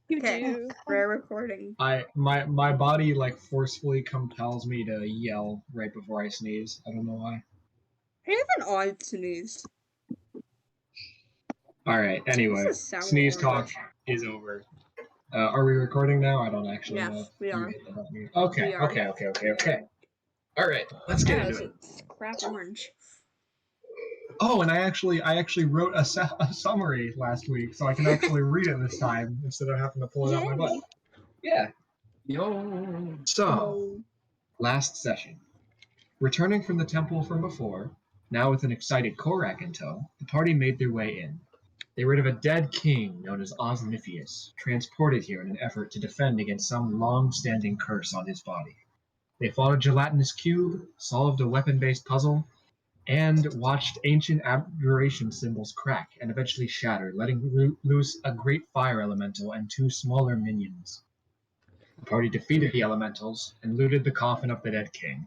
You Okay, do. we're recording. My body like forcefully compels me to yell right before I sneeze. I don't know why. I have an odd sneeze. All right. Anyway, This is sour sneeze talk orange. is over. Are we recording now? I don't actually know. Yes, we are. Okay. We are. Okay. All right. Let's get into it. It's crap orange. Oh, and I actually wrote a summary last week, so I can actually read it this time instead of having to pull it out my butt. Yeah. Yo. So, last session. Returning from the temple from before, now with an excited Korak in tow, the party made their way in. They read of a dead king known as Osnifius, transported here in an effort to defend against some long-standing curse on his body. They fought a gelatinous cube, solved a weapon-based puzzle, and watched ancient abjuration symbols crack and eventually shatter, letting loose a great fire elemental and two smaller minions. The party defeated the elementals and looted the coffin of the dead king.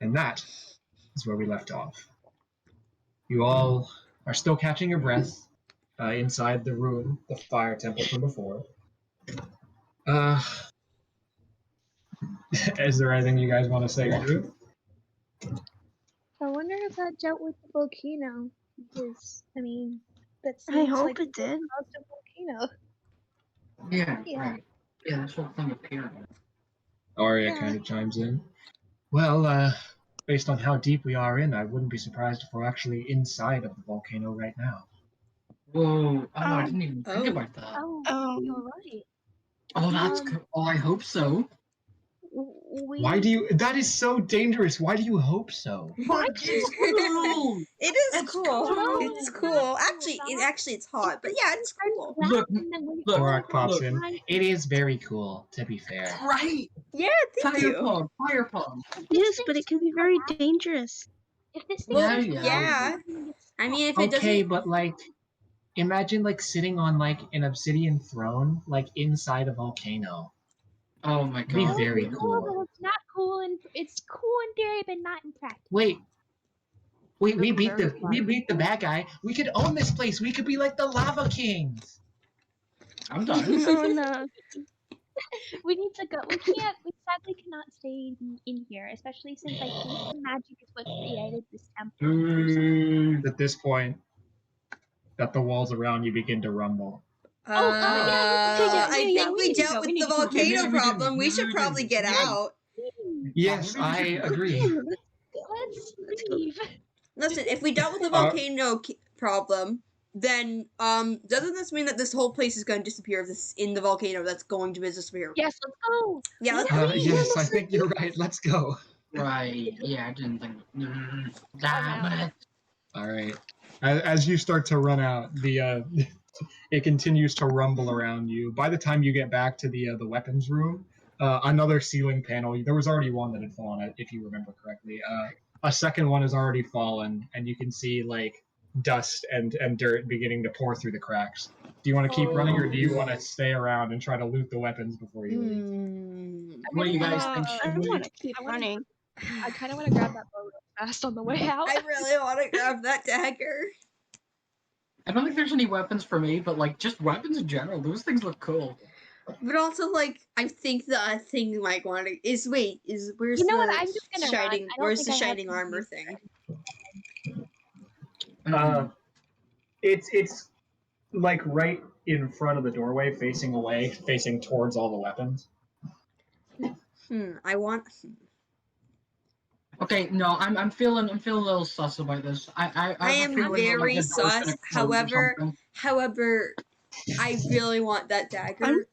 And that is where we left off. You all are still catching your breath inside the room, the fire temple from before. Is there anything you guys want to say or do? I wonder if that dealt with the volcano. Because, I mean, that I seems hope like it did. caused a volcano. Yeah, Yeah. right. Yeah, this whole thing appeared. Arya kind of chimes in. Well, based on how deep we are in, I wouldn't be surprised if we're actually inside of the volcano right now. Whoa. Oh, I didn't even think about that. Oh, you're right. Oh, that's cool. Oh, I hope so. Why do you? That is so dangerous. Why do you hope so? It's cool. It is It's cool. cool. It's cool. Actually, it's hot, but yeah, it's cool. Look, Korak pops in. Right. It is very cool, to be fair. right. Yeah, thank you. Fire pond. Yes, but it can be very dangerous. If this thing Well, is yeah. I mean, if it Okay, doesn't. but like, imagine like sitting on like an obsidian throne, like inside a volcano. Oh my It'd be god. very cool, cool. but it's not cool, and it's cool in theory, but not in practice. Wait, we beat very the bad guy. We could own this place. We could be like the lava kings. I'm done. Oh no. We need to go. We sadly cannot stay in here, especially since I think the magic is what created this temple. At this point, that the walls around you begin to rumble. I think we need to dealt go. with We need the to go. volcano problem. We should probably get out. Yes, I agree. Let's leave. Listen, if we dealt with the volcano problem, then doesn't this mean that this whole place is going to disappear? If this in the volcano that's going to disappear? Yes, let's go. Yeah, let's Yes, I think you're right. Let's go. Right. Yeah, I didn't think. Damn it. All right. As you start to run out, it continues to rumble around you. By the time you get back to the weapons room, another ceiling panel. There was already one that had fallen, if you remember correctly. A second one has already fallen, and you can see like dust and dirt beginning to pour through the cracks. Do you want to keep running, or do you want to stay around and try to loot the weapons before you leave? What do you guys think? I don't want to keep running. I kind of want to grab that bow real fast on the way out. I really want to grab that dagger. I don't think there's any weapons for me, but like just weapons in general, those things look cool. But also, like, I think the thing you might want to is where's You know the what, I'm just gonna run. shining I don't where's the think I have shining to armor use thing? It's like right in front of the doorway, facing away, facing towards all the weapons. I want. Okay, no, I'm feeling a little sus about this. I am very sus. However, I really want that dagger.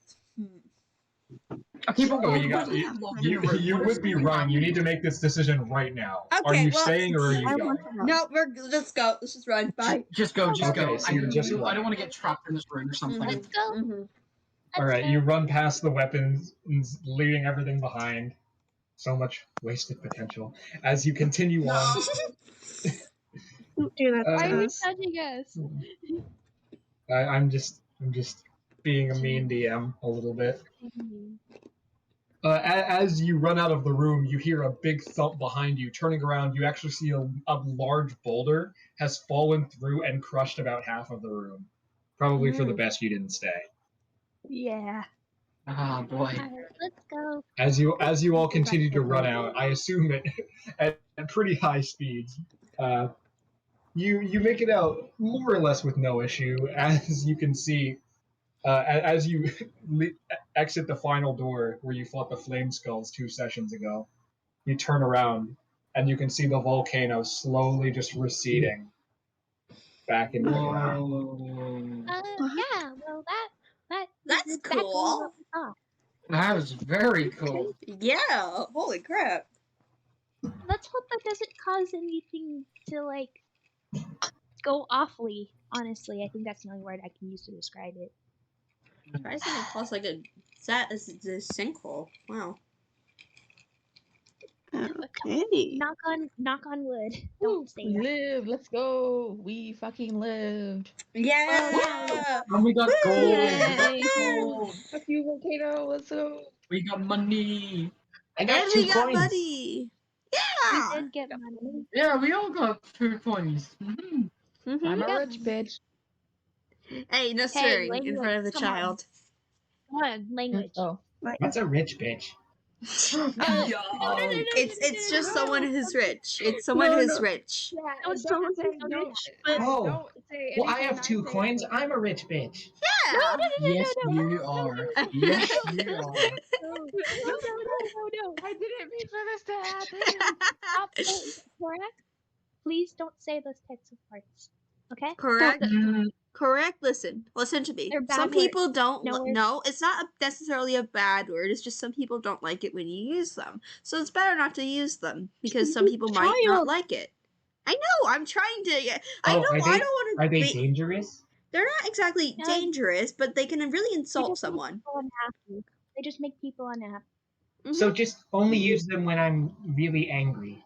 Okay, but Oh, you would be wrong. You need to make this decision right now. Okay, are you well, staying or are you I going? want to run. No, let's go. Let's just run. Bye. Just go. Okay, so you're just I don't want to get trapped in this room or something. Let's go. Mm-hmm. All right, you run past the weapons, leaving everything behind. So much wasted potential. As you continue on, Don't do that Why to are you us. judging us? I'm just being a mean DM a little bit. As you run out of the room, you hear a big thump behind you. Turning around, you actually see a large boulder has fallen through and crushed about half of the room. Probably for the best you didn't stay. Yeah. Ah, boy. Alright, let's go. As you all continue to run out, I assume at pretty high speeds, you make it out more or less with no issue. As you can see, as you exit the final door where you fought the flame skulls 2 sessions ago, you turn around and you can see the volcano slowly just receding back into the ground. Whoa. Yeah, well that That's is exactly cool. what we thought. That was very cool. Yeah, holy crap. Let's hope that doesn't cause anything to like go awfully. Honestly, I think that's the only word I can use to describe it. Try something close like a sinkhole. Wow. Okay. Knock on wood. Don't say that. Live, let's go. We fucking lived. Yeah. And we got gold. We got Yay. gold. Fuck you, volcano. Let's go. We got money. I got And 2 we got coins. money. We Yeah. did get money. Yeah, we all got 2 coins. Mm-hmm. I'm a got rich bitch. Hey, no swearing in front of the come on. child. Come on, language. Oh. What's a rich bitch? It's just someone who's rich. It's someone No, who's no. rich. Yeah, Don't someone say, who's don't, rich, but Oh. don't say Well, I anything have 2 say coins. that I'm a rich bitch. Yeah. Yes, you are. Yes, you are. No. I didn't mean for this to happen. Stop. Cora, please don't say those types of words. Okay? Correct. Mm, Correct. Listen to me. They're bad Some people words. don't. No words. No, it's not necessarily a bad word. It's just some people don't like it when you use them. So it's better not to use them because some people might not Child. like it. I know. I'm trying to. I Oh, know. are I they- don't want Are to. they dangerous? They're not exactly No. dangerous, but they can really They insult just make someone. people unhappy. They just make people unhappy. So just only use them when I'm really angry.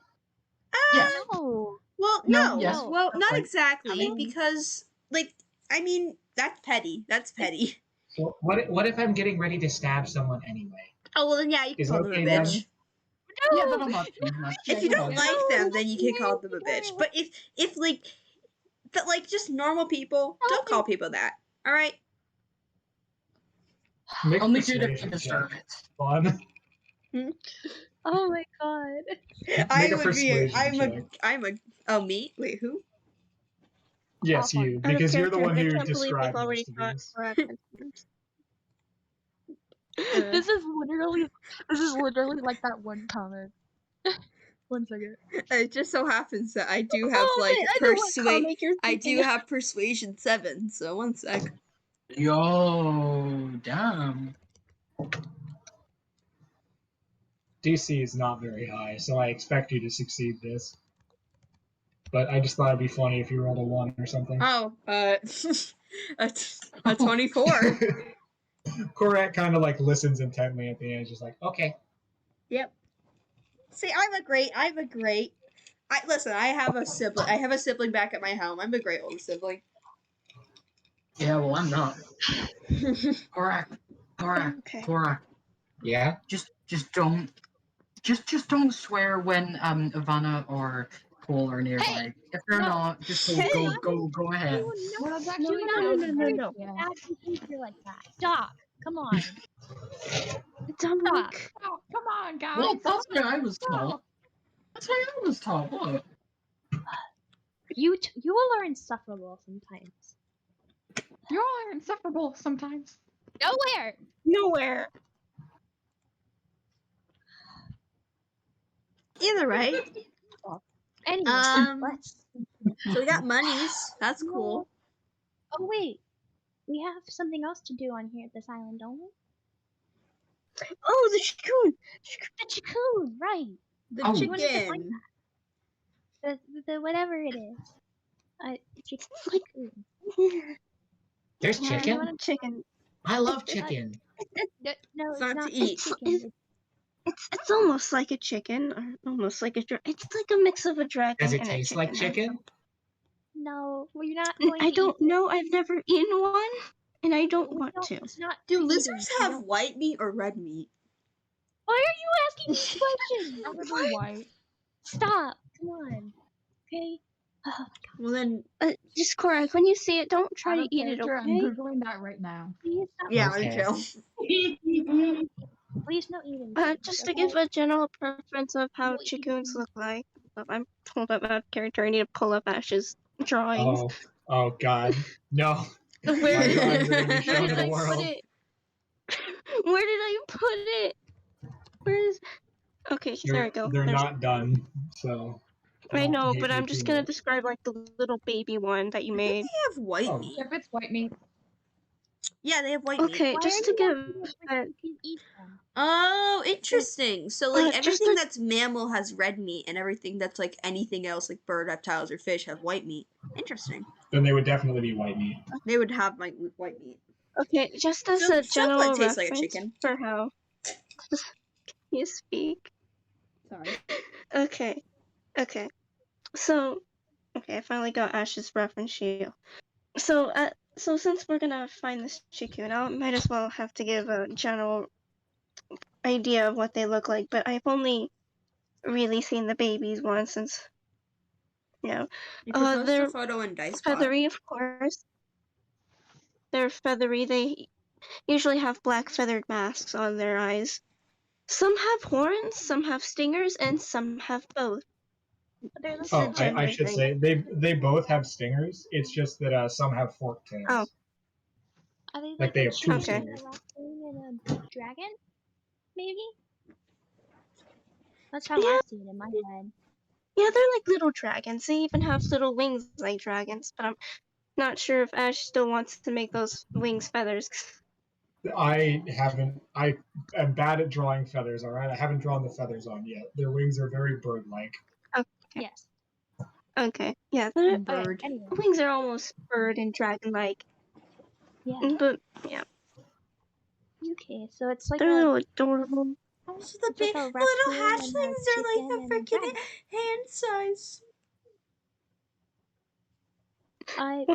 yes. No. Well, No, no. yes. Well, not Like, exactly I mean- because, like, I mean, that's petty. That's petty. Well, what if I'm getting ready to stab someone anyway? Oh well, then yeah, you can Is it call them a okay then? bitch. Yeah, that'll not change much. If you don't Okay. like them, then you can call them a bitch. But if like, but like just normal people, don't call people that. All right. Make Only do persuasion it to deserve check. it. Fun. Oh my god. I Make a would be. persuasion check. Oh, me? Wait, who? Yes, Awful. you, Out of because you're the character, one I who can't believe described we've already most of taught these. correct. This is literally like that one comment. 1 second. It just so happens that I do have like I do have persuasion 7. So 1 sec. Yo, damn. DC is not very high, so I expect you to succeed this. But I just thought it'd be funny if you rolled a 1 or something. Oh, a 24. Korak kind of like listens intently at the end, just like, okay. Yep. See, I'm a great. Listen. I have a sibling. I have a sibling back at my home. I'm a great older sibling. Yeah, well, I'm not. Correct. Okay. Correct. Yeah? Just don't. Just don't swear when Evanna or Cole are nearby. Hey, If they're no. not, just Hey. go ahead. No, that's No, actually no. Yeah. Bad behavior like that. Stop. Come on. Dominic. Oh, come on, guys. Well, that's Come why I was taught. on. That's why I was taught. What? You all are insufferable sometimes. You all are insufferable sometimes. Nowhere. Nowhere. Either way. Anyway, let's. So we got monies. That's cool. Oh wait, we have something else to do on here at this island, don't we? Oh, the Chakoon. The Chakoon, right? The Oh. chicken. The whatever it is. Chakoon. There's Yeah, I chicken? want a chicken. I love chicken. No, it's Fun not to eat. chicken. It's almost like a chicken, or almost like it's like a mix of a dragon Does it and taste a like chicken? No, we're not going I to don't eat know. I've never eaten one, and I don't it. want to. It's not Do food. lizards We have don't- white meat or red meat? Why are you asking these questions? Probably white. Stop. Come on. Okay. Well then, Just correct. When you see it, don't try Out to of eat it, character, I'm okay? googling that right now. Please stop. yeah, Okay. me too. Please no eating. things, Just to okay? give a general preference of how No Chakoons eating. look like. I'm told about character. I need to pull up Ash's drawings. Oh God, no! Where My is drawings it? are gonna be Where shown to did the I put world. it? Where did I put it? Where is? Okay, there we go. They're There's. not done, so. I don't know, hate but me I'm too just gonna much. describe like the little baby one that you I think made. they have white Oh. meat. If it's white meat, Yeah, they have white meat. Okay, Why just are to you give. asking if you can eat them? Oh, interesting. So like just everything to- that's mammal has red meat, and everything that's like anything else, like bird, reptiles, or fish, have white meat. Interesting. Then they would definitely be white meat. They would have like white meat. Okay, just as So a general tastes like a reference chicken. for how you speak. Sorry. Okay, okay. So, okay, I finally got Ash's reference sheet. So, since we're gonna find this Chakoon, I might as well have to give a general idea of what they look like. But I've only really seen the babies once, since you know, You can post they're a photo in Dice Pod. feathery, of course. They're feathery. They usually have black feathered masks on their eyes. Some have horns, some have stingers, and some have both. But they're It's like a Oh, I gender should thing. say they both have stingers. It's just that some have forked tails. Oh. Are they Like they a have two chicken Okay. and a raccoon and a dragon? Maybe? That's how Yeah. I see it in my head. Yeah, they're like little dragons. They even have little wings like dragons, but I'm not sure if Ash still wants to make those wings feathers. I haven't. I am bad at drawing feathers. All right, I haven't drawn the feathers on yet. Their wings are very bird-like. Okay. Yes. Okay. Yeah, their Okay, Bird. anyway. wings are almost bird and dragon-like. Yeah. But yeah, Okay, so it's like they're a a little adorable. Also, the It's like a little raccoon and a hatchlings are like chicken a and a freaking dragon. hand size. I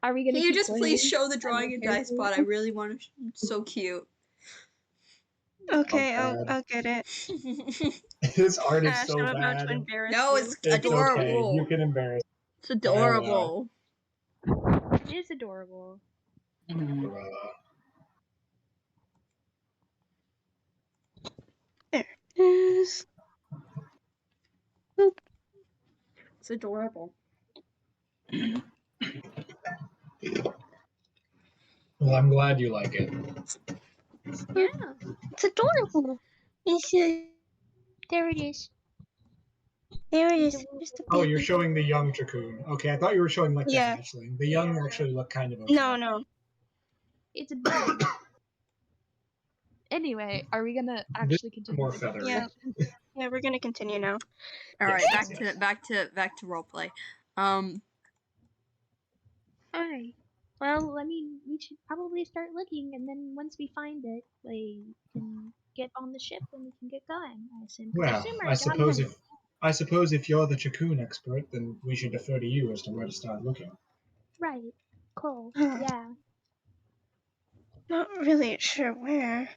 are we gonna Can you keep just playing? please show the I'm drawing in Dice character. Pod? I really want to. It's so cute. Okay, Oh, I'll get it. This art is Ash, so I'm about to bad. embarrass No, you. it's It's okay. adorable. You can embarrass. It's adorable. It is adorable. Mhm. There it is. Boop. It's adorable. Well, I'm glad you like it. Yeah. It's adorable. It's There it is. there it It's is. Just a Oh, baby. you're showing the young Chakoon. Okay, I thought you were showing like Yeah. the hatchling. The young actually look kind of okay. No. It's adorable. Anyway, are we gonna actually continue? More the feathery. Yeah. Yeah, we're gonna continue now. All right, Yes, yes. back to roleplay. Alright. Well, I mean, we should probably start looking, and then once we find it, we can get on the ship and we can get going. I assume. 'Cause Well, assume our I job suppose if you're the Chakoon expert, then we should defer to you as to where to start looking. Right. Cool. Hmm. Yeah. Not really sure where.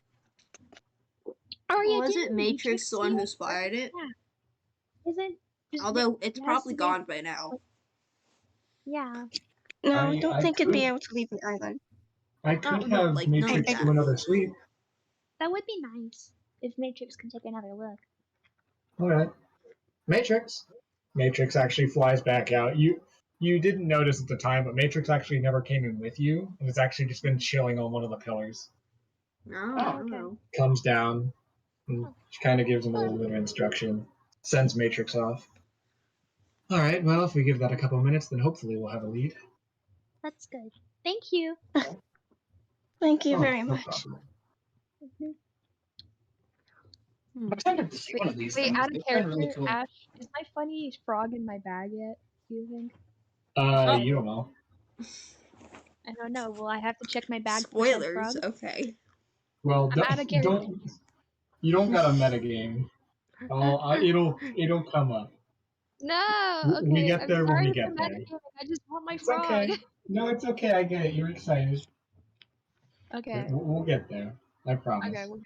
Arya, Was didn't it Matrix the see one who it? spied it? Yeah. Isn't just Although it's has probably the gone by now. Yeah. No, I- I don't I think it'd be could- able to leave the island. I could Not have like- not Matrix like do that. another sweep. That would be nice if Matrix can take another look. All right, Matrix. Matrix actually flies back out. You didn't notice at the time, but Matrix actually never came in with you, and it's actually just been chilling on one of the pillars. No, Oh, I don't okay. know. Comes down, and she kind of gives him a little bit of instruction. Sends Matrix off. All right. Well, if we give that a couple minutes, then hopefully we'll have a lead. That's good. Thank you. Thank you Oh, very no much. problem. I'm excited to see one of these Wait, things. out of They sound character, really cool. Ash, is my funny frog in my bag yet? Do you think? You don't know. I don't know. Will I have to check my bag Spoilers. for said frog? Okay. Well, I'm out of character. you don't got a metagame. It'll come up. No. We Okay. get I'm there when sorry we for get there. metagaming. I just want my It's frog. okay. No, it's okay. I get it. You're excited. Okay. We'll get there. I promise. Okay.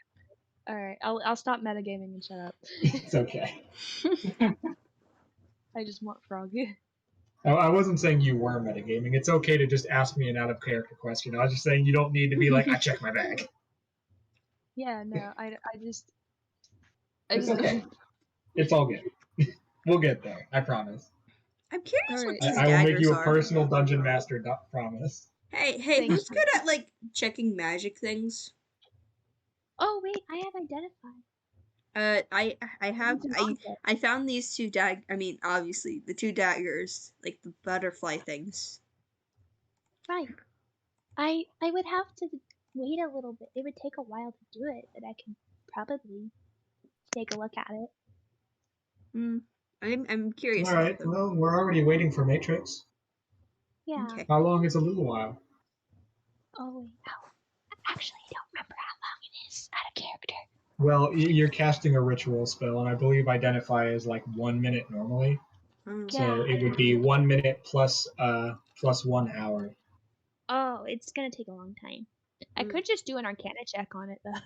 All right. I'll stop metagaming and shut up. It's okay. I just want frog. I wasn't saying you were metagaming. It's okay to just ask me an out of character question. I was just saying you don't need to be like, I checked my bag. Yeah, no, I just It's okay. It's all good. We'll get there. I promise. I'm curious Alright. what these I will make you a daggers are. personal dungeon master. Promise. Hey, Thank who's you. good at like checking magic things? Oh wait, I have identified. I found these two obviously the two daggers, like the butterfly things. Right. I would have to wait a little bit. It would take a while to do it, but I can probably take a look at it. I'm curious All about right. them. Well, we're already waiting for Matrix. Yeah. Okay. How long is a little while? Oh wait. Oh. Actually, I don't remember how long it is out of character. Well, you're casting a ritual spell, and I believe identify is like 1 minute normally. Oh. So Yeah, it would be 1 minute plus 1 hour. Oh, it's gonna take a long time. I Mm. could just do an Arcana check on it though.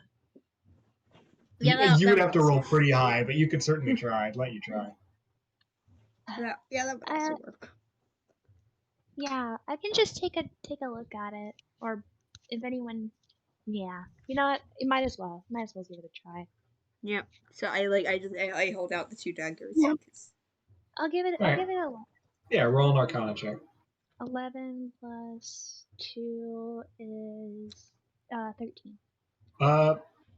You would have to roll pretty high, but you could certainly try. I'd let you try. That would also work. Yeah, I can just take a look at it, or if anyone, yeah, you know what? It might as well give it a try. Yep. So I hold out the two daggers. Yeah. I'll give it Alright. a Yeah, roll an Arcana check. 11 plus 2 is 13.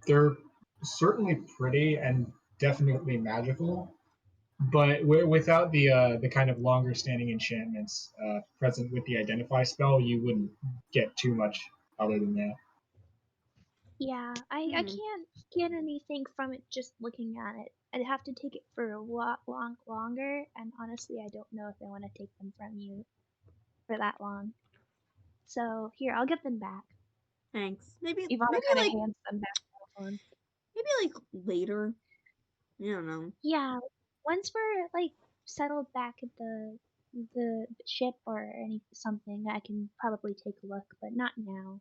They're certainly pretty and definitely magical, but without the kind of longer standing enchantments present with the identify spell, you wouldn't get too much other than that. Yeah, I can't get anything from it just looking at it. I'd have to take it for a lot longer, and honestly, I don't know if I want to take them from you for that long. So here, I'll get them back. Thanks. Maybe Evanna kind of like hands them back to Elfon. maybe like later. I don't know. Yeah, once we're like settled back at the ship or something, I can probably take a look, but not now.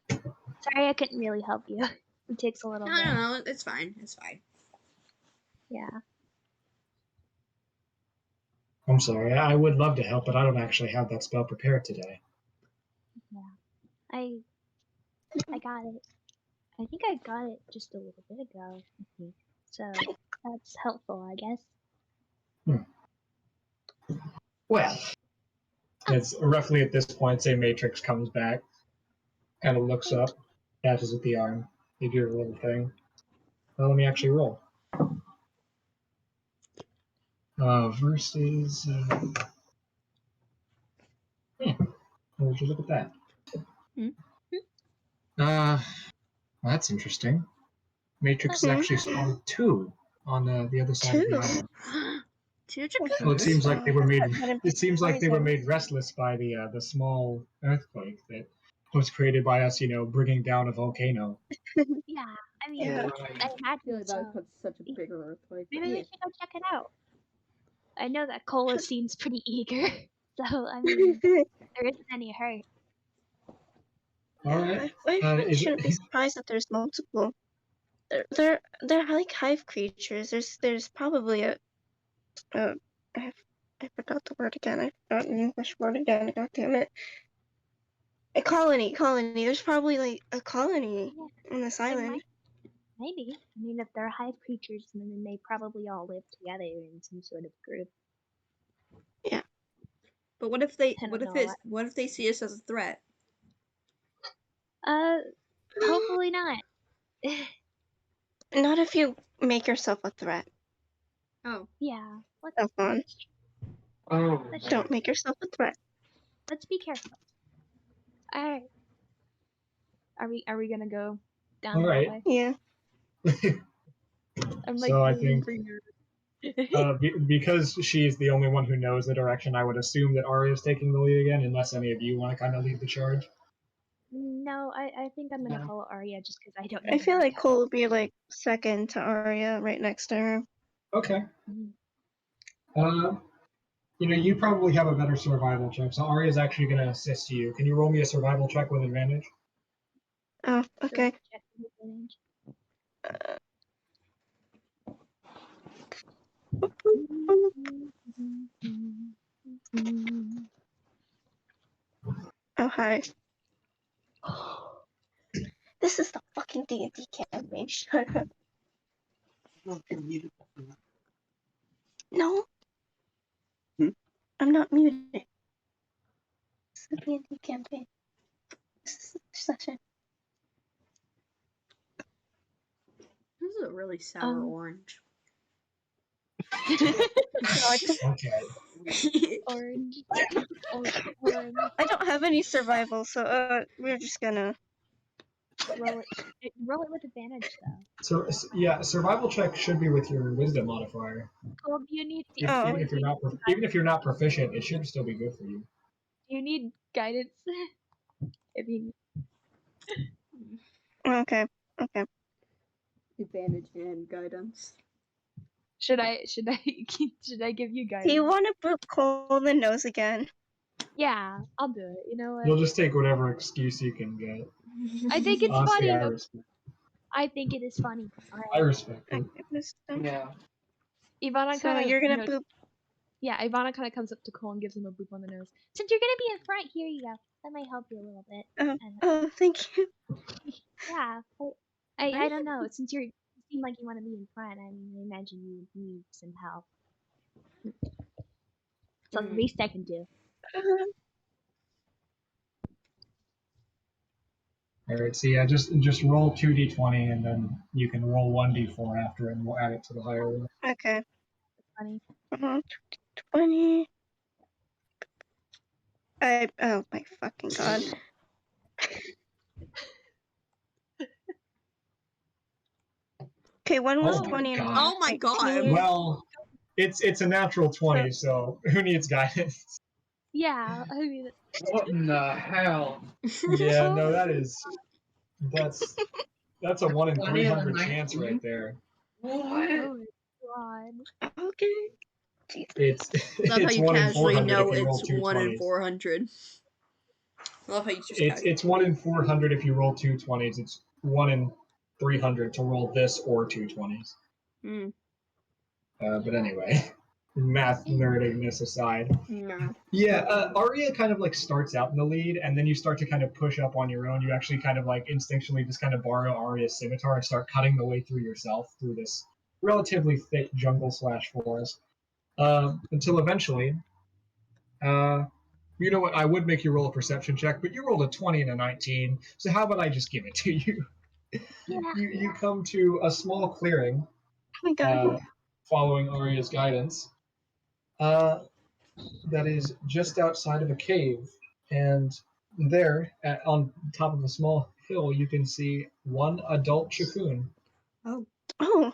Sorry, I couldn't really help you. It takes a little bit. No, it's fine. It's fine. Yeah. I'm sorry, I would love to help, but I don't actually have that spell prepared today. I got it. I think I got it just a little bit ago, I think. So that's helpful, I guess. Well, it's roughly at this point, say Matrix comes back, kind of looks up, catches with the arm. You do your little thing. Well, let me actually roll. Versus. Would you look at that? Well, that's interesting. Matrix is actually spawned 2 on the other side of the 2? island. Two Well, it seems like they were made. That'd be It seems like they were surprising. made restless by the small earthquake that was created by us, bringing down a volcano. Yeah, I mean, Yeah. I imagine so. such a bigger earthquake. Maybe we should go check it out. I know that Cola seems pretty eager, so I mean, there isn't any hurt. All right. I shouldn't be surprised that there's multiple. They're like hive creatures. There's probably I forgot the word again. I forgot an English word again. God damn it. A colony. There's probably like a colony on this There island. Maybe. I mean, if they're hive creatures, then they probably all live together in some sort of group. Yeah. But what if they I don't know. what if they see us as a threat? Hopefully not. Not if you make yourself a threat. Oh. Yeah. Have fun. Oh. Don't make yourself a threat. Let's be careful. Alright. Are we gonna go down that Alright. way? Yeah. I'm like So I really think because she's the only one who knows the direction, I would assume that Arya's taking the lead again, unless any of you want to kind of lead the charge. No, I think I'm gonna No. follow Arya just because I don't know. I feel like Cole will be like second to Arya, right next to her. Okay. Mhm. You probably have a better survival check, so Arya's actually going to assist you. Can you roll me a survival check with advantage? Oh, okay. Check the advantage. Oh, hi. This is the fucking D&D campaign. Shut up. No. I'm not muted. It's the D&D campaign. This is the session. This is a really sour orange. Okay. Orange. I don't have any survival, so we're just gonna. Roll it with advantage though. So yeah, survival check should be with your wisdom modifier. Well, you need Even if you're not proficient, it should still be good for you. you need guidance. If you Okay. Advantage and guidance. should I give you guidance? Do you want to boop Cole in the nose again? Yeah, I'll do it. You know what? You'll just take whatever excuse you can get. I think it's Honestly, funny. I think it is funny. I respect it. Yeah. Ivana So kind of. you're gonna boop. Yeah, Ivana kind of comes up to Cole and gives him a boop on the nose. Since you're gonna be in front, here you go. That might help you a little bit. Oh, thank you. Yeah, I don't know. Since you seem like you want to be in front, I mean, I imagine you need some help. So the least I can do. Alright, so yeah, just roll 2d20 and then you can roll 1d4 after and we'll add it to the higher roll. Okay. Funny. 20. Oh my fucking god. Okay, one was Oh my 20 and God. one was Oh my god. 19. Well, it's a natural 20, so who needs guidance? Yeah, I mean, What in the hell? Yeah, no, that's a 1 in 20 and a 300 chance 19? right there. What? oh my god. Okay. Jesus. It's Love how it's you 1 in casually 400 know if you roll it's two 1 in 20s. 400. Love how you just It's 1 in 400 if you roll two 20s. It's 1 in 300 to roll this or two 20s. Mm. But anyway, math nerdiness aside. No. Yeah, Arya kind of like starts out in the lead, and then you start to kind of push up on your own. You actually kind of like instinctually just kind of borrow Arya's scimitar and start cutting the way through yourself through this relatively thick jungle/forest. Until eventually, you know what? I would make you roll a perception check, but you rolled a 20 and a 19. So how about I just give it to you? Yeah. You come to a small clearing, Oh my god. following Arya's guidance. That is just outside of a cave, and there, on top of a small hill, you can see one adult Chakoon. Oh. Oh.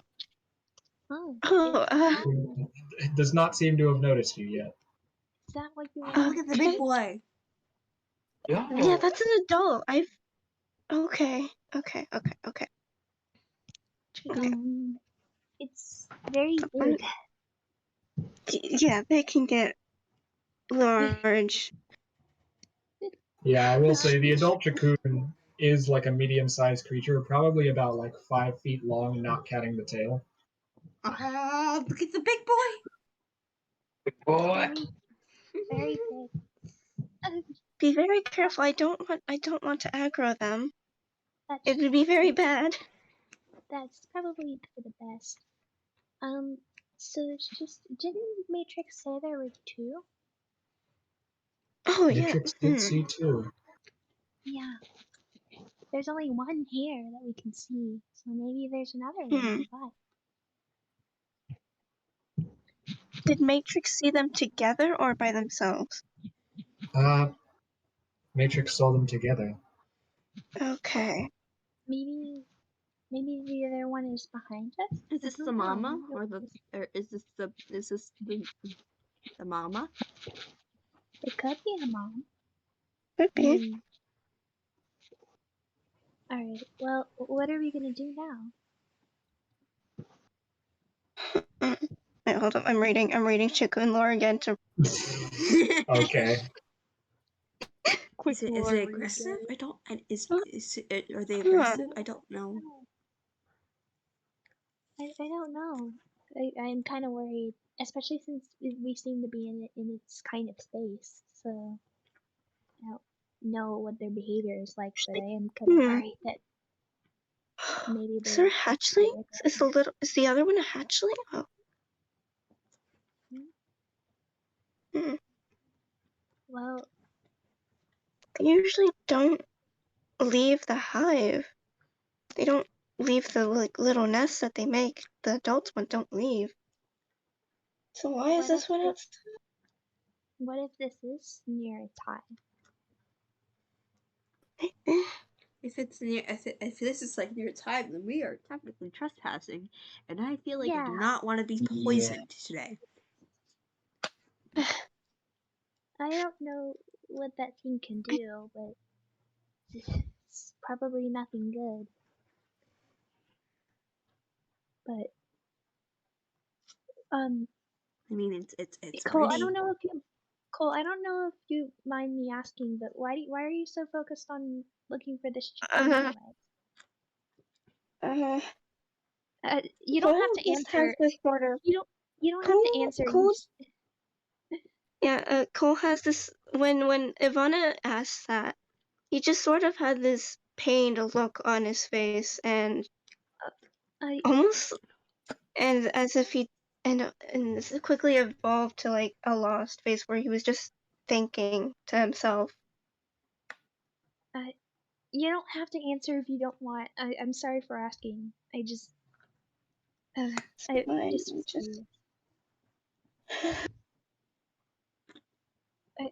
Oh. Who does not seem to have noticed you yet. Is that what you Oh, want? look at the big boy. Yeah. Yeah, that's an adult. Okay. It's very big. Yeah, they can get large. Yeah, I will say the adult Chakoon is like a medium-sized creature, probably about like 5 feet long, not counting the tail. Look at the big boy. Big boy. Very big. Be very careful. I don't want to aggro them. That's, It would be very bad. that's probably for the best. So it's just, didn't Matrix say there were two? Oh yeah. Matrix did see two. Yeah. There's only one here that we can see, so maybe there's another one nearby. Did Matrix see them together or by themselves? Matrix saw them together. Okay. Maybe the other one is behind us. Is this the mama or is this the mama? It could be a mom. Could be. Alright, well, what are we gonna do now? Wait, hold up. I'm reading Chakoon lore again to. Okay. Quick Is it aggressive? I don't. Are they aggressive? I don't know. I don't know. I'm kind of worried, especially since we seem to be in its kind of space. So I don't know what their behavior is like, but I am kind of worried that maybe Is there a they're hatchling? Is the other one a hatchling? Oh. Hmm. Well, They usually don't leave the hive. They don't leave the little nests that they make. The adults one don't leave. So why is what if this one this, outside? what if this is near its hive? If this is like near its hive, then we are technically trespassing, and I feel like I do Yeah, not want to be Yeah. poisoned today. I don't know what that thing can do, but it's probably nothing good. But I mean, it's Cole, I pretty. don't know if you Cole, I don't know if you mind me asking, but why are you so focused on looking for this chicken Uh, anyway? uh, You don't have Cole to just has answer. this sort of You don't have to answer. You Cole's just yeah. Cole has this when Evanna asked that, he just sort of had this pained look on his face and I almost and as if he and this quickly evolved to like a lost face where he was just thinking to himself. you don't have to answer if you don't want. I'm sorry for asking. I just It's I fine. just was Just curious. I,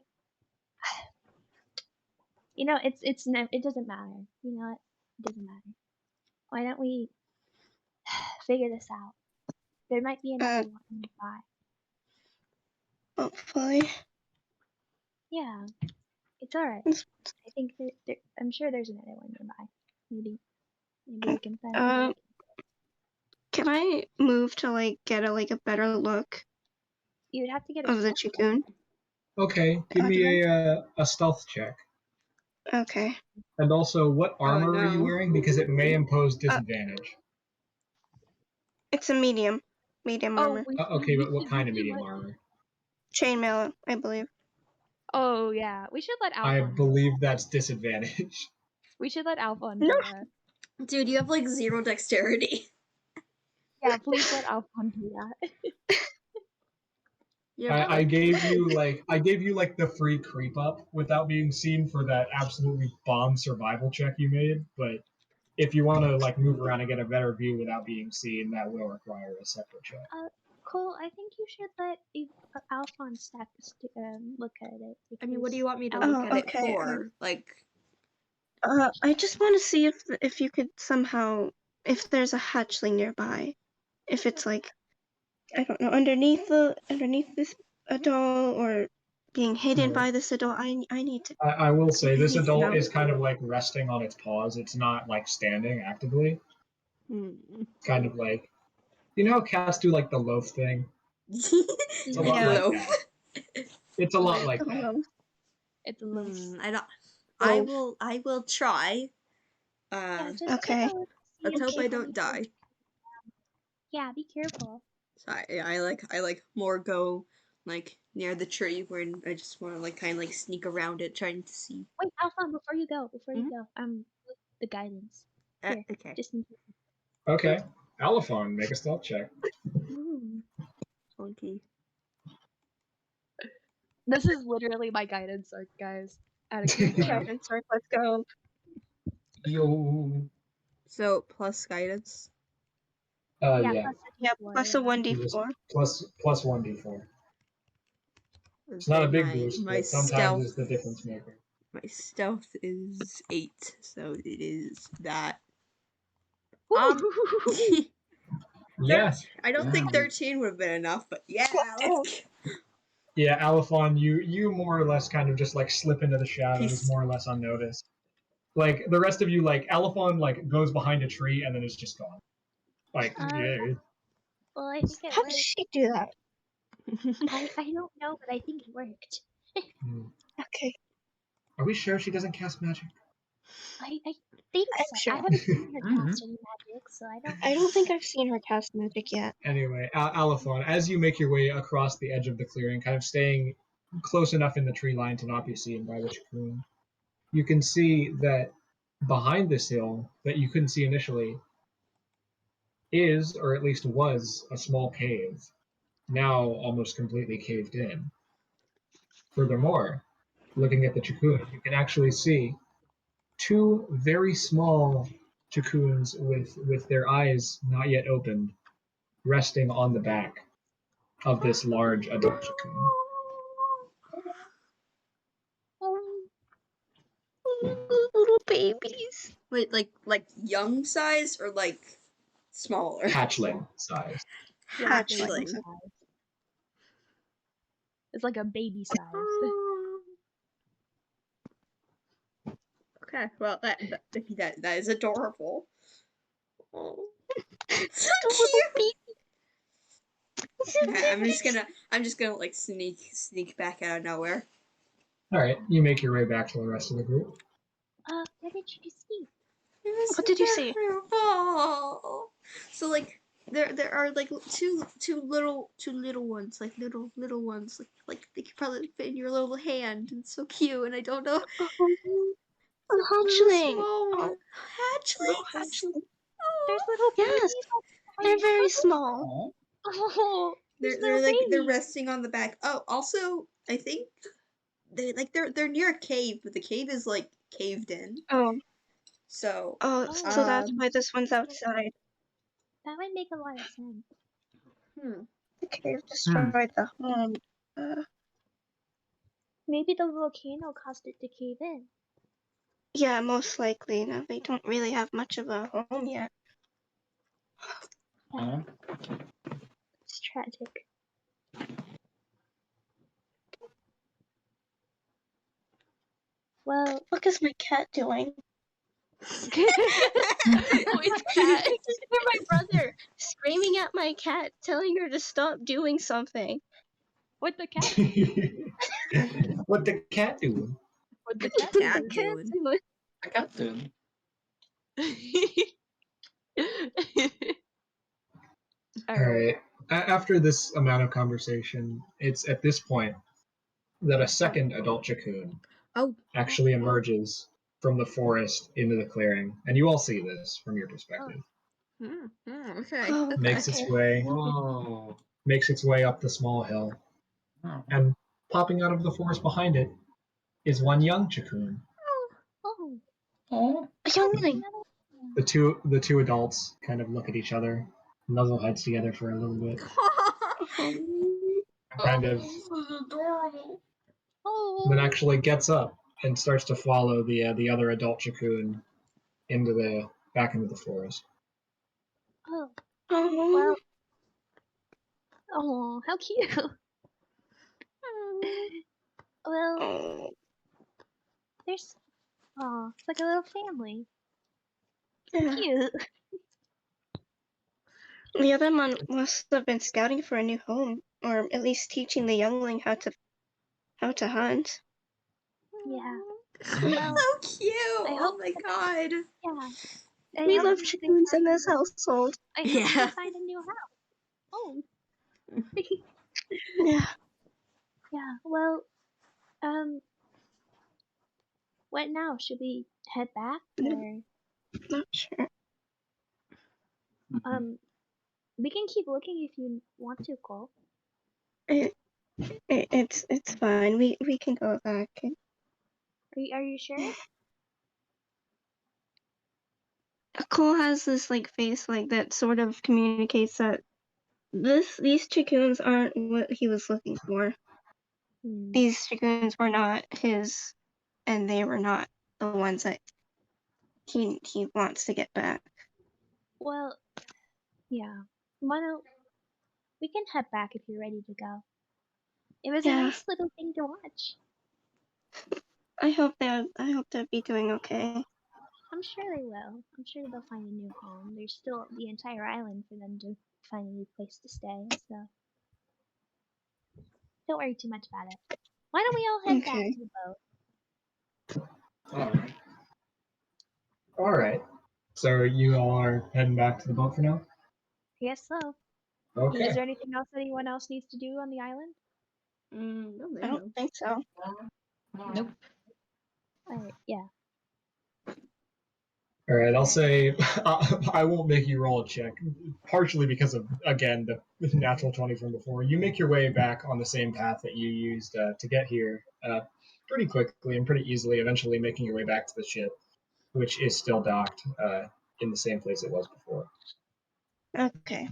it's no, it doesn't matter. You know what? It doesn't matter. Why don't we figure this out? There might be another one nearby. hopefully. Yeah, it's alright. It's- I think I'm sure there's another one nearby. Maybe we can find Uh, it. can I move to like get a better look You would have to get a of the stealth check. Chakoon? Okay, give me a stealth check. Okay. And also, what armor are you no. wearing? Because it may impose disadvantage. It's a medium armor. Okay, but what kind of medium armor? Chainmail, I believe. Oh yeah, we should let I Alphonse. believe that's disadvantage. We should let Alphonse No. do that. Dude, you have like 0 dexterity. Yeah, please let Alphonse do that. Yeah, I gave you like the free creep up without being seen for that absolutely bomb survival check you made, but if you want to like move around and get a better view without being seen, that will require a separate check. Cole, I think you should let Alphonse look at it. I mean, what do you want me to Alphonse- look at it okay, for? Like, I just want to see if you could somehow, if there's a hatchling nearby, if it's like, I don't know, underneath this adult or being hidden by this adult. I need to. I will say this need to adult know. is kind of like resting on its paws. It's not like standing actively. Kind of like, you know how cats do like the loaf thing? It's a lot Yeah. like loaf. that. It's a lot like that. It's a little. I don't. Loaf. I will try. Yeah, just Okay. take a look. Let's See hope if I you don't die. Yeah, be careful. So I like more go like near the tree where I just want to like kind of like sneak around it, trying to see. Wait, Alphonse, before you go, the guidance. Here, Okay. just in case. Okay. Alphon, make a stealth check. Ooh. 20. This is literally my guidance arc, guys. Out of curiosity. Guidance arc, let's go. Yo. So plus guidance. Yeah, Yeah. plus Yeah, D4, plus a yeah. 1d4. Plus 1d4. It's not a Then big boost, my but sometimes it's the difference maker. My stealth is 8, so it is that. Yeah. I don't think 13 would have been enough, but yeah, let's. Yeah, Alphon, you more or less kind of just like slip into the shadows, Peace. more or less unnoticed. Like the rest of you, like Alphon, like goes behind a tree and then it's just gone. Like, yeah. Well, I think it How does worked. she do that? I don't know, but I think it worked. Hmm. Okay. Are we sure she doesn't cast magic? I think I'm so. sure. I haven't seen her Mhm. cast any magic, so I don't I know. don't think I've seen her cast magic yet. Anyway, Alithon, as you make your way across the edge of the clearing, kind of staying close enough in the tree line to not be seen by the Chakoon, you can see that behind this hill that you couldn't see initially is, or at least was, a small cave, now almost completely caved in. Furthermore, looking at the Chakoon, you can actually see two very small Chakoons with their eyes not yet opened, resting on the back of this large adult Chakoon. Little babies. Wait, like young size or like smaller? Hatchling size. Yeah, Hatchling. baby Hatchling. size. It's like a baby size. Okay, well that is adorable. Oh, so The little cute. baby. Okay, I'm just gonna like sneak back out of nowhere. All right, you make your way back to the rest of the group. What did you see? It was What did you see? adorable. So like there are like two little ones, like little ones, like they could probably fit in your little hand. It's so cute, and I don't know. Oh, a Little hatchling. small one. Oh, little Hatchlings. hatchling. There's Oh. little Yes, babies. they're very Oh, small. oh, there's They're little like they're babies. resting on the back. Oh, also I think they're near a cave, but the cave is like caved in. Oh, So so that's um why this one's outside. That would make a lot of sense. The cave destroyed the home. Maybe the volcano caused it to cave in. Yeah, most likely. No, they don't really have much of a home yet. Aw. It's tragic. Well, What is my cat doing? oh, it's cat. I just hear my brother screaming at my cat, telling her to stop doing something. What the cat? What the cat doing? What the What's cat? the cat The cat doing? doing? I got them. All right. After this amount of conversation, it's at this point that a second adult Chakoon Oh. actually emerges from the forest into the clearing, and you all see this from your perspective. Okay. Oh, Makes its way Whoa. up the small hill, Oh. and popping out of the forest behind it is one young Chakoon. Oh, Oh. a youngling. The two adults kind of look at each other, nuzzle heads together for a little bit, kind of, This is adorable. then actually gets up and starts to follow the other adult Chakoon back into the forest. Oh, Oh, well. Oh, how cute. Well, oh, there's. Oh, it's like a little family. yeah. Cute. The other one must have been scouting for a new home, or at least teaching the youngling how to hunt. Yeah. Well, so cute. I Oh hope. my god. Yeah. We I love hope they chickens in find. this household. I hope Yeah. they find a new house. Oh. Yeah. Yeah. Well. What now? Should we head back or Not sure. we can keep looking if you want to, Cole. It's fine. We can go back. Are you sure? Cole has this like face like that sort of communicates that these chickens aren't what he was looking for. These chickens were not his, and they were not the ones that he wants to get back. Well, yeah. Why don't we can head back if you're ready to go. It was a Yeah. nice little thing to watch. I hope they'll be doing okay. I'm sure they will. I'm sure they'll find a new home. There's still the entire island for them to find a new place to stay, so don't worry too much about it. Why don't we all head back Okay. to the boat? Alright. All right. So you all are heading back to the boat for now? I guess so. Okay. Is there anything else anyone else needs to do on the island? No, I don't think so. Nope. Alright, yeah. All right. I'll say I won't make you roll a check, partially because of, again, the natural 20 from before. You make your way back on the same path that you used to get here pretty quickly and pretty easily, eventually making your way back to the ship, which is still docked in the same place it was before. Okay.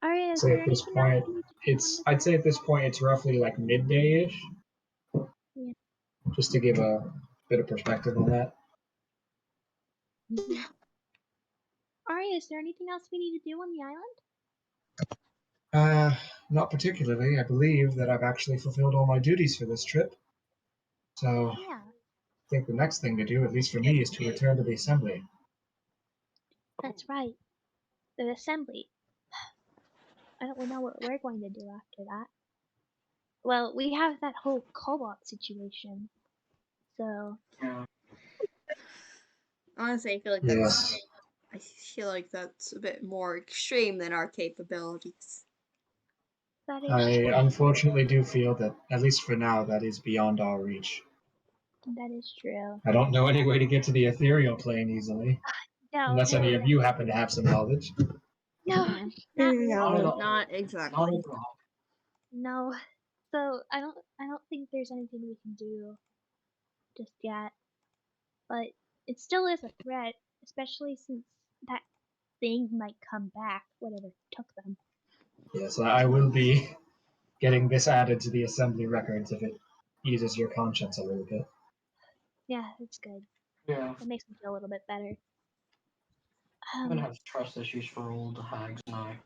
Alright, is So there at this anything point, else we need to do on I'd say at this point it's roughly like midday-ish. Yeah. Just to give a bit of perspective on that. Alright, is there anything else we need to do on the island? Not particularly. I believe that I've actually fulfilled all my duties for this trip. So Yeah. I think the next thing to do, at least for me, is to return to the assembly. That's right. The assembly. I don't know what we're going to do after that. Well, we have that whole cobalt situation. So, Yeah. Honestly, I feel like Yes. that's a bit more extreme than our capabilities. that is I true. unfortunately do feel that, at least for now, that is beyond our reach. That is true. I don't know any way to get to the ethereal plane easily, No, unless no, any of you happen to have some knowledge. no, Yeah. not Not at really. all. Not Not exactly. at all. No. So I don't think there's anything we can do just yet. But it still is a threat, especially since that thing might come back, whatever took them. Yes, I will be getting this added to the assembly records if it eases your conscience a little bit. Yeah, that's good. Yeah. That makes me feel a little bit better. I'm gonna have trust issues for old hags and I.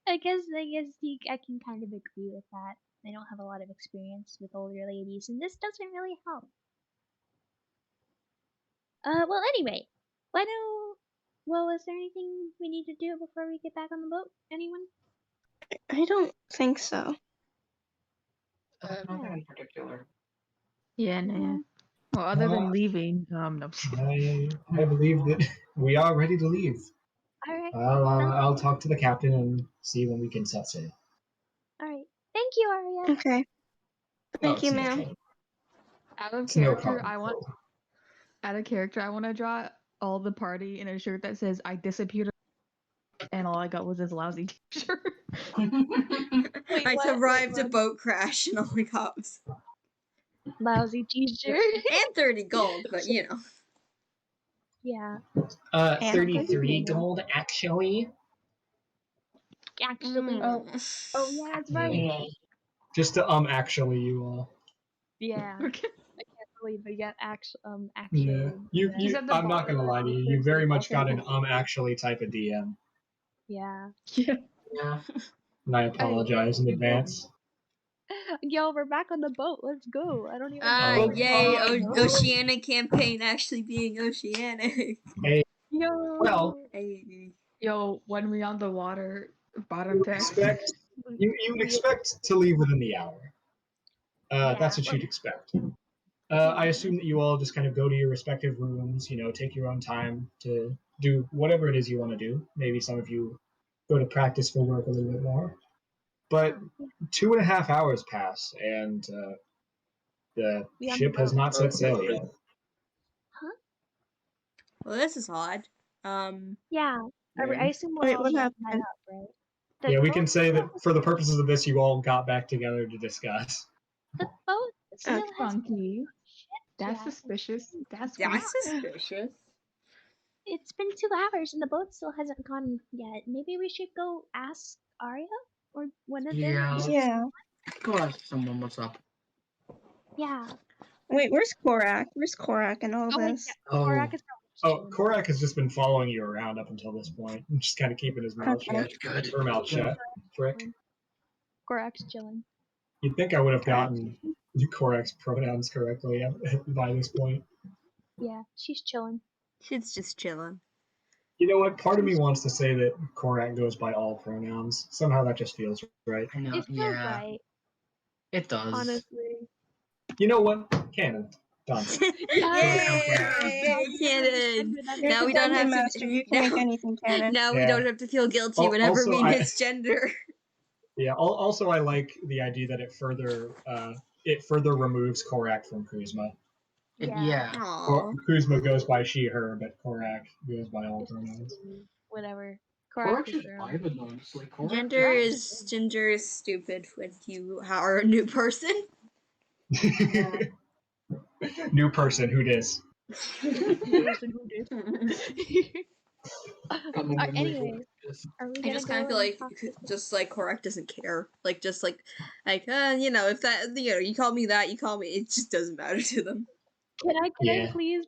I guess I can kind of agree with that. I don't have a lot of experience with older ladies, and this doesn't really help. Well, anyway, why don't? Well, is there anything we need to do before we get back on the boat? Anyone? I don't think so. Nothing in particular. Yeah, nah. Well, other than leaving, no. I believe that we are ready to leave. All right. I'll talk to the captain and see when we can set sail. All right. Thank you, Aria. Okay. Thank you, it's no ma'am. trouble. Out of It's no character, problem. I want to draw all the party in a shirt that says "I disappeared," and all I got was this lousy T-shirt. Wait, I what? survived Wait, a boat crash and all I got was lousy T-shirt. and 30 gold, but you know. Yeah. And 33 gold, actually. Actually. Oh yeah, that's right. Just to actually, you all. Yeah. Okay. I can't believe it got actually. Yeah. He's at the I'm not bottom gonna of lie to the you. You list, very like, much got an also- actually type of DM, Yeah. Yeah. Yeah. and I apologize in advance. Yo, we're back on the boat. Let's go. I don't even. Oh, Yay, no. Oceanic campaign actually being Oceanic. Yo. Well, Hey. Yo, when we on the water, bottom deck. You would expect to leave within the hour. That's what you'd expect. I assume that you all just kind of go to your respective rooms, take your own time to do whatever it is you want to do. Maybe some of you go to practice for work a little bit more. But 2.5 hours pass, and the ship has not set sail yet. Well, this is odd. Yeah. I assume we're Wait, all what wrapping that happened? up, right? The Yeah, we can boat say that still- for the purposes of this, you all got back together to discuss. The boat still Okay. has Funky. That's yeah. suspicious. That's weird. That's suspicious. It's been 2 hours and the boat still hasn't gone yet. Maybe we should go ask Arya or one of them. Yeah. Yeah. Go ask someone what's up. Yeah. Wait, where's Korak? Where's Korak in all Oh, wait, this? yeah. Oh. Korak is probably just Oh, chilling. Korak has just been following you around up until this point, just kind of keeping his mouth Okay. shut. Good. Or mouth shut. Frick. Korak's chilling. You'd think I would have Okay. gotten Korak's pronouns correctly by this point. Yeah, she's chilling. She's just chilling. You know what? Part of me wants to say that Korak goes by all pronouns. Somehow that just feels right. I know. It feels Yeah. right, It does. honestly. You know what? Canon. Done. Yay! Canon. You're Now the we don't dungeon have to. master. You can make anything canon. Now we Yeah. don't have to feel guilty whenever Also, we misgender. Yeah. Also, I like the idea that it further removes Korak from Kuzma. Yeah. Aww. Kuzma goes by she/her, but Korak goes by all pronouns. Whatever. Korak's is just their vibing though, honestly. Korak Gender just- is stupid when you are a new person. New person, who dis? Anyway, are we I gonna just go kind of feel and like talk to just like Korak doesn't care. Like just like you know, if that you call me that, you call me. It just doesn't matter to them. Can I Yeah. please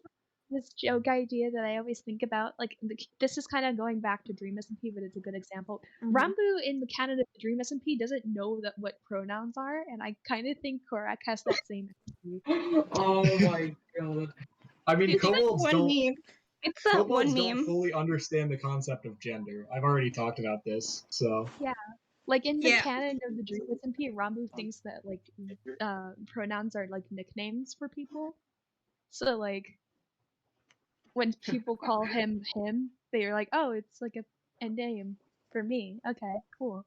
this joke idea that I always think about? Like this is kind of going back to Dream SMP, but it's a good example. Rambu in the canon of the Dream SMP doesn't know that what pronouns are, and I kind of think Korak has that same. Oh my god. I mean, It's that kobolds one don't. meme. It's that Kobolds one don't meme. fully understand the concept of gender. I've already talked about this, so. Like in the Yeah. canon of the Dream SMP, Rambu thinks that like pronouns are like nicknames for people. So like when people call him, they're like, oh, it's like a name for me. Okay, cool.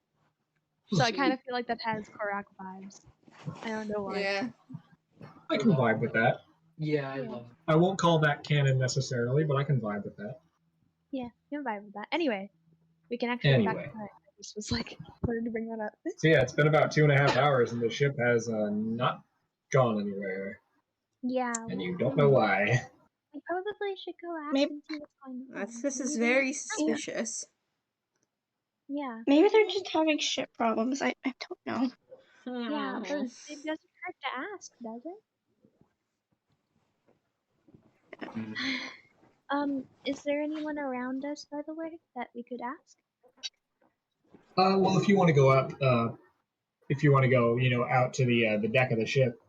So I kind of feel like that has Korak vibes. I don't know why. Yeah. I can vibe with that. Yeah, I love I won't call that canon necessarily, but I can vibe with that. Yeah, you can vibe with that. Anyway, we can actually get back to Anyway. that. I just was like, wanted to bring that up. So yeah, it's been about 2.5 hours, and the ship has not gone anywhere, Yeah, and you don't know why. we probably should go ask Maybe- and see what's going on. This is Maybe very they- suspicious. Yeah. Maybe they're just having shit problems. I don't know. Yeah, but it doesn't hurt to ask, does it? Is there anyone around us, by the way, that we could ask? Well, if you want to go up, if you want to go, out to the deck of the ship,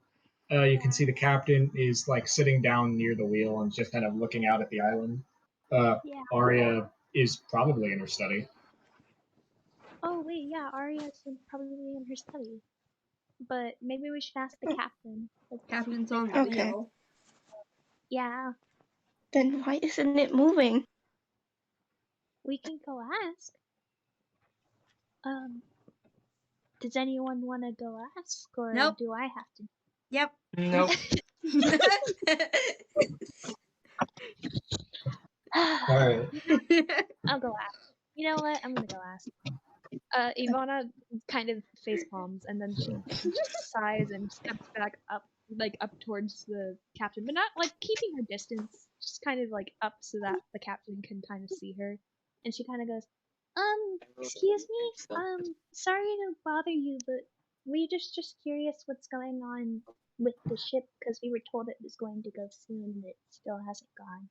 you can see the captain is like sitting down near the wheel and just kind of looking out at the island. Yeah. Arya is probably in her study. Oh wait, yeah, Arya's probably in her study. But maybe we should ask the captain. Like, Captain's on Okay. video. Yeah, Then why isn't it moving? we can go ask. Does anyone want to go ask, or Nope. do I have to? Yep. Nope. All right. I'll go ask. You know what? I'm gonna go ask. Evanna kind of face palms and then she sighs and steps back up, like up towards the captain, but not like keeping her distance, just kind of like up so that the captain can kind of see her. And she kind of goes, excuse me, sorry to bother you, but we just curious what's going on with the ship because we were told it was going to go soon and it still hasn't gone.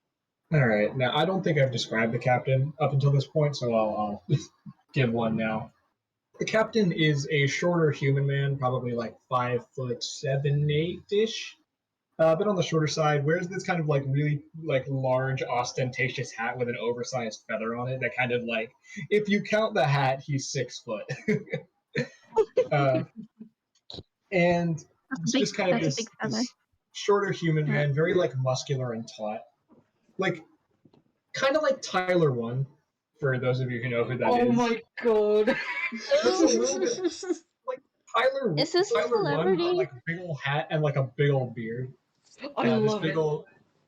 All right. Now, I don't think I've described the captain up until this point, so I'll give one now. The captain is a shorter human man, probably like 5'7", 8-ish. But on the shorter side, wears this kind of like really like large, ostentatious hat with an oversized feather on it. That kind of like, if you count the hat, he's 6 foot. And it's just kind of this shorter human man, very like muscular and taut, like kind of like Tyler 1, for those of you who know who that is. Oh my god. Just a little bit like Tyler. Is this a Tyler 1, celebrity? but, like a big old hat and like a big old beard. I love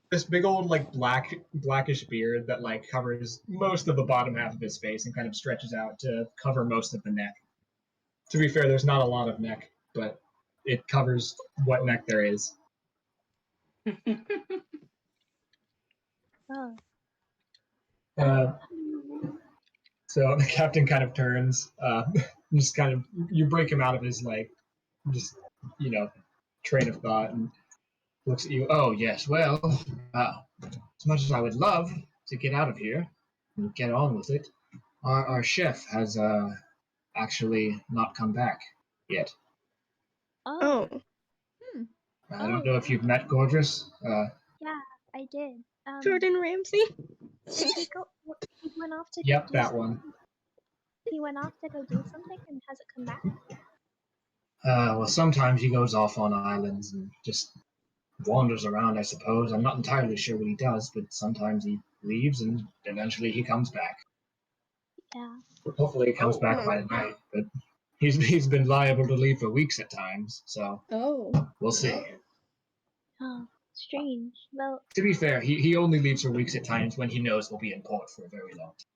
This big old like blackish beard that like covers most of the bottom half of his face and kind of stretches out to cover most of the neck. To be fair, there's not a lot of neck, but it covers what neck there is. Oh. So the captain kind of turns, just kind of, you break him out of his like, just, train of thought and looks at you. Oh yes, well, as much as I would love to get out of here and get on with it, our chef has actually not come back yet. Oh. I don't know if you've met Gorgeous. Yeah, I did. Jordan Ramsey? Did he go? He went off to. Yep, do that something? one. He went off to go do something and hasn't come back. Well, sometimes he goes off on islands and just wanders around, I suppose. I'm not entirely sure what he does, but sometimes he leaves and eventually he comes back. Yeah. Hopefully he comes back by night, but he's been liable to leave for weeks at times, so we'll see. Oh, strange. Well, To be fair, he only leaves for weeks at times when he knows we'll be in port for a very long time.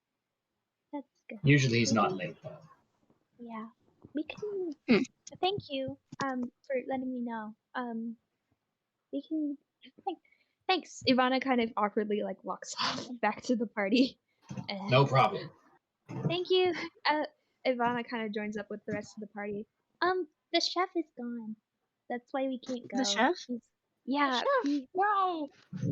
that's good. Usually he's not late, though. Yeah. We can. Hmm. Thank you. For letting me know. We can. Thanks. Ivana kind of awkwardly walks off back to the party. No problem. Thank you. Ivana kind of joins up with the rest of the party. The chef is gone. That's why we can't go. The chef? Yeah. Chef, wow. Of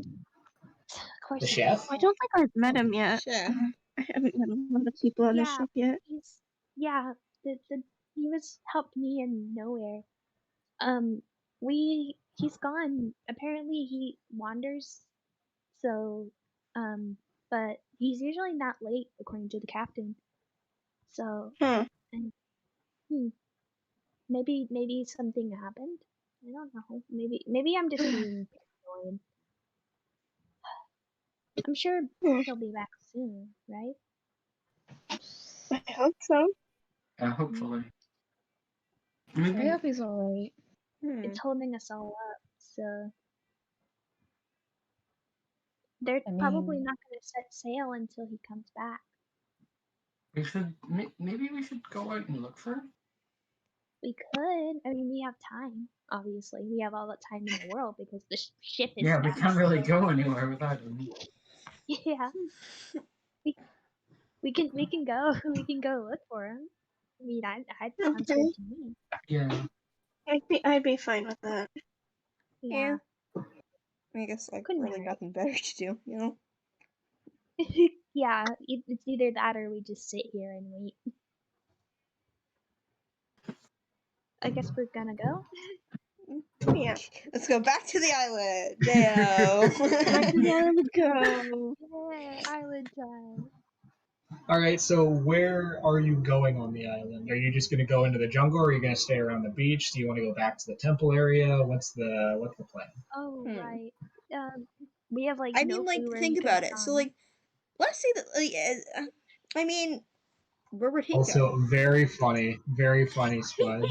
course. The chef? I don't think I've met him yet. Chef. I haven't met a lot of people on the Yeah. ship yet. Yeah. He was helped me in nowhere. He's gone. Apparently he wanders. So, but he's usually not late according to the captain. So, Huh. and maybe something happened. I don't know. Maybe I'm just being paranoid. I'm sure he'll be back soon, right? I hope so. Yeah, hopefully. I mean, I hope he's alright. It's holding us all up, so they're I probably mean, not going to set sail until he comes back. we should maybe we should go out and look for him. We could. I mean, we have time. Obviously, we have all the time in the world because the ship is. Yeah, we back, can't really so- go anywhere without him. Yeah. We can go. We can go look for him. I mean, I'd sounds Okay. good to me. Yeah. I'd be fine with that. Yeah. I guess Couldn't really hurt. nothing better to do, you know? Yeah, it's either that or we just sit here and wait. I guess we're gonna go. Yeah. Let's go back to the island. Damn. Back to the island go. Yeah, island time. Alright, so where are you going on the island? Are you just going to go into the jungle, or are you going to stay around the beach? Do you want to go back to the temple area? What's the plan? Oh right. We have I no mean, like, clue where think he's gonna about it. So, come. like, let's say that, I mean, where would he Also, go? very funny, Spud.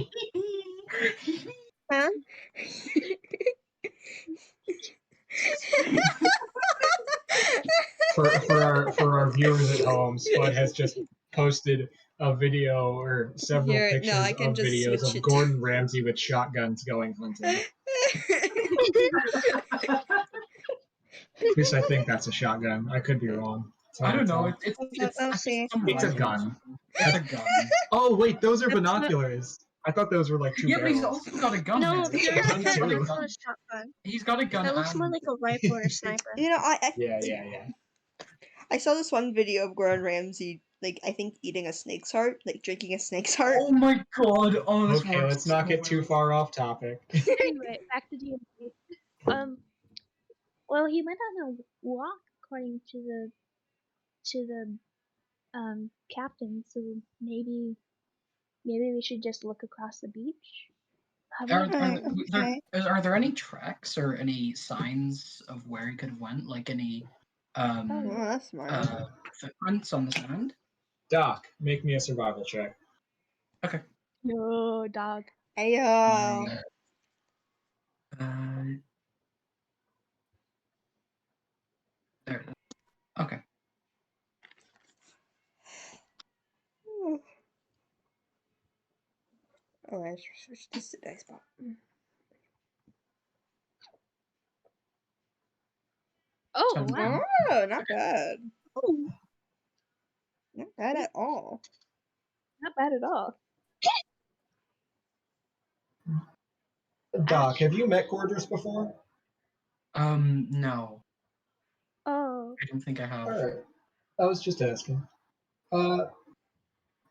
Huh? For our viewers at home, Spud has just posted a video or several Here, pictures no, I can of just videos switch of it. Gordon Ramsay with shotguns going hunting. At least I think that's a shotgun. I could be wrong. It's I hard don't to know. tell. I'll see. It's a rifle or gun. something. It's a gun. Oh wait, those are That's not- binoculars. I thought those were like two Yeah, but he's barrels. also got a gun. No, there. there Gun is too. that's not a shotgun. He's got a gun. That looks more and- like a rifle or a sniper. You know, Yeah. I saw this one video of Gordon Ramsay, like, I think eating a snake's heart, like drinking a snake's heart. Oh my god! Oh, this Okay, works let's not get too far off topic. Anyway, back to DMC. Well, he went on a walk according to the captain. So maybe we should just look across the beach. Are there any tracks or any signs of where he could have went? Like any Oh, that's smart. footprints on the sand? Doc, make me a survival check. Okay. No, dog. Ayo. There it is. Okay. Oh, I should switch this to dice spot. Oh wow. Oh, not bad. Oh, Not bad at all. Not bad at all. Doc, have you met Corders before? No. Oh. I don't think I have. Alright. I was just asking.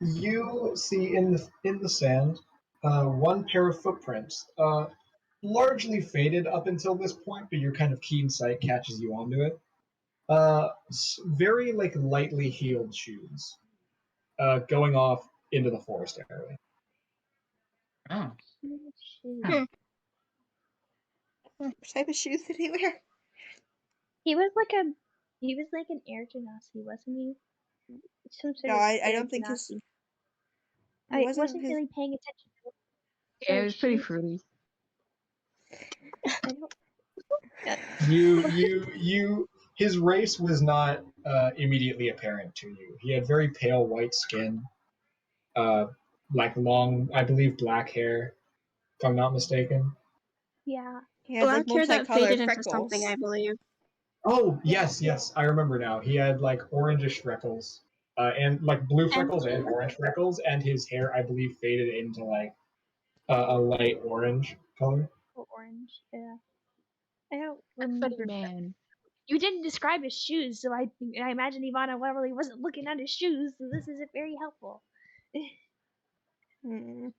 You see in the sand one pair of footprints. Largely faded up until this point, but your kind of keen sight catches you onto it. Very lightly heeled shoes. Going off into the forest area. Oh. Shoes. What type of shoes did he wear? He was like an air genasi, wasn't he? Some sort No, of I air don't think his. genasi. It I wasn't wasn't his. really paying attention to Yeah, it his was pretty shoes. fruity. I don't. His race was not immediately apparent to you. He had very pale white skin, like long, I believe, black hair, if I'm not mistaken. Yeah. He had like Black hair that faded multicolored into something, I freckles. believe. Oh, yes, I remember now. He had like orangish freckles, and like blue And freckles and orange freckles, and his hair, I believe, faded into like a light orange color. Or orange. Yeah. I don't Funny remember. man. You didn't describe his shoes, so I imagine Evanna really wasn't looking at his shoes, so this isn't very helpful. Hmm.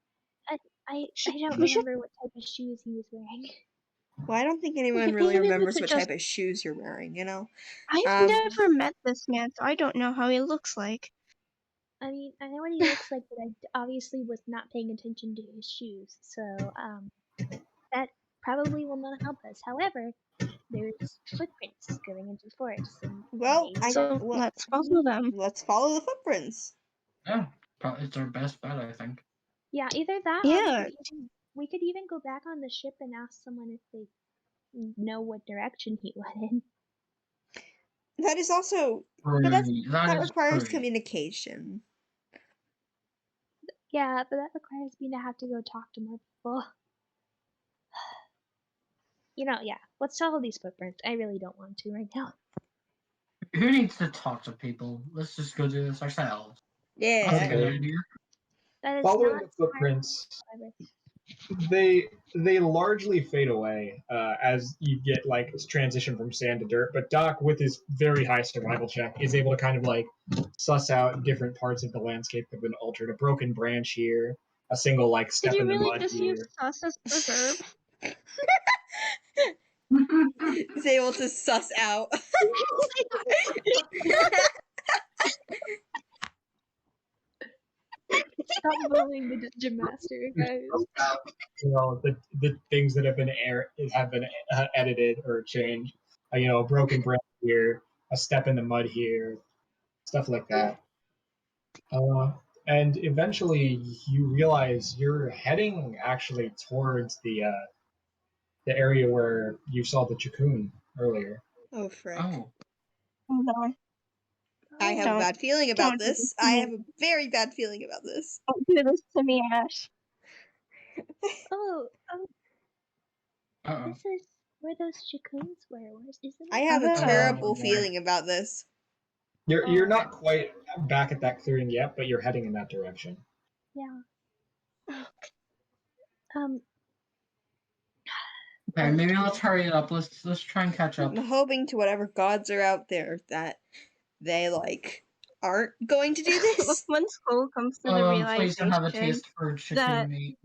I don't we should remember what type of shoes he was wearing. Well, I don't think anyone really maybe we remembers could what just. type of shoes you're wearing. I've never met this man, so I don't know how he looks like. I mean, I know what he looks like, but I obviously was not paying attention to his shoes, so that probably will not help us. However, there's footprints going into the forest, and Well, maybe So let's follow them. let's follow the footprints. Yeah, probably it's our best bet, I think. yeah, either that Yeah. or we could even go back on the ship and ask someone if they know what direction he went in. That is also, but that is requires true. communication. Yeah, but that requires me to have to go talk to more people. Yeah, let's follow these footprints. I really don't want to right now. Who needs to talk to people? Let's just go do this ourselves. Yeah. That's a good idea. That is Following not the footprints, however. they largely fade away as you get like transition from sand to dirt. But Doc, with his very high survival check, is able to kind of like suss out different parts of the landscape that have been altered. A broken branch here, a single like step Did you in the really mud just here. use us as the verb? He's able to suss out. Stop bullying the dungeon master, guys. The things that have been edited or changed. A broken branch here, a step in the mud here, stuff like that. And eventually, you realize you're heading actually towards the area where you saw the Chakoon earlier. Oh, frick. Oh. No. I have a bad feeling about don't do this. this to I me. have a very bad feeling about this. Don't do this to me, Ash. Oh, Uh-oh. this is where those Chakoons were. Isn't I it? have a Oh, terrible boy. feeling about this. You're not quite back at that clearing yet, but you're heading in that direction. Yeah. Okay, maybe let's hurry it up. Let's try and catch up. I'm hoping to whatever gods are out there that they aren't going to do this. Once Cole comes to the Please don't have a realization taste for Chakoon that meat.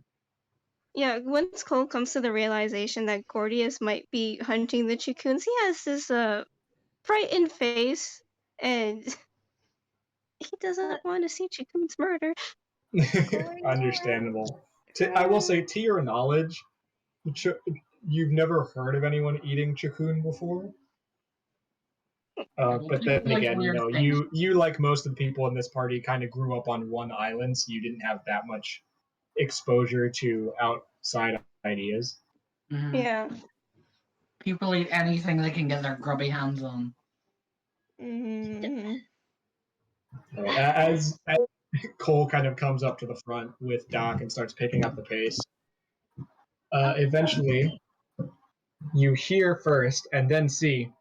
once Cole comes to the realization that Gordius might be hunting the Chakoons, he has this frightened face, and he doesn't want to see Chakoons murdered. Understandable. I will say, to your knowledge, you've never heard of anyone eating Chakoon before. But then again, you like most of the people in this party kind of grew up on one island, so you didn't have that much exposure to outside ideas. Mm-hmm. Yeah. People eat anything they can get their grubby hands on. Mm-hmm. As Cole kind of comes up to the front with Doc and starts picking up the pace, eventually you hear first and then see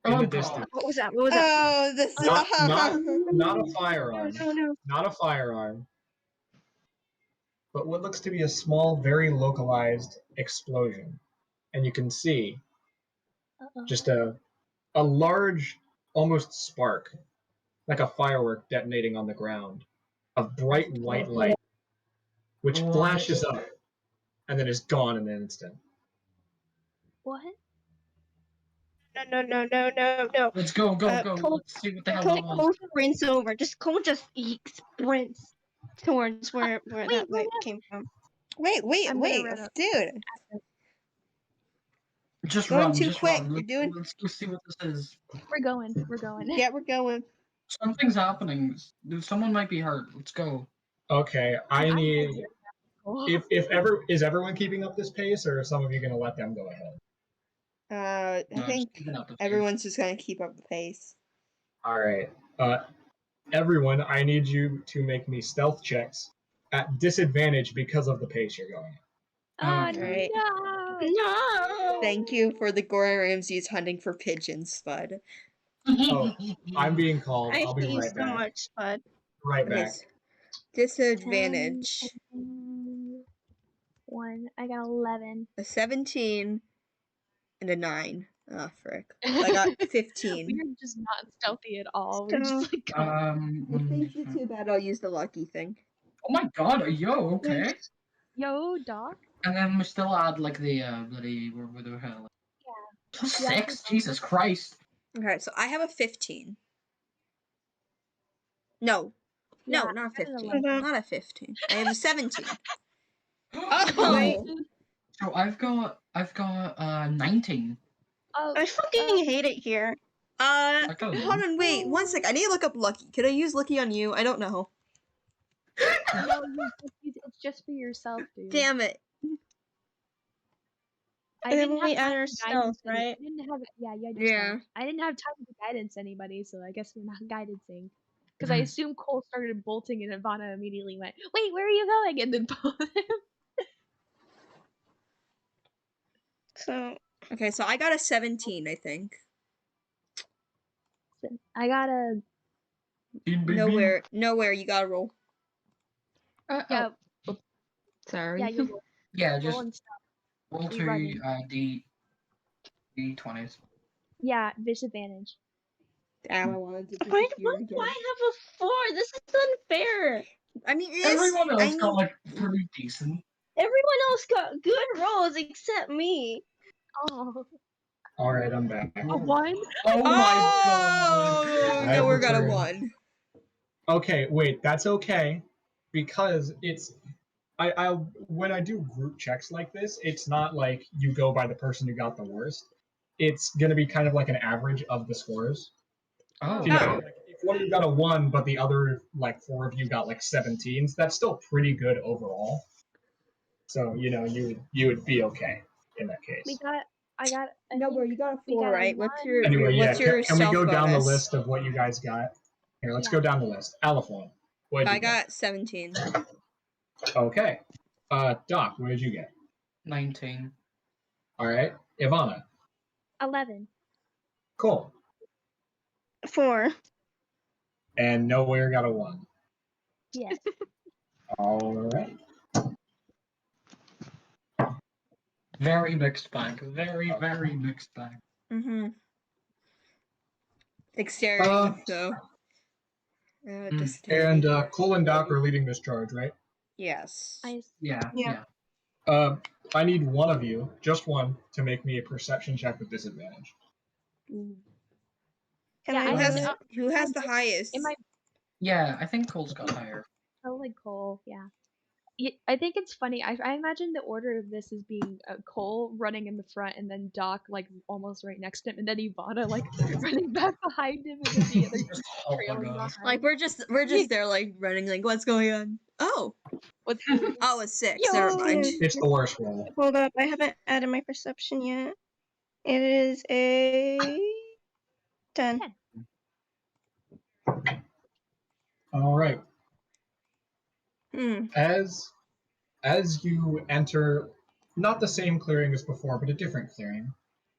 in the distance. What was that? Oh, this not a firearm. No. Not a firearm. But what looks to be a small, very localized explosion. And you can see just a large, almost spark, like a firework detonating on the ground, of bright white light, which flashes up and then is gone in an instant. What? No. Let's go. Cole, Let's see what the hell that was. Cole sprints over. Cole just sprints towards where that light came from. Wait, I'm gonna run up. dude. Just Going run, too just quick. run. You're doing. Let's go see what this is. We're going. We're going. Yeah, we're going. Something's happening. Someone might be hurt. Let's go. Okay, I need. Cool. Is everyone keeping up this pace, or are some of you going to let them go ahead? I No, think just keeping up the pace. everyone's just gonna keep up the pace. All right. Everyone, I need you to make me stealth checks at disadvantage because of the pace you're going at. Oh Alright. no! No. Thank you for the Gordon Ramsay's hunting for pigeons, Spud. Oh, I'm being called. I I'll be hate you right so back. much, Spud. Right Okay, back. disadvantage. 1. I got 11. A 17 and a 9. Oh, frick. I got 15. We're just not stealthy at all. We're Still. just like going. If things get too bad, I'll use the lucky thing. Oh my god, are you okay? Yo, Doc. And then we still add like the bloody where the hell? Yeah. Plus Yeah, 6, Jesus Christ. Okay, so I have a 15. No, Yeah, not a I got an 15. 11. Not a 15. I have a 17. Wait. Oh! So I've got 19. Oh, I fucking hate it here. got Hold 11. on, wait, 1 sec. I need to look up lucky. Could I use lucky on you? I don't know. no, it's just for yourself, dude. Damn it. I And didn't then we have add time our to stealth, guidance any- right? I didn't have Yeah. I didn't have time to guidance anybody, so I guess we're not guidancing. Because I assumed Cole started bolting and Evanna immediately went, "Wait, where are you going?" And then both of them. So Okay, so I got a 17, I think. I got a Nowhere, you gotta roll. yeah, Sorry. yeah. You Yeah, roll just and stuff. roll You're 2 running. D20s. Yeah, disadvantage. Damn, I wanted to why disappear do again. I have a 4? This is unfair. I mean, it is. Everyone I else mean, got like pretty decent. Everyone else got good rolls except me. Oh, All right, I'm back. a 1. Oh my god. oh, I no, we're got a returned. 1. Okay, wait, that's okay because it's I when I do group checks like this, it's not like you go by the person who got the worst. It's gonna be kind of like an average of the scores. Oh. You know, like if one of you got a 1, but the other like 4 of you got like 17s, that's still pretty good overall. So you know you would be okay in that case. I got. No, bro, you got a we 4, got a right? What's your Anyway, yeah. what's your Can we stealth go down the bonus? list of what you guys got? Here, let's Yeah. go down the list. Aliphone, what did I you get? got 17. Okay. Doc, what did you get? 19. All right. Evanna. 11. Cool. 4. And Nowhere got a 1. Yes. All right. Very mixed bag. Very mixed bag. Mm-hmm. Dexterity, so. And Cole and Doc are leading this charge, right? Yes. Yeah. I need one of you, just one, to make me a perception check with disadvantage. Can Yeah, I I do have- it? Who has the highest? It might Yeah, I think Cole's got higher. probably Cole. Yeah. I think it's funny. I imagine the order of this is being Cole running in the front, and then Doc like almost right next to him, and then Evanna like running back behind him, and then the other Just trailing off. behind. Like we're just there like running like what's going on? Oh. What's Oh, it's 6. Yo! Never mind. It's the worst roll. Hold up, I haven't added my perception yet. It is a 10. All right. Hmm. As you enter not the same clearing as before, but a different clearing,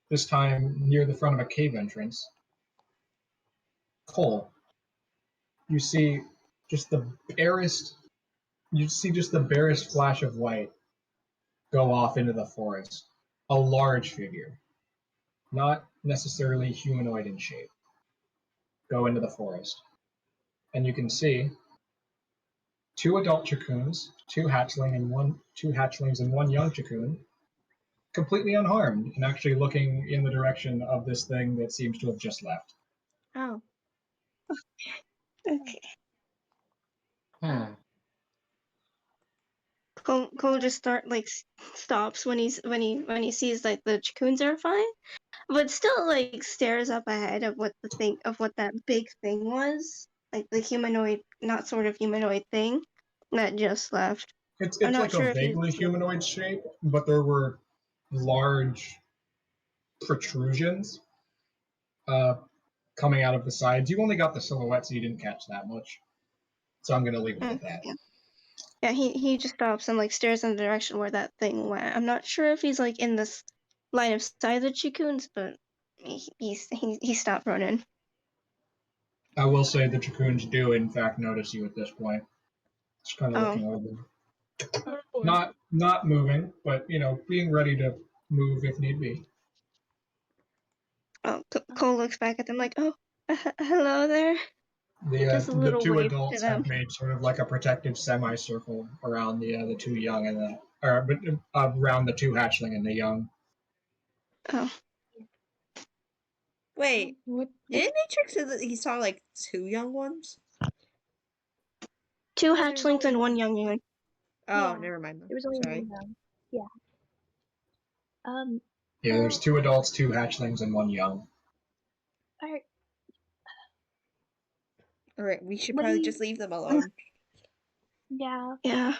this time near the front of a cave entrance, Cole, you see just the barest flash of light go off into the forest. A large figure, not necessarily humanoid in shape, go into the forest. And you can see 2 adult Chakoons, 2 hatchlings and 1 young Chakoon, completely unharmed and actually looking in the direction of this thing that seems to have just left. Oh. Okay. Hmm. Cole just stops when he sees like the Chakoons are fine, but still like stares up ahead of what that big thing was, like the humanoid, not sort of humanoid thing that just left. I'm It's not like a sure if he's vaguely humanoid shape, but there were large protrusions coming out of the sides. You only got the silhouette, so you didn't catch that much. So I'm gonna leave it at that. yeah. Yeah, he just stops and like stares in the direction where that thing went. I'm not sure if he's like in this line of sight of the Chakoons, but he stopped running. I will say the Chakoons do in fact notice you at this point. Just kind of Oh, looking over. Not moving, but being ready to move if need be. Cole looks back at them like, oh, hello there. Just a The little two wave to adults them. have made sort of like a protective semicircle around the two young and around the two hatchling and the young. Oh, Wait, What? didn't Matrix say that he saw like 2 young ones? two Oh, there's hatchlings only and one one. young young. Oh, Yeah, never mind. there was only Sorry. one young. Yeah. Yeah, there's Well, 2 adults, 2 hatchlings, and 1 young. alright, Alright, we should what do probably you? just leave them alone. Yeah. Yeah.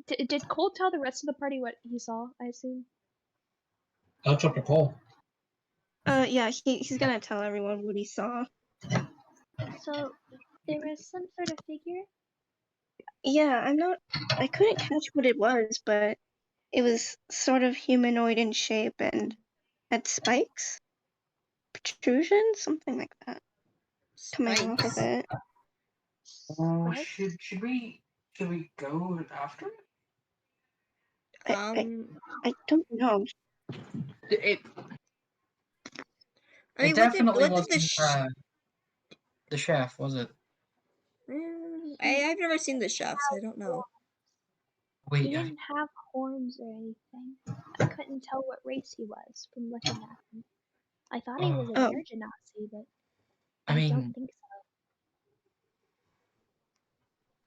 Did Cole tell the rest of the party what he saw? I assume. That's up to Cole. Yeah, he's gonna tell everyone what he saw. So there was some sort of figure. Yeah, I couldn't catch what it was, but it was sort of humanoid in shape and had spikes, protrusions, something like that, coming off of Spikes. it. Oh, Spikes? should we go after it? I don't know. It I mean, definitely what did the wasn't the chef, was it? I've never seen the chef, so I don't know. He Wait, didn't have horns or anything. I couldn't tell what race he was from looking at him. I thought he was a Oh, Nazi, but I I don't mean, think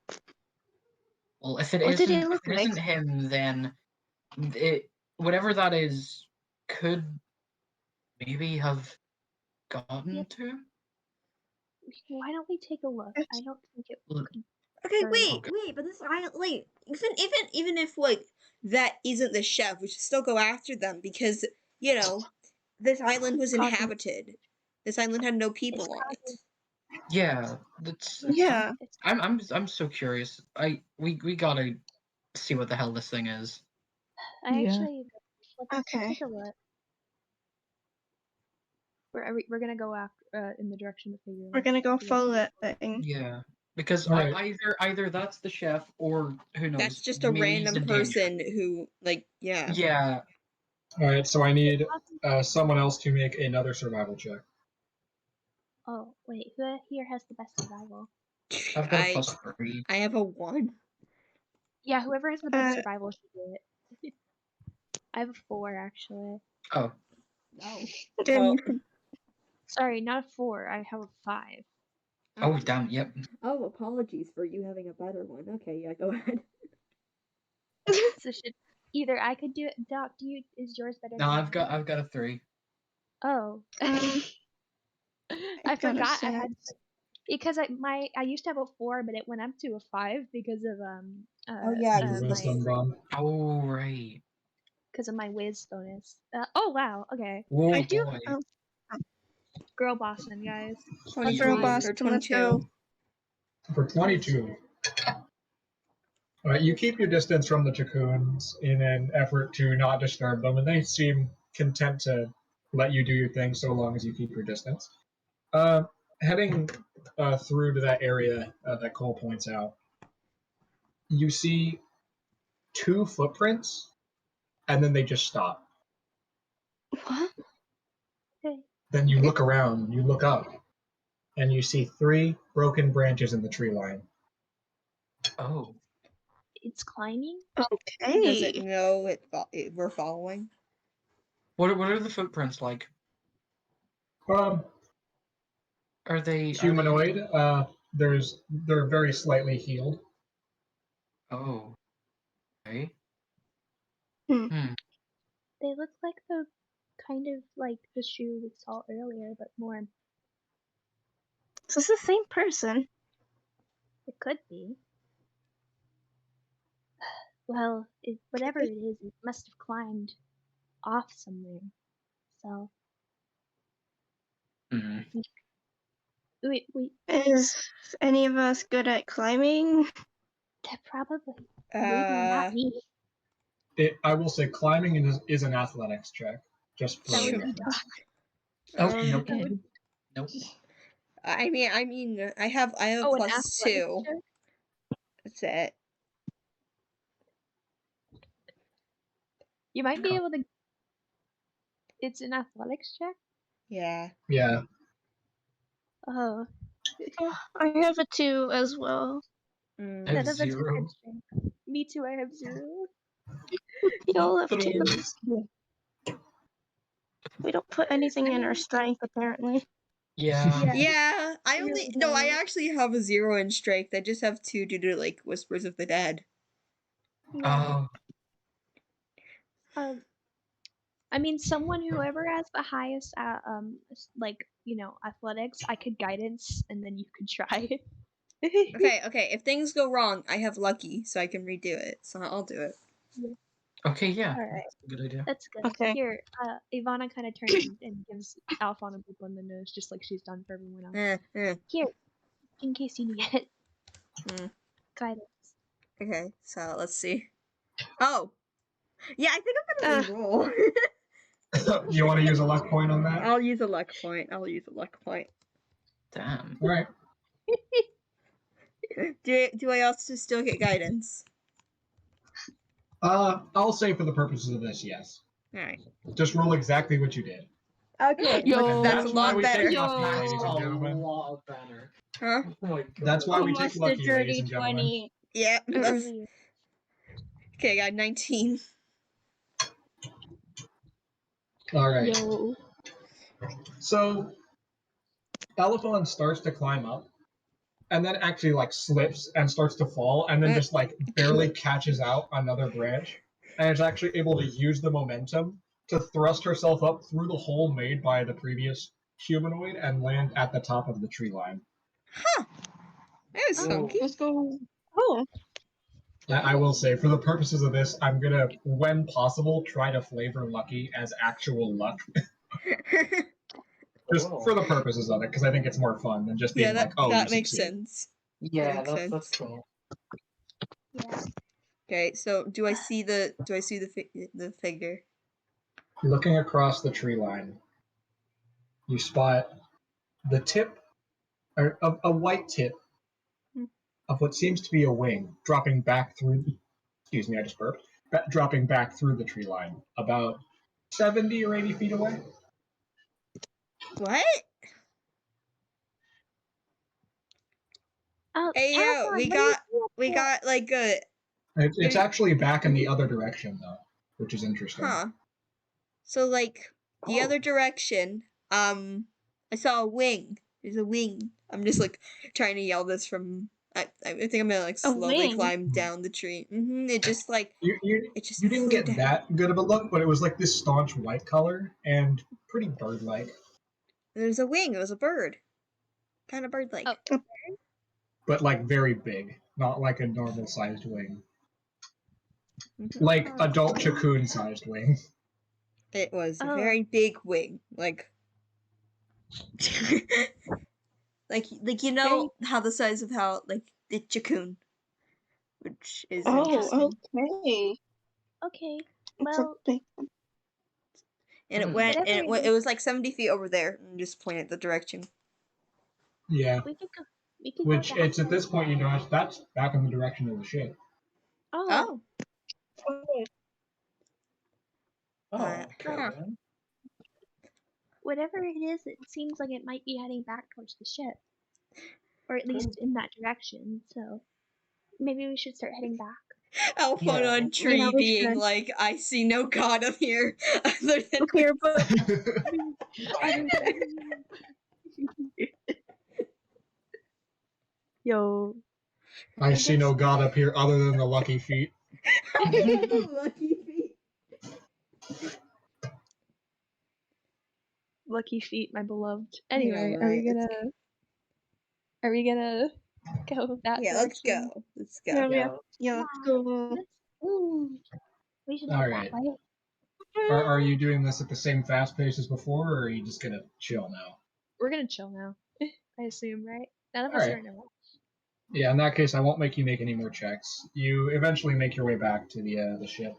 so. well, if what did he it look like? isn't him, then whatever that is could maybe have gotten Yeah, to him. why don't we take a look? I don't think it Well, could Okay, hurt. wait, okay. but this island, like, even if like that isn't the chef, we should still go after them because this island was Causing inhabited. This island had no it's people on causing it. Yeah, that's. Yeah. it's I'm so curious. We gotta see what the hell this thing is. I Yeah. actually let's Okay. take a look. We're gonna go after in the direction of the figure. We're gonna go Yeah. follow that thing. Yeah, because All right. either that's the chef or who knows. That's just a maybe he's random in danger. person who, like, yeah. Yeah. All right, so I need someone else to make another survival check. Oh wait, who here has the best survival? I've got a +3. I have a 1. Yeah, whoever has the best Uh, survival should do it. I have a 4 actually. Oh, Oh, Then sorry, not a 4. I have a 5. oh, damn. Yep. Oh, apologies for you having a better one. Okay, yeah, go ahead. So should either I could do it. Doc, is yours better? No, than I've mine? got a 3. Oh, I I got a forgot I 6. had because I used to have a 4, but it went up to a 5 because of Oh, yeah, Your because wisdom bomb. Oh, right. because of my whiz bonus. Oh wow, okay. Whoa, I do. boy. Oh, Girl bossing, guys. a girl 22 boss. or Let's 22. go. For 22. All right, you keep your distance from the Chakoons in an effort to not disturb them, and they seem content to let you do your thing so long as you keep your distance. Heading through to that area that Cole points out, you see 2 footprints, and then they just stop. What? Okay. Then you look around, you look up, and you see 3 broken branches in the tree line. Oh. It's climbing. Does it Okay. know we're following? What are the footprints like? Um, Are they humanoid. They're very slightly healed. Oh. Okay. Hmm. They look like the kind of like the shoe we saw earlier, but more. So it's the same person. It could be. Well, whatever it is, it must have climbed off somewhere. So Hmm. we Is any of us good at climbing? probably maybe not me. I will say climbing is an athletics check, just for That would be reference. Oh, Um, nope. That would, Nope. I mean, I have a oh, an plus athletics 2. check? That's it. You might be able to. It's an athletics check. Yeah. Yeah. Oh, I have a 2 as well. I Mm. have none of us have 0. head strength. Me too. I have 0. We all have 2. Thrones. We don't put anything in our strength, apparently. Yeah. Yeah, I Really no, I don't. actually have a 0 in strength. I just have 2 due to like Whispers of the Dead. Yeah. Oh. I mean, whoever has the highest, like athletics, I could guidance, and then you could try. Okay, if things go wrong, I have lucky, so I can redo it. So I'll do it. Okay, yeah. All right, That's a good idea. that's good. Okay. Here, Evanna kind of turns and gives Alphon a boop on the nose, just like she's done for everyone else. Here, in case you need it. Hmm. Guidance. Okay, so let's see. Oh! Yeah, I think I'm gonna re-roll. You want to use a luck point on that? I'll use a luck point. Damn. All right. Do I also still get guidance? I'll say for the purposes of this, yes. Alright. Just roll exactly what you did. Okay, Yo. that's a That's why lot we better. take lucky, Yo. ladies and A gentlemen. lot better. Huh? Oh my god. That's why we Almost take a lucky, ladies dirty and gentlemen. 20. Yeah. Really. Okay, I got 19. All right. Yo. So Elephant starts to climb up, and then actually like slips and starts to fall, and then just like barely catches out another branch, and is actually able to use the momentum to thrust herself up through the hole made by the previous humanoid and land at the top of the tree line. Huh. That was Whoa. funky. Let's go. Oh, I will say, for the purposes of this, I'm gonna, when possible, try to flavor lucky as actual luck. Just Cool. for the purposes of it, because I think it's more fun than just being Yeah, like, oh, that you makes succeed. sense. Yeah, makes that's sense. cool. Yeah. Okay, so do I see the figure? Looking across the tree line, you spot the tip, or a white tip of what seems to be a wing dropping back through. Excuse me, I just burped. Dropping back through the tree line, about 70 or 80 feet away. What? Hey yo, Alphon, we what are you got doing up there? like a It's actually back in the other direction though, which is interesting. huh. So like the Oh. other direction, I saw a wing. There's a wing. I'm just like trying to yell this from. I think I'm gonna like slowly wing? climb down the tree. It just like You it just you didn't flew get down. that good of a look, but it was like this staunch white color and pretty bird-like, There's a wing. It was a bird, kind of bird-like. Oh. but like very big, not like a normal-sized wing, Mhm. like adult Chakoon-sized wing. It was a Oh. very big wing, like like you know how the size of how like the Chakoon, which is interesting. okay. Okay. It's a Well, big And it Hmm. went, whatever and it it is, was like 70 feet over there, and just pointed the direction. Yeah, we could go. We could which go back. it's at this point you notice that's back in the direction of the ship. Oh. Oh, Oh, Uh, okay huh. then. Whatever it is, it seems like it might be heading back towards the ship, or at least in that direction. So maybe we should start heading back. Alphon Yeah. on tree Yeah, we being should. like, I see no god up here other than Here, but Yo. I see guess- no god up here other than the lucky feet. Lucky feet. Lucky feet, my beloved. Yeah, Anyway, right, are we gonna go that Yeah, let's direction? go. Let's Yeah, go. yeah, let's go. Ooh, we should All head right. that way. Are you doing this at the same fast pace as before, or are you just gonna chill now? We're gonna chill now. I assume, right? None of All us right. are in a rush. Yeah, in that case, I won't make you make any more checks. You eventually make your way back to the ship.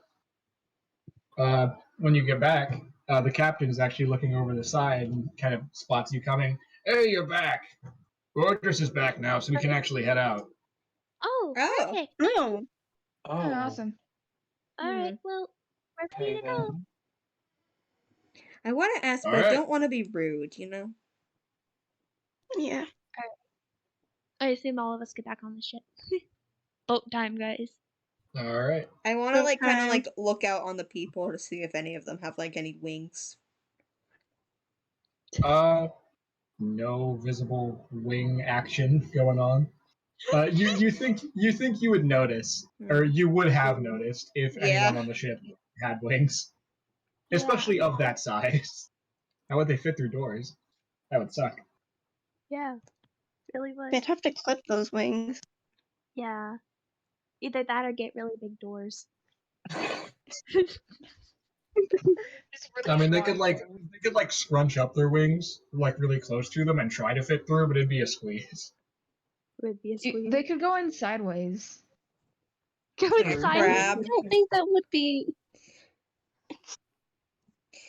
When you get back, the captain is actually looking over the side and kind of spots you coming. Hey, you're back. Fortress is back now, so we can actually head out. Oh, Oh. perfect. No. Oh, awesome. All right, well, we're ready to go. I want to ask, All but I right. don't want to be rude, you know? Yeah. I assume all of us get back on the ship. Boat time, guys. All right. I want to, kind of, Okay. look out on the people to see if any of them have, any wings. No visible wing action going on. You think you would notice, or you would have noticed if anyone Yeah. on the ship had wings, Yeah. especially of that size. How would they fit through doors? That would suck. Yeah, really would. They'd have to clip those wings. Yeah. Either that or get really big doors. I mean, they could scrunch up their wings really close to them and try to fit through, but it'd be a squeeze. Would be a squeeze. They could go in sideways. Go inside. Crab. I don't think that would be.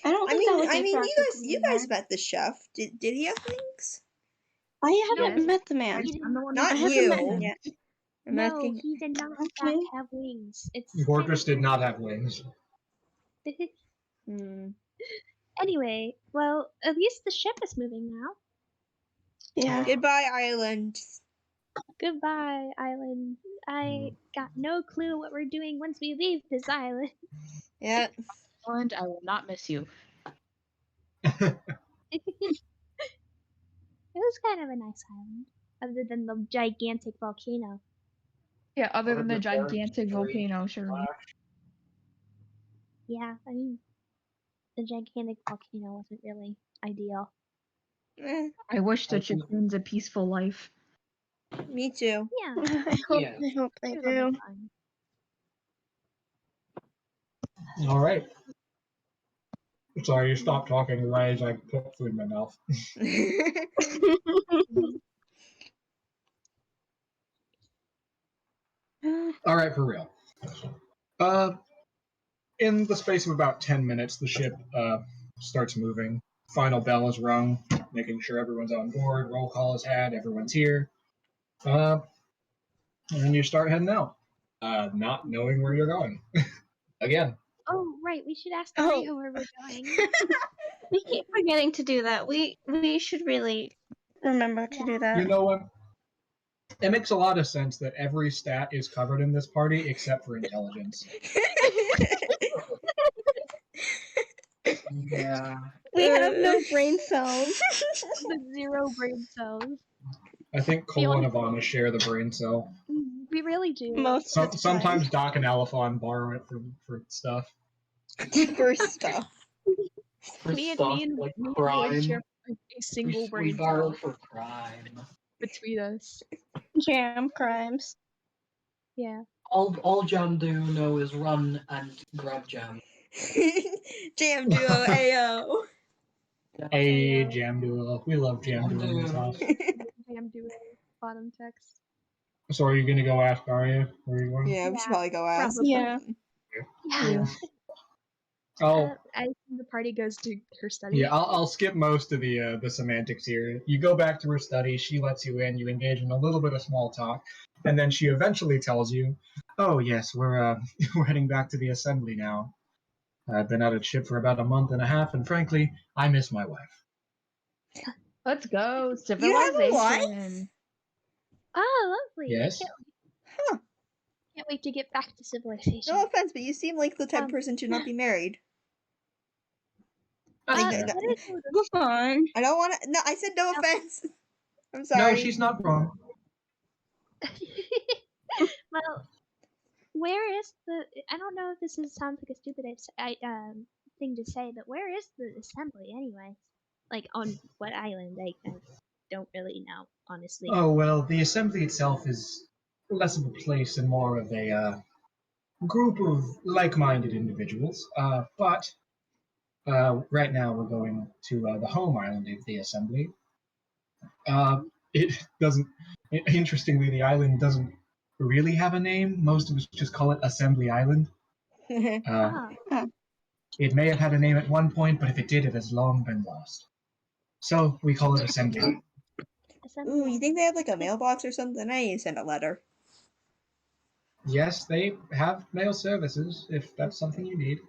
I don't think that would be you guys met the chef. Did he have wings? I haven't Yes. met the man. I'm the one Not I who- haven't met you. him yet. I'm No, asking. he did not in Okay. fact have wings. It's Gortrus did not have wings. Anyway, well, at least the ship is moving now. Yeah. Goodbye, island. Goodbye, island. I got no clue what we're doing once we leave this island. Yeah. Island, I will not miss you. It was kind of a nice island, other than the gigantic volcano. Yeah, other than the gigantic volcano, sure. Yeah, I mean, the gigantic volcano wasn't really ideal. Eh, I wish the Chakoons a peaceful life. me too. Yeah, I hope they it'll do. be fine. All right. Sorry, you stopped talking right as I put food in my mouth. All right, for real. In the space of about 10 minutes, the ship starts moving. Final bell is rung, making sure everyone's on board. Roll call is had. Everyone's here. And then you start heading out, not knowing where you're going. Again. Oh, right, we should ask Oh. Mario where we're going. We keep forgetting to do that. We should really remember to do that. You know what? It makes a lot of sense that every stat is covered in this party except for intelligence. Yeah. We have no brain cells. The 0 brain cells. I think Cole and Evanna share the brain cell. We really do. Most of the time. Sometimes Doc and Alphon borrow it for stuff. For stuff. For Me and stuff me and like me and crime. Lloyd share a single we brain borrow cell for crime. between us. Jam crimes. Yeah. All Jam do know is run and grab Jam. Jam duo, ayo. Hey, Jam Duo. We love Jam Duo in this house. Jam duo bottom text. So are you going to go ask Arya where are you going? Yeah, we should probably go ask. Probably. Yeah. Yeah. Oh, I think the party goes to her study. yeah, I'll skip most of the semantics here. You go back to her study, she lets you in, you engage in a little bit of small talk, and then she eventually tells you, oh yes, we're we're heading back to the assembly now. I've been out of ship for about a month and a half, and frankly, I miss my wife. Let's go. You have a wife? Civilization. Oh, lovely. Yes? Can't wait to get back to civilization. No offense, but you seem like the type of person to not be married. That's Like, fair. that is sort of- Go on. I don't want to. No, I said no offense. I'm sorry. No, she's not wrong. Well, Where is the? I don't know if sounds like a stupid thing to say, but where is the assembly anyway? Like on what island? I don't really know, honestly. Oh, well, the assembly itself is less of a place and more of a group of like-minded individuals. But right now we're going to the home island of the assembly. It doesn't. Interestingly, the island doesn't really have a name. Most of us just call it Assembly Island. Ah, It may have had a name at one point, but if it did, it has long been lost. So we call it Assembly. assembly Ooh, you think island. they have like a mailbox or something? I need to send a letter. Yes, they have mail services if that's something you need.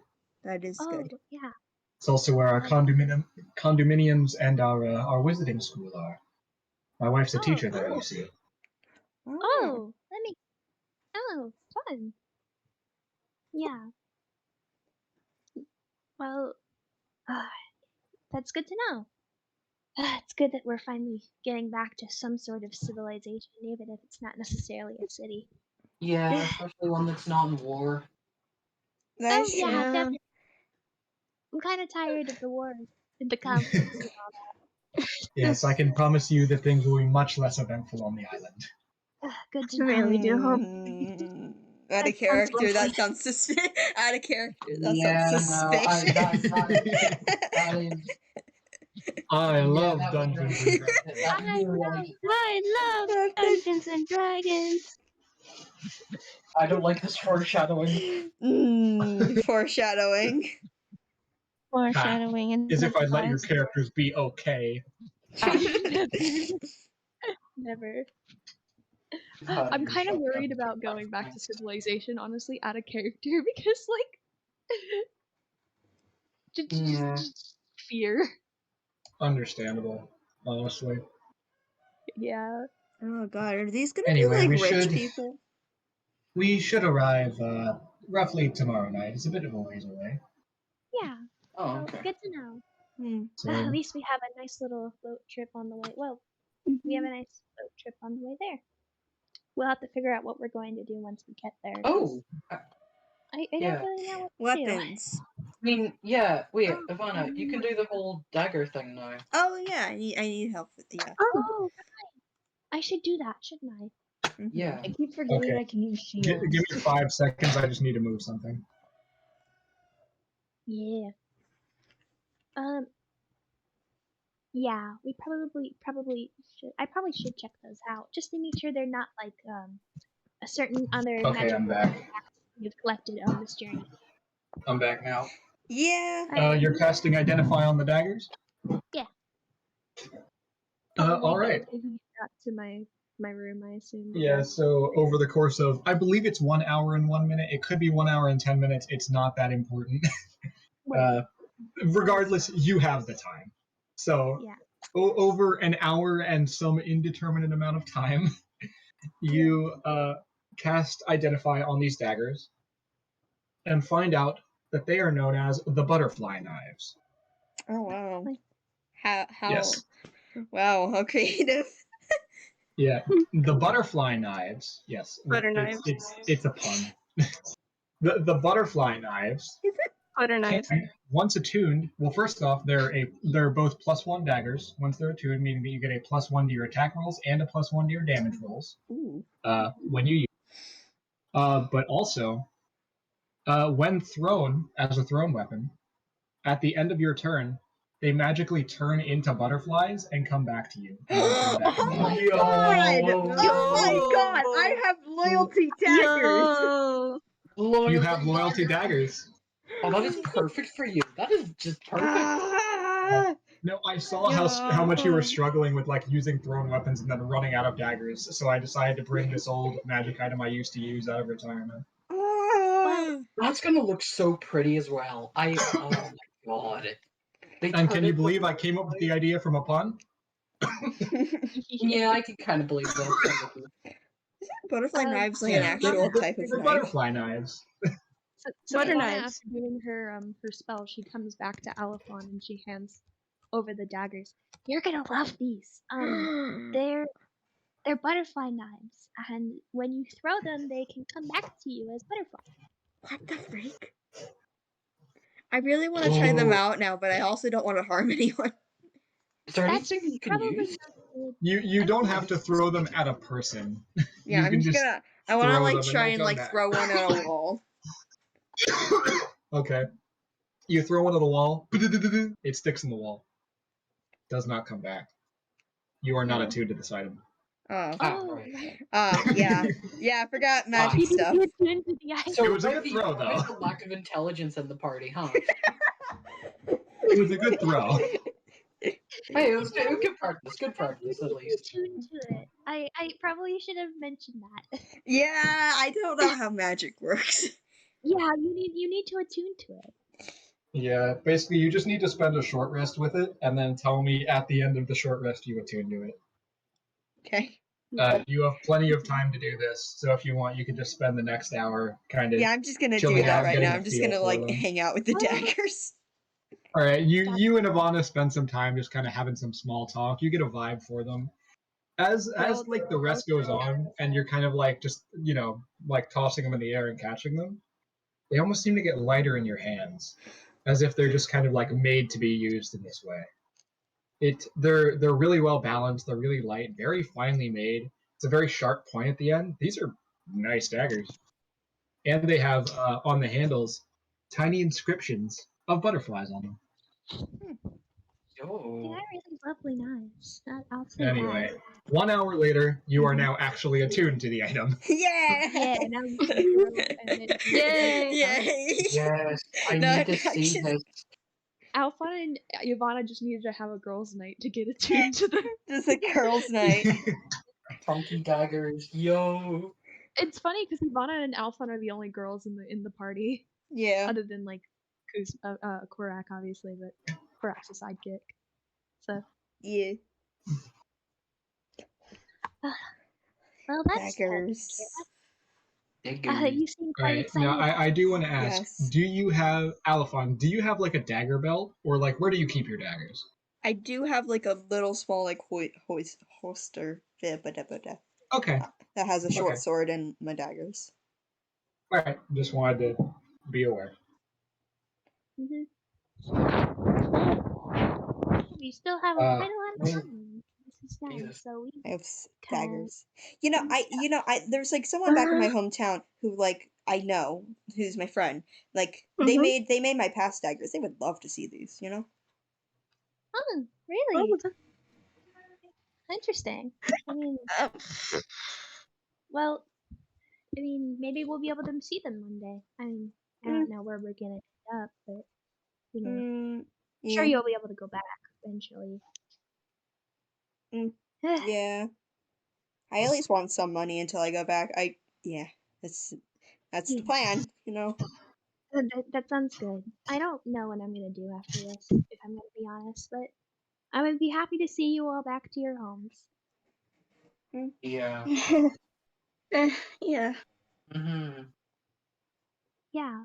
That is Oh, good. yeah. It's also where our Um, condominiums and our wizarding school are. My wife's a oh, teacher there, Oh. you see. oh, let me. Oh, fun. Yeah. Well, uh, that's good to know. It's good that we're finally getting back to some sort of civilization, even if it's not necessarily a city. Yeah, especially one that's not in war. That's Oh yeah, true. Yeah. definitely. I'm kind of tired of the wars and the conflicts and all Yes, I can promise you that things will be much less eventful on the island. that. Good to I know. really do hope. Out That of sounds character, lovely. that sounds out of character, that sounds Yeah, no, suspicious. that is. I Yeah, love that would Dungeons really, and Dragons. that I would really. love I love Dungeons and Dragons. I don't like this foreshadowing. Foreshadowing. Foreshadowing and As if I'd let your surprise. characters be okay. never. How do I'm you kind of shut worried down about that going back to thing? civilization, honestly, out of character because Yeah. just fear. Understandable, honestly. Yeah. Oh god, are these gonna be Anyway, like rich people? we should arrive roughly tomorrow night. It's a bit of a ways away. Yeah. Oh, Well, okay. good to know. Hmm. At So least we have a nice little boat trip on the way. Well, we have a nice boat trip on the way there. We'll have to figure out what we're going to do once we get there. 'Cause Oh, I don't yeah. really know what to do. Weapons. I mean, yeah. Wait, Oh, Evanna, you can do the whole dagger thing now. Oh yeah, I need help with oh, I should do that, shouldn't I? Yeah. I keep forgetting okay, I can use give shields. me 5 seconds. I just need to move something. Yeah. Yeah, we probably should. I probably should check those out just to make sure they're not like a certain other Okay, I'm magical back. artifacts we've collected on this journey. I'm back now. Yeah. Alright. You're casting Identify on the daggers? Yeah. All right. Taking it back to my room, I assume. Yeah, so over the course of, I believe it's 1 hour and 1 minute. It could be 1 hour and 10 minutes. It's not that important. Wait. Regardless, you have the time. So Yeah. over an hour and some indeterminate amount of time, you cast Identify on these daggers and find out that they are known as the butterfly knives. Oh wow. Like- How Yes. wow, how creative. Yeah, the butterfly knives. Yes, Butter knives. It's a pun. The butterfly knives. Butter knives. Once attuned, well, first off, they're both +1 daggers. Once they're attuned, meaning that you get a +1 to your attack rolls and a +1 to your damage rolls. Ooh. When you use. But also, when thrown as a thrown weapon, at the end of your turn, they magically turn into butterflies and come back to you. And then turn back Oh into my butterflies. god! Yo! Oh my god! I have loyalty daggers! Yo. You have loyalty daggers. Oh, that is perfect for you. That is just perfect. Ah! No, I saw how much you were struggling with like using thrown weapons and then running out of daggers, so I decided to bring this old magic item I used to use out of retirement. Ah! That's gonna look so pretty as well. Oh my god. They And turn can you into believe I came up with the idea from a pun? Yeah, I can kind of believe that. Butterfly knives like Yeah, an actual type of the knife. butterfly knives. So Butter Evanna, knives. after doing her spell, she comes back to Alphon and she hands over the daggers. You're gonna love these. They're They're butterfly knives, and when you throw them, they can come back to you as butterflies. What the freak? I really want to try them out now, but I also don't want to harm anyone. Is there That's anything you can probably use? not good. You don't have to throw them at a person. Yeah, You I'm can just just gonna. I want to throw like them and try they'll and come like back. throw one at a wall. Okay. You throw one at the wall, it sticks in the wall. Does not come back. You are not attuned to this item. Oh. Oh, Right. Yeah. Yeah, I forgot magic you stuff. need to get into the item. So It was a quite good throw, though. quite the lack of intelligence in the party, huh? It was a good throw. Hey, it was good practice. Good practice, at You need to least. attune to it. I probably should have mentioned that. Yeah, I don't know how magic works. Yeah, you need to attune to it. Yeah, basically, you just need to spend a short rest with it, and then tell me at the end of the short rest you attune to it. Okay. You have plenty of time to do this, so if you want, you can just spend the next hour kind of Yeah, I'm just gonna do chilling that out, right getting now. a I'm just feel gonna for like them. hang out with the Oh. daggers. All right, you and Evanna spend some time just kind of having some small talk. You get a vibe for them. As like the rest goes on, and you're kind of like just like tossing them in the air and catching them, they almost seem to get lighter in your hands, as if they're just kind of like made to be used in this way. They're really well balanced. They're really light, very finely made. It's a very sharp point at the end. These are nice daggers, and they have on the handles tiny inscriptions of butterflies on them. They Yo. are really lovely knives. I'll say Anyway, that. 1 hour later, you are now actually attuned to the item. Yeah. Yeah, now you can throw and then Yay! Yay. Yes, I No, need to no, see just- this. Alpha and Evanna just needed to have a girls' night to get attuned to them. Just a girls' night. Funky daggers. Yo. It's funny because Evanna and Alpha are the only girls in the party, Yeah. other than like Korak, obviously, but Korak's a sidekick. So Yeah. well, that's Daggers. Daggers. you seem All quite right, excited. now I do want to ask: Yes. Do you have Alphon? Do you have like a dagger belt, or like where do you keep your daggers? I do have like a little small like holster Okay, that has a short Okay. sword and my daggers. all right. Just wanted to be aware. We still have quite a lot of time. This is nice. Jesus. So we I have kinda- daggers. There's like someone back in my hometown who like I know who's my friend. Like they made my past daggers. They would love to see these. You know. Oh, really? Interesting. I mean, well, I mean, maybe we'll be able to see them one day. I mean, I don't know where we're gonna end up, but you know, sure Yeah. you'll be able to go back eventually. Yeah. I at least want some money until I go back. That's the plan. You know. That sounds good. I don't know what I'm gonna do after this, if I'm gonna be honest, but I would be happy to see you all back to your homes. Yeah. Yeah. Mm-hmm. Yeah.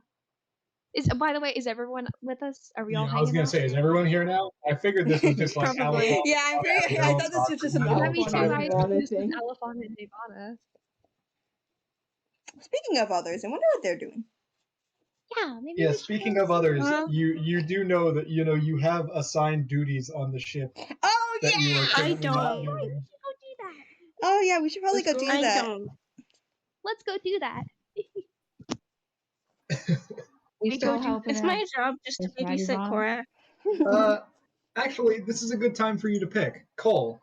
By the way, is everyone with us? Are we all Yeah, I was hanging gonna out? say, is everyone here now? I figured this was just like Probably. Alphon. Yeah, I'm pretty. I thought this was just an Yeah, me Alphon too. I thing. assumed this was Alpha and Evanna. Speaking of others, I wonder what they're doing. Yeah, maybe. Yeah, we should speaking go of others, Huh? you do know that you have assigned duties on the ship Oh that you are yeah. I currently not don't. We doing. should go do that. Oh yeah, we should probably Let's go go. do I that. don't. Let's go do that. We I still go do. helping It's out. my job just to Miss Maddie babysit Vaughn? Korak. Actually, this is a good time for you to pick. Cole,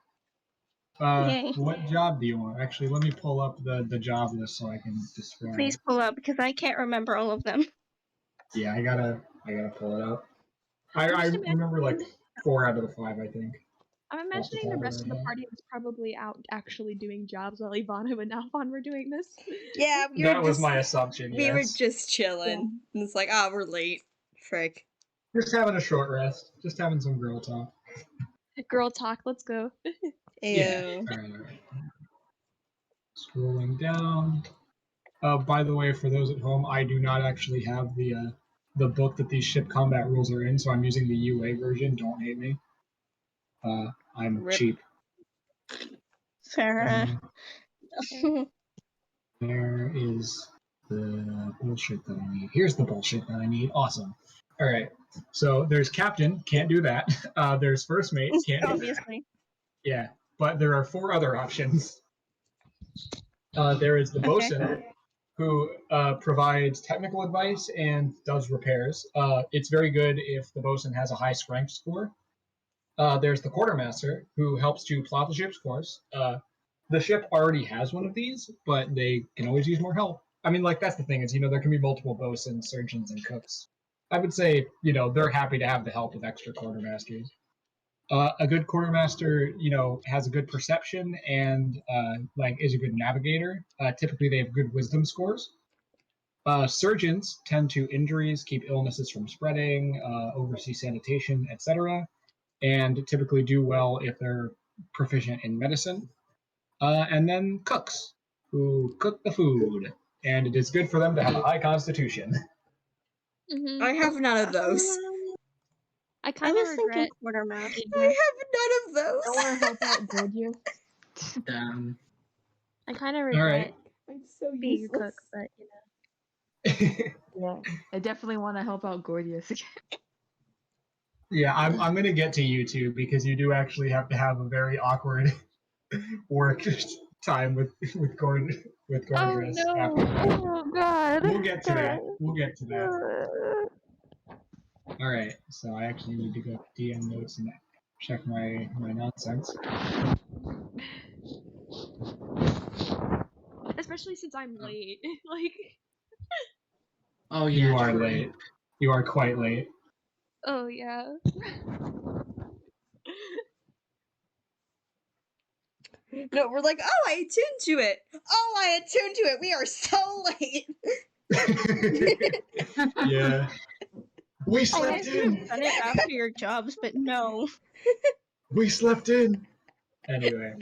Yay. what job do you want? Actually, let me pull up the job list so I can describe. Please pull up because I can't remember all of them. Yeah, I gotta pull it up. I just remember like 4 out of the 5, I think. I'm Off the imagining the top of rest of my the head. party was probably out actually doing jobs while Evanna and Alphon were doing this. Yeah, That was my assumption. we were Yes. just chilling. And it's like, we're late. Frick. Just having a short rest. Just having some girl talk. Girl talk, let's go. Ew. Yeah. All right. Scrolling down. By the way, for those at home, I do not actually have the book that these ship combat rules are in, so I'm using the UA version. Don't hate me. I'm Rip. cheap. Fair. Where is the bullshit that I need? Here's the bullshit that I need. Awesome. All right. So there's captain, can't do that. There's first mate, can't do that. Obviously. Yeah, but there are 4 other options. There is the bosun, who provides technical advice and does repairs. It's very good if the bosun has a high strength score. There's the quartermaster, who helps to plot the ship's course. The ship already has one of these, but they can always use more help. I mean, like, that's the thing is, there can be multiple bosuns, surgeons, and cooks. I would say, they're happy to have the help of extra quartermasters. A good quartermaster, has a good perception and is a good navigator. Typically, they have good wisdom scores. Surgeons tend to injuries, keep illnesses from spreading, oversee sanitation, etc., and typically do well if they're proficient in medicine. And then cooks, who cook the food, and it is good for them to have a high constitution. Mm-hmm. I have none of those. I I kind of was thinking regret. quartermaster. I have none of those. I want to help out Gorgeous. Damn. I kind of All regret right. I'm so being a useless. cook, but Yeah, I definitely want to help out Gorgeous. Yeah, I'm gonna get to you two because you do actually have to have a very awkward work time with Gordon Dress. Oh God! We'll get to that. We'll get to that. All right. So I actually need to go to DM notes and check my nonsense. especially since I'm late. Like, Oh yeah. You are true. late. You are quite late. oh yeah. No, we're like, oh, I attuned to it. Oh, I attuned to it. We are so late. Yeah. We I slept guess you've in. done it after your jobs, but no. We slept in. Anyway,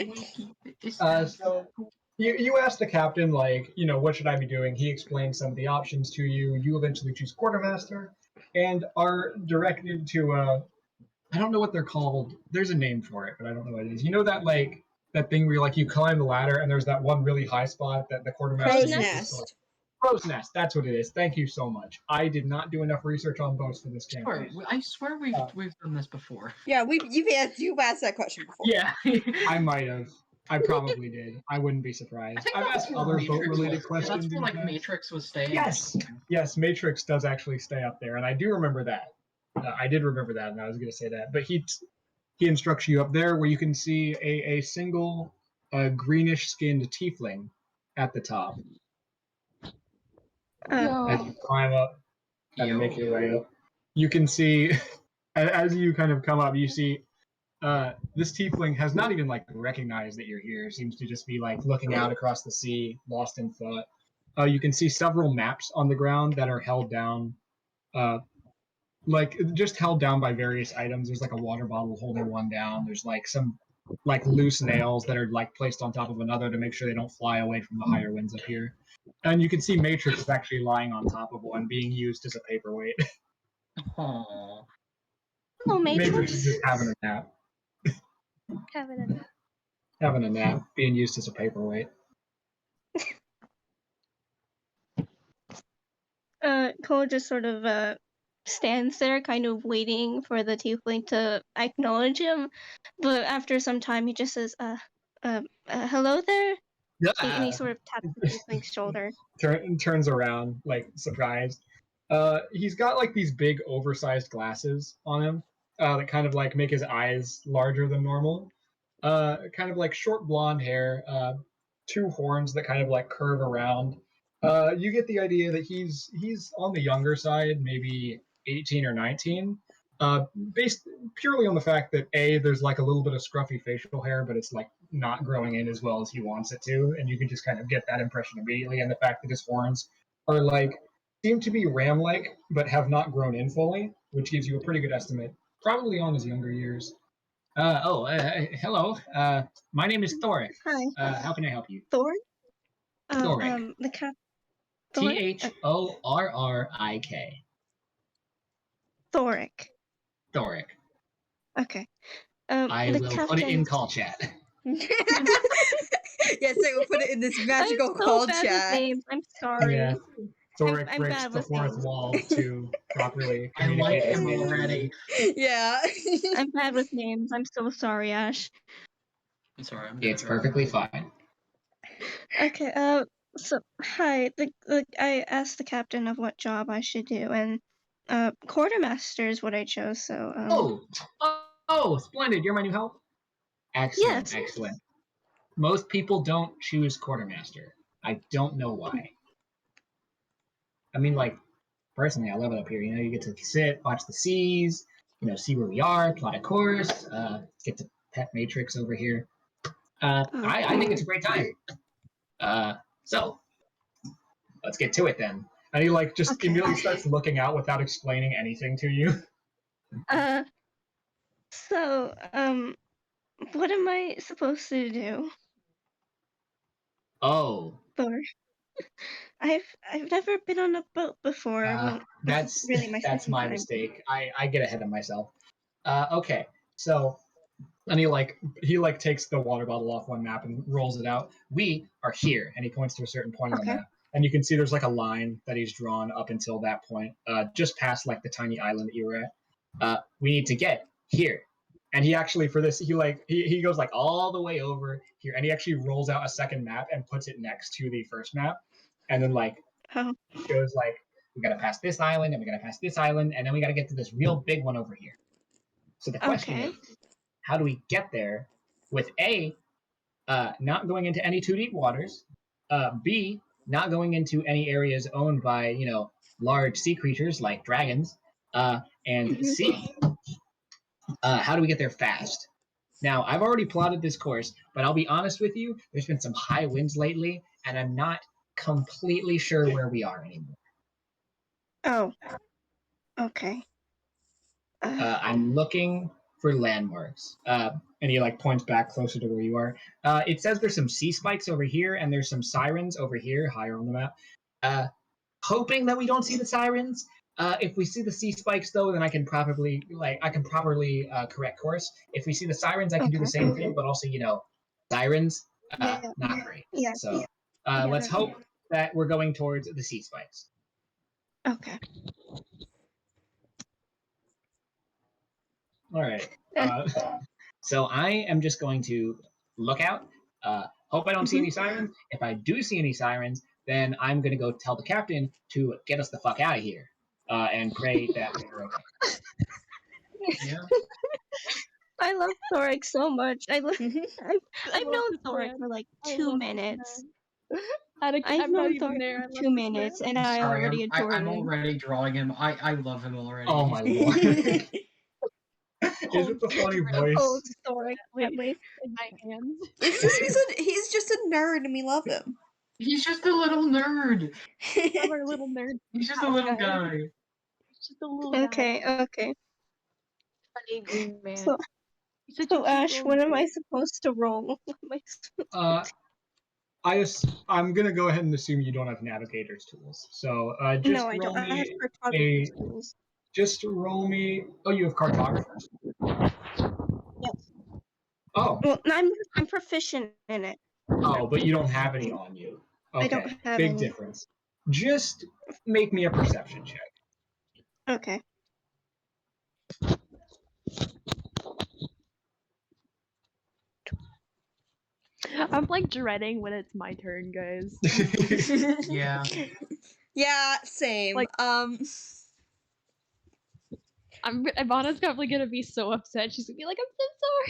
so you asked the captain, what should I be doing? He explained some of the options to you. You eventually choose quartermaster and are directed to I don't know what they're called. There's a name for it, but I don't know what it is. You know that that thing where you climb the ladder and there's that one really high spot that the quartermaster Crow's uses. nest. Crow's nest. That's what it is. Thank you so much. I did not do enough research on boats for this campaign. I swear we've done this before. Yeah, you've asked that question before. Yeah. I might have. I probably did. I wouldn't be surprised. I've asked other boat-related questions. That's where Matrix was staying. Yes, Matrix does actually stay up there, and I do remember that. I did remember that, and I was going to say that. But he instructs you up there where you can see a single greenish-skinned tiefling at the top. As you climb up and make your way up, you can see, as you kind of come up, you see this tiefling has not even recognized that you're here. Seems to just be looking out across the sea, lost in thought. You can see several maps on the ground that are held down, just held down by various items. There's a water bottle holding one down. There's some loose nails that are placed on top of another to make sure they don't fly away from the higher winds up here. And you can see Matrix is actually lying on top of one, being used as a paperweight. Aww. Hello, Matrix is just having a nap. Having a nap, being used as a paperweight. Cole just sort of stands there, kind of waiting for the tiefling to acknowledge him. But after some time, he just says, hello there? And he sort of taps the tiefling's shoulder. Turns around, surprised. He's got these big oversized glasses on him that kind of make his eyes larger than normal. Kind of short blonde hair, 2 horns that kind of curve around. You get the idea that he's on the younger side, maybe 18 or 19, based purely on the fact that there's a little bit of scruffy facial hair, but it's not growing in as well as he wants it to, and you can just kind of get that impression immediately. And the fact that his horns are seem to be ram-like, but have not grown in fully, which gives you a pretty good estimate, probably on his younger years. Hello. My name is Thoric. Hi. How can I help you? Thor? Thoric. The cat. Thorrik. Thoric. Thoric. Okay. I the will captain... put it in call chat. Yes, I will put it in this magical I'm so call bad with chat. names. I'm sorry. Yeah. Thoric I'm breaks bad the with fourth names. wall to properly I like communicate his him name to already. you. Yeah. I'm bad with names. I'm so sorry, Ash. I'm sorry, I'm good It's at perfectly fine. Okay, so hi. I asked the captain of what job I should do, and quartermaster is what I chose. So Oh, splendid! You're my new help. Excellent, yes. excellent. Most people don't choose quartermaster. I don't know why. I mean, like, personally, I love it up here. You get to sit, watch the seas, see where we are, plot a course, get to pet Matrix over here. I think it's a great time. So let's get to it then. And he just Okay. immediately starts looking out without explaining anything to you. So what am I supposed to do? Oh, Or I've never been on a boat before. Well, this is that's really my that's second my time. mistake. I get ahead of myself. Okay, so and he takes the water bottle off one map and rolls it out. We are here, and he points to a certain point on the Okay. map, and you can see there's a line that he's drawn up until that point, just past the tiny island that you were at. We need to get here, and he actually for this he goes all the way over here, and he actually rolls out a second map and puts it next to the first map, and then Oh. goes we gotta pass this island, and we gotta pass this island, and then we gotta get to this real big one over here. So the question Okay. is, how do we get there with A, not going into any too deep waters, B, not going into any areas owned by, large sea creatures like dragons, and C, how do we get there fast? Now, I've already plotted this course, but I'll be honest with you, there's been some high winds lately, and I'm not completely sure where we are anymore. Oh. Okay. I'm looking for landmarks. And he points back closer to where you are. It says there's some sea spikes over here, and there's some sirens over here, higher on the map. Hoping that we don't see the sirens. If we see the sea spikes, though, then I can properly correct course. If we see the sirens, I can do the same thing, but also sirens, not great. Yeah. So Yeah, let's hope that we're going towards the sea spikes. Okay. All right. So I am just going to look out. Hope I don't see any sirens. If I do see any sirens, then I'm going to go tell the captain to get us the fuck out of here and pray that we're okay. Yeah. I love Thoric so much. I've love known this Thoric man. for I 2 love this minutes. I've I've not known even Thoric there. I for love 2 this minutes, man. and I Sorry, already adore I'm him. already drawing him. I love him already. Oh my lord. Isn't the funny voice? Oh, Thoric, really? In my hands. It's just he's just a nerd and we love him. He's just a little nerd. I'm our little nerd. He's just a little guy. He's just a little guy. Okay. Funny green man. So, He's such a so cute Ash, little what am I boy. supposed to roll? What am I supposed I'm gonna go ahead and assume you don't have navigator's tools. So just No, I roll don't. I have me cartography tools. just roll me. Oh, you have cartographers. Yes. Oh. Well, I'm proficient in it. Oh, but you don't have any on you. Okay. I don't have Big any. difference. Just make me a perception check. Okay. I'm dreading when it's my turn, guys. Yeah. Yeah, same. Evanna's probably gonna be so upset. She's gonna be like, "I'm so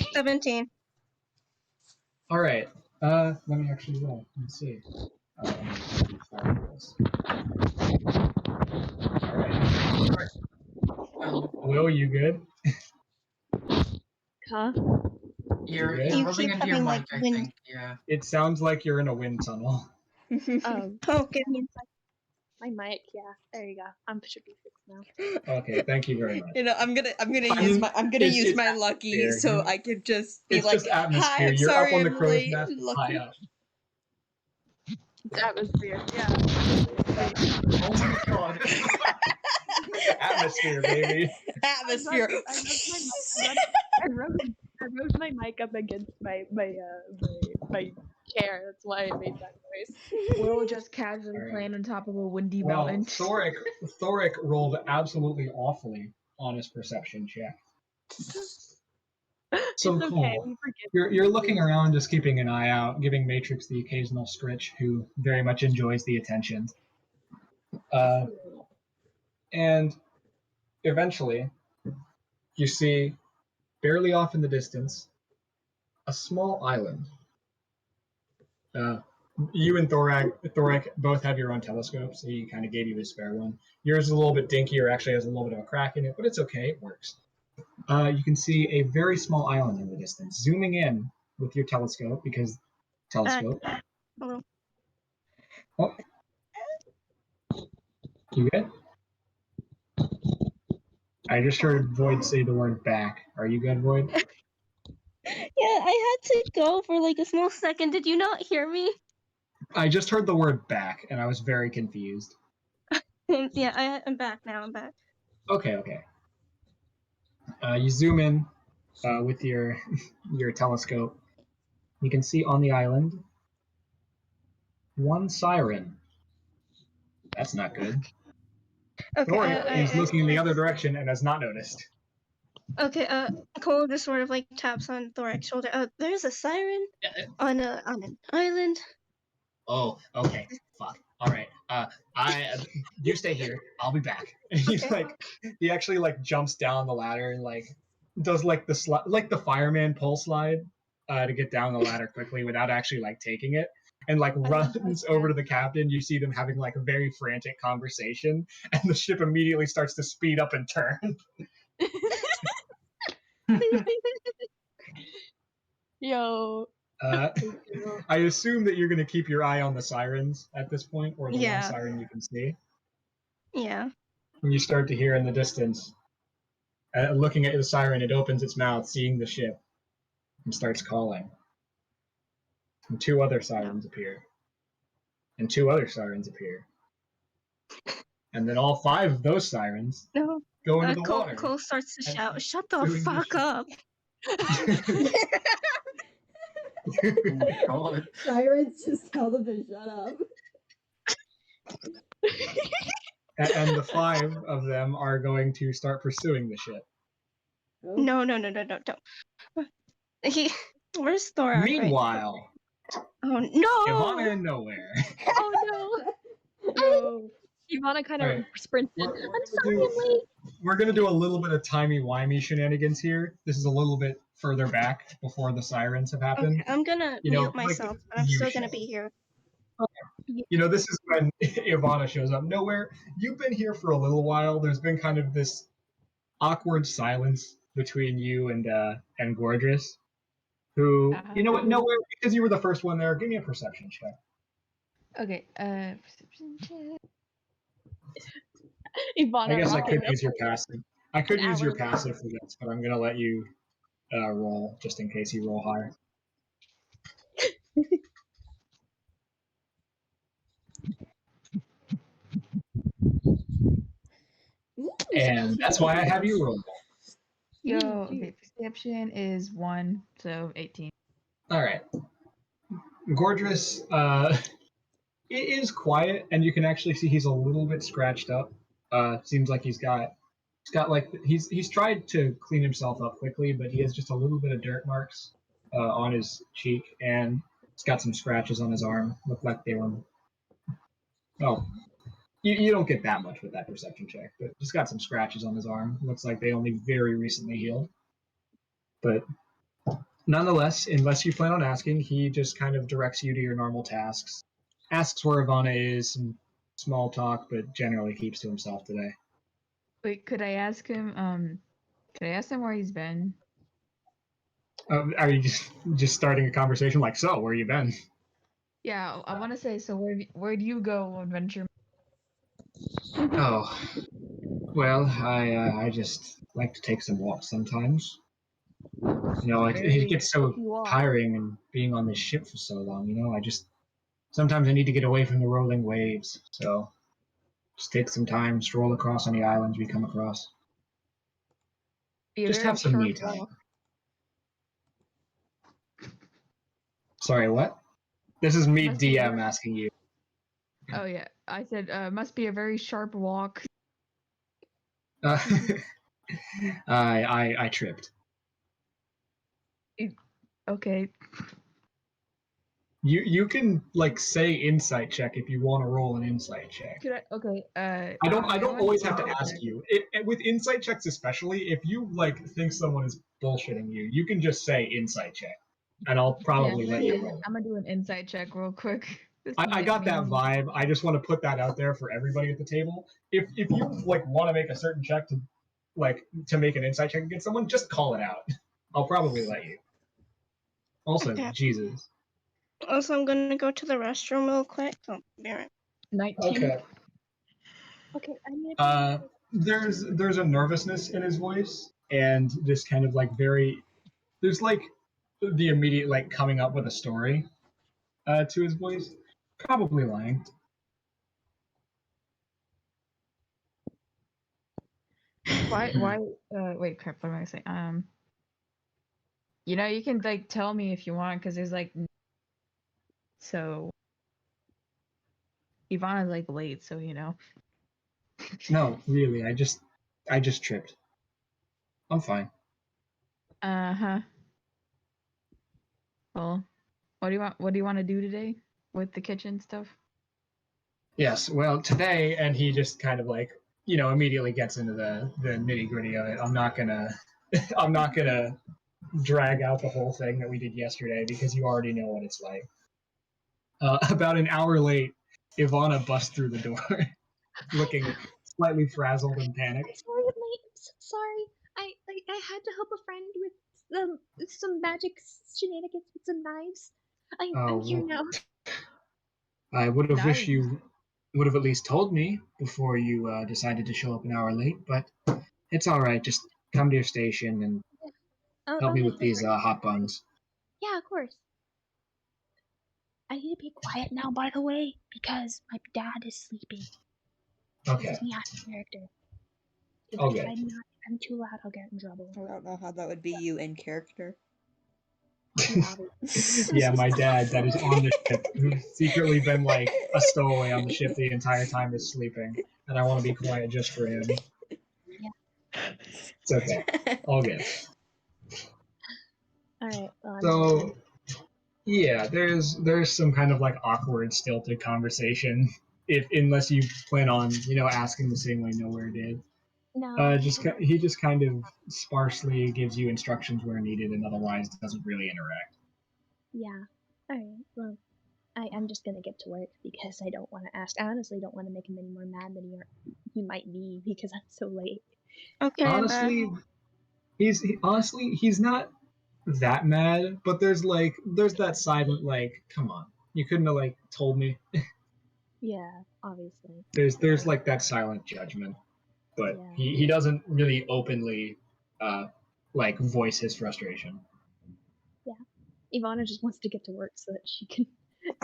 sorry." 17. All right. Let me actually roll. Let's see. All right. Will, you good? Huh? You're You You rubbing keep into your having, mic, I wind. think. Yeah. It sounds like you're in a wind tunnel. Oh, give me my mic. Yeah, there you go. Should be fixed now. Okay, thank you very much. I'm gonna I use mean, use my lucky atmosphere. so I can just be It's like, just atmosphere. "Hi, I'm You're sorry, up on the I'm crow's late." nest, high up. It's atmosphere. Yeah. Oh my god. Atmosphere, baby. Atmosphere. I rubbed moved my mic up against my chair. That's why it made that noise. We're all just casually Alright. playing on top of a windy Well, mountain. Thoric rolled absolutely awfully on his perception check. So It's cool. okay. We forgive You're looking around, just keeping an eye out, giving Matrix the occasional scritch, who very much enjoys the attention. And eventually, you see, barely off in the distance, a small island. You and Thoric both have your own telescope, so he kind of gave you his spare one. Yours is a little bit dinkier, actually has a little bit of a crack in it, but it's okay, it works. You can see a very small island in the distance. Zooming in with your telescope, because telescope. Hello. Oh. You good? I just heard Void say the word back. Are you good, Void? Yeah, I had to go for like a small second. Did you not hear me? I just heard the word back, and I was very confused. Yeah, I'm back now. I'm back. Okay. You zoom in with your your telescope. You can see on the island one siren. That's not good. Okay, Thoric is looking in the other direction and has not noticed. Okay, Cole just sort of like taps on Thoric's shoulder. There's a siren on an island. Oh, okay. Fuck. All right. You stay here. I'll be back. And he's Okay. like, he actually like jumps down the ladder and like does like the fireman pull slide to get down the ladder quickly without actually like taking it, and like runs over to the captain. You see them having like a very frantic conversation, and the ship immediately starts to speed up and turn. Yo. I assume that you're going to keep your eye on the sirens at this point, or the one Yeah. siren you can see. Yeah. And you start to hear in the distance, looking at the siren, it opens its mouth, seeing the ship, and starts calling. And two other sirens appear. And two other sirens appear. And then all five of those sirens No. go into the water. Cole starts to shout, "Shut the doing the fuck shit." up!" God. Sirens just tell them to shut up. And the five of them are going to start pursuing the ship. Oh. No, don't. Where's Thorak? Meanwhile, Oh no! Evanna in nowhere. Oh no. Evanna kind of Alright. sprinted. We're gonna do a little bit of timey-wimey shenanigans here. This is a little bit further back before the sirens have happened. Okay, I'm gonna mute myself, but I'm still gonna be here. You know, this is when Evanna shows up. Nowhere. You've been here for a little while. There's been kind of this awkward silence between you and Gorgeous, who, you know what, nowhere, because you were the first one there. Give me a perception check. Okay, perception check. Evanna I guess I rocking could use your passive. I could an use your hour passive for this, but I'm gonna let you roll just in case you roll higher. And that's why I have you roll. Yo, okay, perception is 1, so 18. All right. Gorgeous, it is quiet, and you can actually see he's a little bit scratched up. Seems like he's got like he's tried to clean himself up quickly, but he has just a little bit of dirt marks on his cheek, and he's got some scratches on his arm. Look like they were. Oh, you don't get that much with that perception check, but just got some scratches on his arm. Looks like they only very recently healed. But nonetheless, unless you plan on asking, he just kind of directs you to your normal tasks. Asks where Evanna is, some small talk, but generally keeps to himself today. Wait, could I ask him where he's been? Are you just starting a conversation like, so, where you been? Yeah, I want to say, so where do you go adventure? Oh, well, I just like to take some walks sometimes. You know, it gets so tiring and being on this ship for so long, you know, sometimes I need to get away from the rolling waves, so just take some time, stroll across any islands we come across. Just have some me time. Sorry, what? This is me Must be DM very- asking you. Oh yeah, I said must be a very sharp walk. I tripped. Okay. You can like say insight check if you want to roll an insight check. Could I? Okay. I don't always have to Okay. ask you. With insight checks especially, if you like think someone is bullshitting you, you can just say insight check, and I'll probably let you roll. I'm gonna do an insight check real quick. I got that vibe. I just want to put that out there for everybody at the table. If you like want to make a certain check to make an insight check against someone, just call it out. I'll probably let you. Also, Okay. Jesus. Also, I'm gonna go to the restroom real quick. Oh, be right. 19. Okay. Okay, I need There's a nervousness in his voice, and this kind of like there's like the immediate like coming up with a story to his voice. Probably lying. Why? Wait, crap. What am I saying? You know, you can like tell me if you want, because there's like, so Evanna's like late, so you know. No, really, I just tripped. I'm fine. Uh-huh. Well, what do you want to do today with the kitchen stuff? Yes, well, today, and he just kind of like, immediately gets into the nitty gritty of it. I'm not gonna drag out the whole thing that we did yesterday because you already know what it's like. About an hour late, Evanna busts through the door, looking slightly frazzled and panicked. Sorry, I'm late. I'm so sorry. I had to help a friend with some magic shenanigans with some knives. I'm here now. I would have wished Nice. you would have at least told me before you decided to show up an hour late, but it's all right. Just come to your station and help me with these hot buns. Yeah, of course. I need to be quiet now, by the way, because my dad is sleeping. Okay. This is me out of character. If Okay. I'm too loud, I'll get in trouble. I don't know how that would be you in character. Yeah, my dad that is on the ship, who's secretly been like a stowaway on the ship the entire time, is sleeping, and I want to be quiet just for him. Yeah. It's okay. All good. All right. Well, So, yeah, there's some kind of like awkward, stilted conversation, unless you plan on asking the same way Nowhere did. no. He just kind of sparsely gives you instructions where needed, and otherwise doesn't really interact. Yeah. All right. Well, I'm just gonna get to work because I don't want to ask. I honestly don't want to make him any more mad than he might be because I'm so late. Okay. Honestly, he's not that mad, but there's that silent like, come on, you couldn't have like told me. Yeah, obviously. There's like that silent judgment, but he doesn't really openly like voice his frustration. Yeah. Evanna just wants to get to work so that she can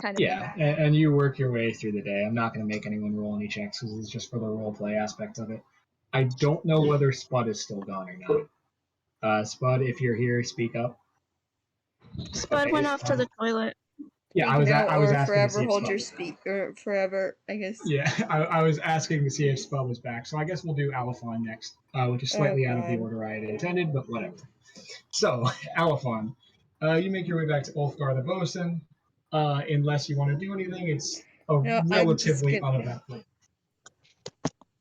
kind of. Yeah, and you work your way through the day. I'm not going to make anyone roll any checks because it's just for the role play aspect of it. I don't know whether Spud is still gone or not. Spud, if you're here, speak up. Spud went off to the toilet. Yeah, I was asking forever to see if hold Spud your was speak, or forever, I guess. Yeah, I was asking to see if Spud was back, so I guess we'll do Alphon next, which is slightly out of the order I had intended, but whatever. So, Alphon, you make your way back to Ulfgar the Bosun. Unless you want to do anything, it's relatively uneventful.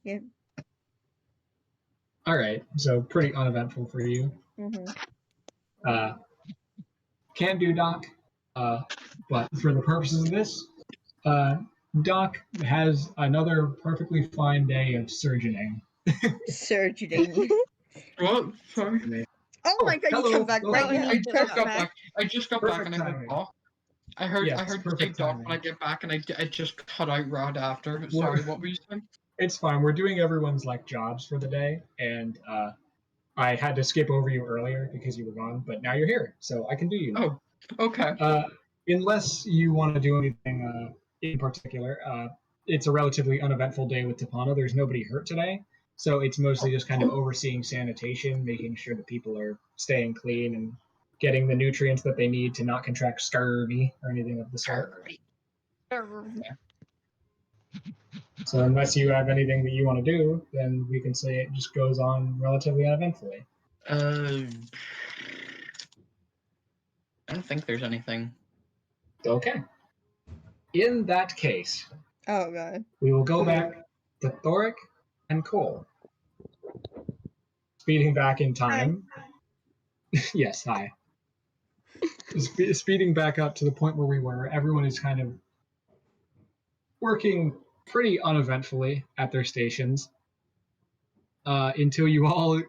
Yeah. All right, so pretty uneventful for you. Mm-hmm. Can do, Doc. But for the purposes of this, Doc has another perfectly fine day of surgeoning. Surgening. What? Sorry. Oh my god, hello. you come back right now. I just got back. I just got back, and I heard timing. talk. I heard Yes, you say perfect talk timing. when I get back, and I just cut out right after. Sorry, what were you saying? It's fine. We're doing everyone's like jobs for the day, and I had to skip over you earlier because you were gone, but now you're here, so I can do you now. Oh, okay. Unless you want to do anything in particular, it's a relatively uneventful day with Tapana. There's nobody hurt today, so it's mostly just kind of overseeing sanitation, making sure that people are staying clean, and getting the nutrients that they need to not contract scurvy or anything of the sort. So unless you have anything that you want to do, then we can say it just goes on relatively uneventfully. I don't think there's anything. Okay. In that case, Oh god. we will go back to Thoric and Cole. Speeding back in time. Yes, hi. Speeding back up to the point where we were, everyone is kind of working pretty uneventfully at their stations until you all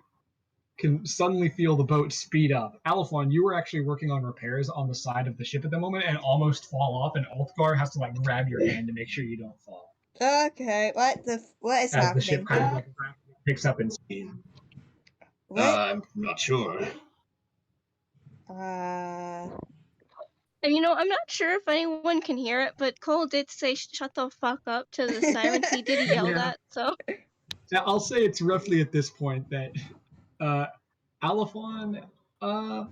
can suddenly feel the boat speed up. Alphon, you were actually working on repairs on the side of the ship at the moment and almost fall off, and Ulfgar has to like grab your hand to make sure you don't fall. Okay, what is As happening? the ship kind of like rapidly picks up in speed. What? I'm not sure. And you know, I'm not sure if anyone can hear it, but Cole did say "shut the fuck up" to the sirens he did yell Yeah. that. So Now, I'll say it's roughly at this point that Alphon, I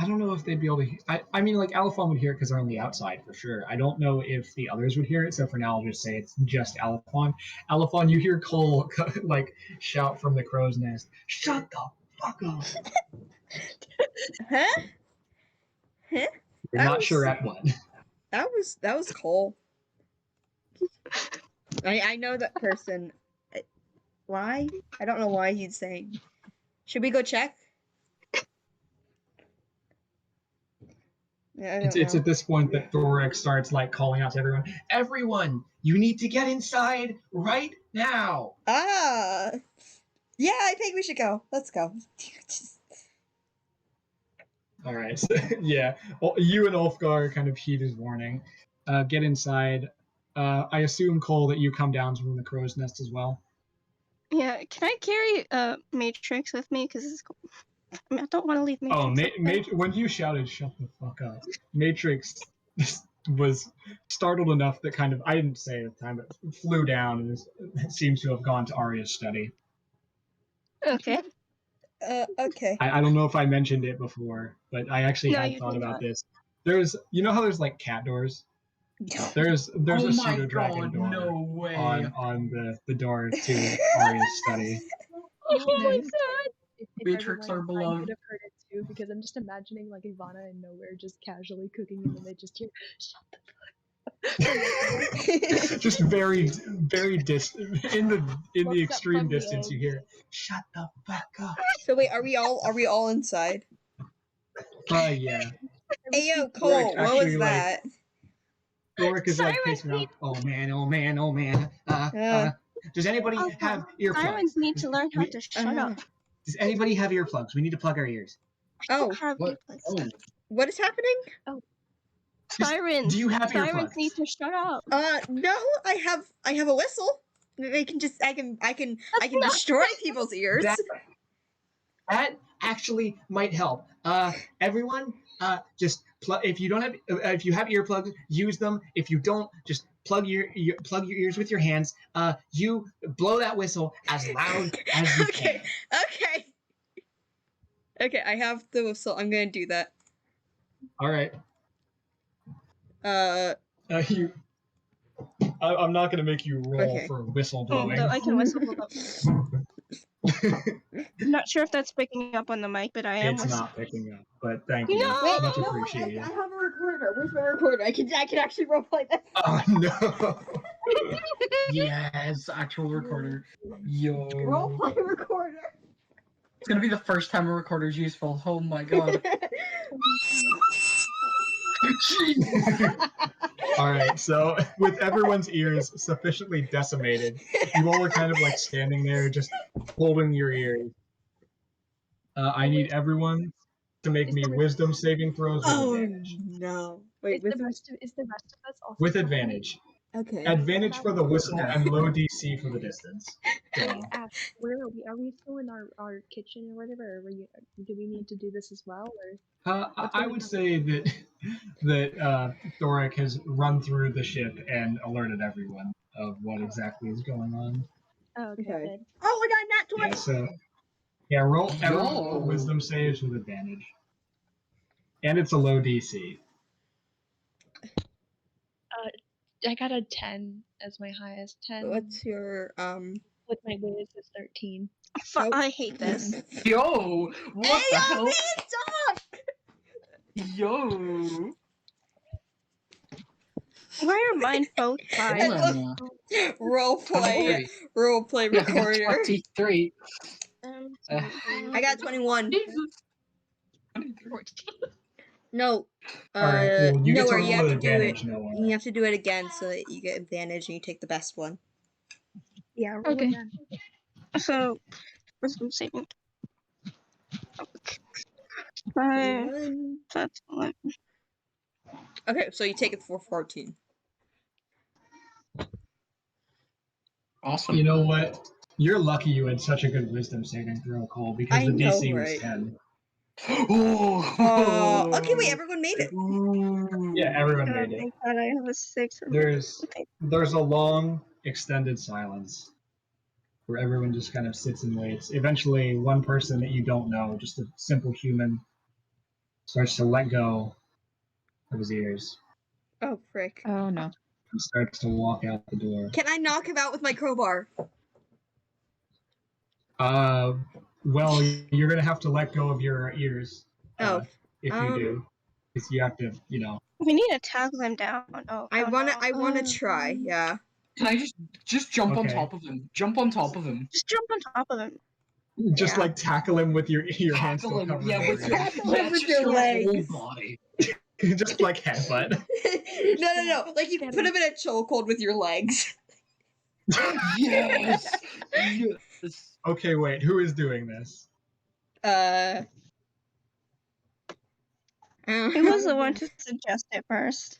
don't know if they'd be able to. I mean, like Alphon would hear it because they're on the outside for sure. I don't know if the others would hear it. So for now, I'll just say it's just Alphon. Alphon, you hear Cole like shout from the crow's nest, "Shut the fuck up!" Huh? Huh? You're not sure at what. That was Cole. I know that person. Why? I don't know why he's saying. Should we go check? Yeah, I don't It's know. at this point that Thoric starts like calling out to everyone. Everyone, you need to get inside right now. Ah, yeah, I think we should go. Let's go. All right. So, yeah. Well, you and Ulfgar kind of heed his warning. Get inside. I assume, Cole, that you come down from the crow's nest as well. yeah, can I carry Matrix with me? Because I don't want to leave Matrix. When you shouted, "Shut the fuck up," Matrix was startled enough that kind of, I didn't say it at the time, but flew down and seems to have gone to Arya's study. Okay. Okay. I don't know if I mentioned it before, but I actually No, had you thought did about not. this. There's, you know how there's like cat doors? There's Oh a my pseudo dragon god, door no way. on the door to Arya's study. You know, Oh my if- god! If Matrix everyone are inside beloved. could have heard it too, because I'm just imagining like Evanna in nowhere just casually cooking and then they just hear, "Shut the fuck." Just very distant in the Looks up extreme from the distance, you edge. hear, "Shut the fuck up." So wait, are we all inside? Yeah. Hey yo, Thoric Cole, what was actually, like, that? Thoric is like Sirens pacing around. Oh man, oh man, oh man. Does anybody have earplugs? Sirens need to learn how to shut up. Does anybody have earplugs? We need to plug our ears. Oh, Have What? earplugs. Oh, what is happening? Sirens. Do you have Sirens earplugs? need to shut up. No, I have a whistle. I can destroy people's ears. That actually might help. Everyone, just if you don't have, if you have earplugs, use them. If you don't, just plug your ears with your hands. You blow that whistle as loud as you can. Okay, I have the whistle. I'm gonna do that. All right. I'm not gonna make you roll Okay. for whistle Oh, blowing. no, I can whistle blow up. I'm not sure if that's picking up on the mic, but I am It's whistling. not picking up, but thank you. No! Wait, Much no, appreciated. I have a recorder. Where's my recorder? I can actually roleplay this. Oh no. yes, actual recorder. Yo. Roleplay recorder. It's gonna be the first time a recorder's useful. Oh my god. All right, so with everyone's ears sufficiently decimated, you all are kind of like standing there just holding your ears. I need everyone to make me wisdom saving throws with advantage. No! Wait, Is the rest of us also With playing? advantage. Okay. Advantage for the whistle and low DC for the distance. So, Ash, where are we? Are we still in our kitchen or whatever? Or do we need to do this as well? Or I would say that Thoric has run through the ship and alerted everyone of what exactly is going on. oh, okay, Okay. good. Oh, I got nat 20. Yeah, so Yeah, roll Yo. wisdom saves with advantage. And it's a low DC. I got a 10 as my highest. 10 What's your with my whiz is 13. Oh. I hate this. Yo, what the hell? Stop! Yo. Why are mine both Hold 5? on. Roleplay 23. Yeah, I got recorder. 23. I got 21. Jesus. 14. No. Alright, well, you get to Nowhere. roll You have with to do it. advantage, Nowhere. You have to do it again so that you get advantage and you take the best one. Yeah, roll Okay. again. So, wisdom saving. 5. One. That's 11. Okay, so you take it for 14. Awesome. You know what? You're lucky you had such a good wisdom saving throw, Cole, because I the know, DC was right? 10. Okay, wait, everyone made it. Yeah, everyone God, made it. thank God I have a 6. There's a long, extended silence where everyone just kind of sits and waits. Eventually, one person that you don't know, just a simple human, starts to let go of his ears Oh, frick. Oh no. and starts to walk out the door. Can I knock him out with my crowbar? Well, you're gonna have to let go of your ears. If you do, because you have to, We need to tackle him down. I wanna no. try, yeah. Can I just jump on Okay. top of him? Jump on top of him. Just jump on top of him. Just Yeah. like tackle him with your hands still Tackle him. covering Yeah, your with ears. your Tackle him with just your whole legs. body. Just like headbutt. No. Like you put him in a chokehold with your legs. Yes. Yes. Okay, wait. Who is doing this? Who was the one to suggest it first?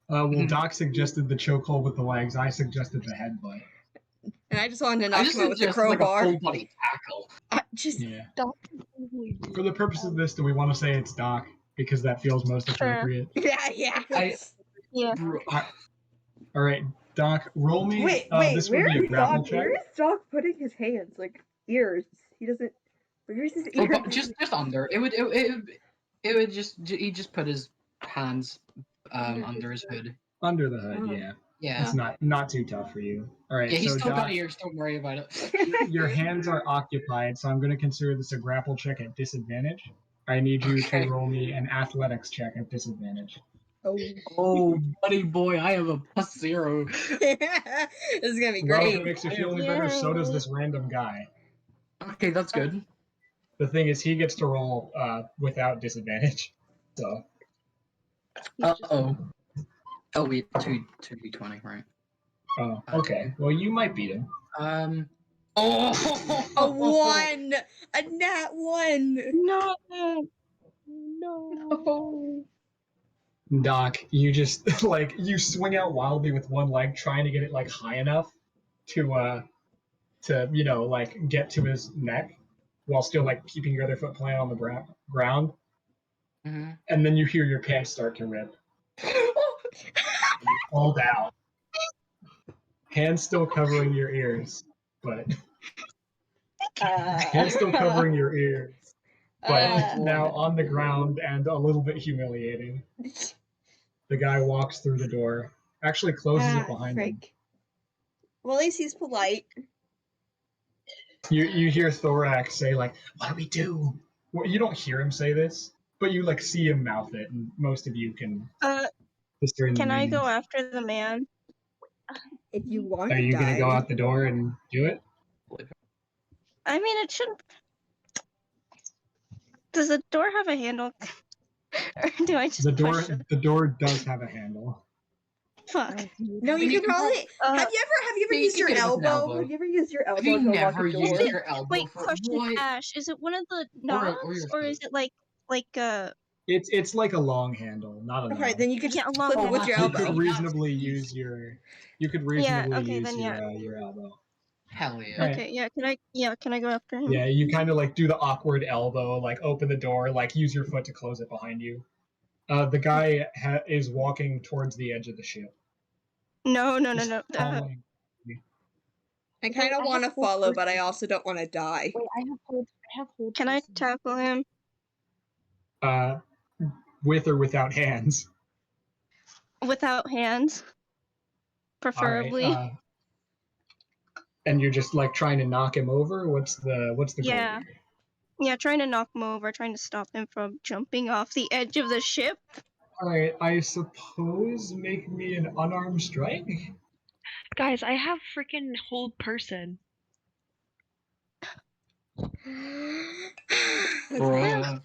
Well, Doc suggested the chokehold with the legs. I suggested the headbutt. And I just wanted to I knock just him out with the suggested like a crowbar. full body tackle. Yeah. Don't. For the purpose of this, do we want to say it's Doc because that feels most appropriate? Yeah. Yeah. All right, Doc, roll me. Wait, this would be a grapple check. Where is Doc putting his hands? Like ears? He doesn't. Where's his ears? Oh, but just under. It would just he just put his hands under his hood. Under the hood, yeah. Yeah. It's not too tough for you. All right, Yeah, he's so still Doc, got ears. Don't worry about it. your hands are occupied, so I'm going to consider this a grapple check at disadvantage. I need you to roll me an athletics check at disadvantage. Oh, buddy boy, I have a +0. This is gonna be Well, if great. it makes you feel any better, so does this random guy. Okay, that's good. The thing is, he gets to roll without disadvantage. So. Oh wait, 2d20, right? Oh, okay. Well, you might beat him. Oh, A 1, a nat 1. No. No. Doc, you just you swing out wildly with one leg, trying to get it high enough to get to his neck, while still keeping your other foot planted on the ground. Mm-hmm. And then you hear your pants start to rip. You fall down. Hands still covering your ears, but hands still covering your ears, but now on the ground and a little bit humiliating. The guy walks through the door, actually closes it behind him. Well, at least he's polite. You hear Thorax say what do we do? Well, you don't hear him say this, but you see him mouth it, and most of you can discern the Can I meaning. go after the man? If you want Are you going to go out the door and do it? I mean, it shouldn't. Does the door have a handle? Or do I just push it? The door does have a handle. Fuck. No, you can probably. Have you ever you used can your get it with an elbow? elbow. Have you ever used your elbow Have you to unlock never a door? used your elbow Wait, for question, what? Ash. Is it one of the Or knobs, your or is it like It's like a long handle, not a knob. Okay, then you could just Yeah, a long flip it one. with your You elbow. could reasonably use your. You could reasonably okay, use then your elbow. Hell yeah. Right. Okay, can I go after him? Yeah, you kind of do the awkward elbow, open the door, use your foot to close it behind you. The guy is walking towards the edge of the ship. No. Following. I kind of want to hold follow, but I person. also don't want to die. Wait, I have hold. Can I person. tackle him? With or without hands. Without hands, preferably. All right. And you're just like trying to knock him over. What's the goal Yeah. here? Yeah, trying to knock him over, trying to stop him from jumping off the edge of the ship. All right. I suppose make me an unarmed strike. Guys, I have freaking hold person. Bruh.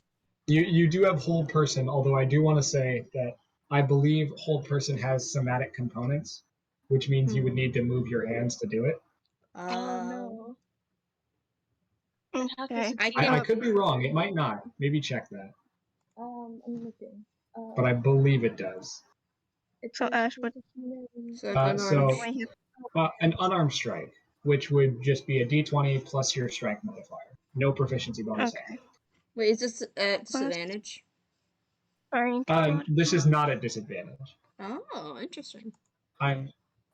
You do have hold person, although I do want to say that I believe hold person has somatic components, which means you would need to move your hands to do it. Oh no. Okay. I could be wrong. It might not. Maybe check that. I'm looking. But I believe it does. So Ash would. An unarmed strike, which would just be a d20 plus your strike modifier. No proficiency bonus. Okay. Wait, is this at disadvantage? This is not at disadvantage. Oh, interesting.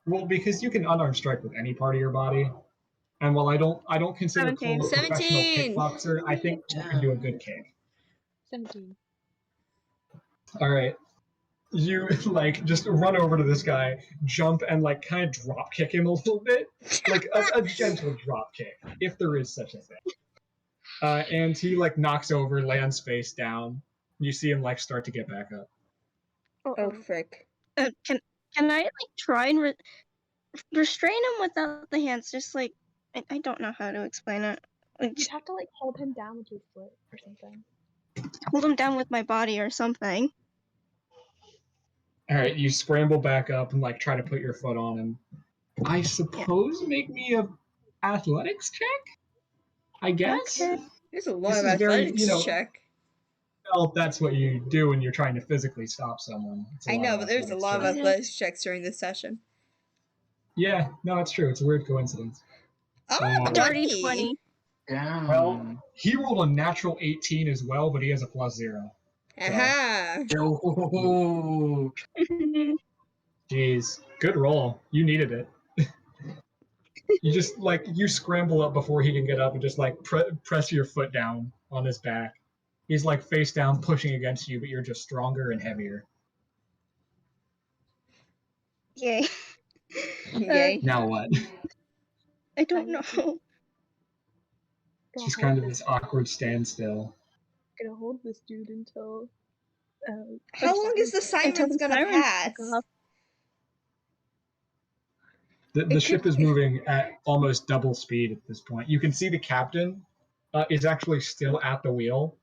Well, because you can unarmed strike with any part of your body. And while I don't consider Cole a professional 17. kickboxer, I think you can do a good kick. 17. All right. You like just run over to this guy, jump, and like kind of drop kick him a little bit, like a gentle drop kick, if there is such a thing. And he like knocks over, lands face down. You see him like start to get back up. Oh frick! Can I like try and restrain him without the hands? Just like I don't know how to explain it. Like, You'd have to like hold him down with your foot or something. Hold him down with my body or something. All right, you scramble back up and like try to put your foot on him. I suppose make me a athletics check. I guess. Okay. There's a lot of athletics check. Well, that's what you do when you're trying to physically stop someone. I know, but there's a lot of athletics checks during this session. Yeah, no, it's true. It's a weird coincidence. Oh, dirty 20. Yeah. Well, he rolled a natural 18 as well, but he has a +0. Aha! Oh. Jeez, good roll. You needed it. You just like you scramble up before he can get up and just like press your foot down on his back. He's like face down, pushing against you, but you're just stronger and heavier. Yay. Yay. Now what? I don't know. She's kind of this awkward standstill. Gonna hold this dude until. How long is the sirens gonna pass? The ship is moving at almost double speed at this point. You can see the captain is actually still at the wheel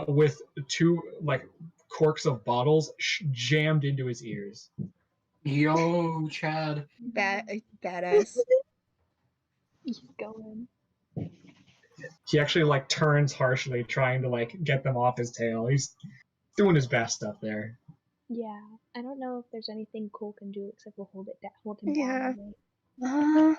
with two like corks of bottles jammed into his ears. Yo, Chad. Badass. He's going. He actually like turns harshly, trying to like get them off his tail. He's doing his best up there. Yeah, I don't know if there's anything Cole can do except for hold him Yeah. down.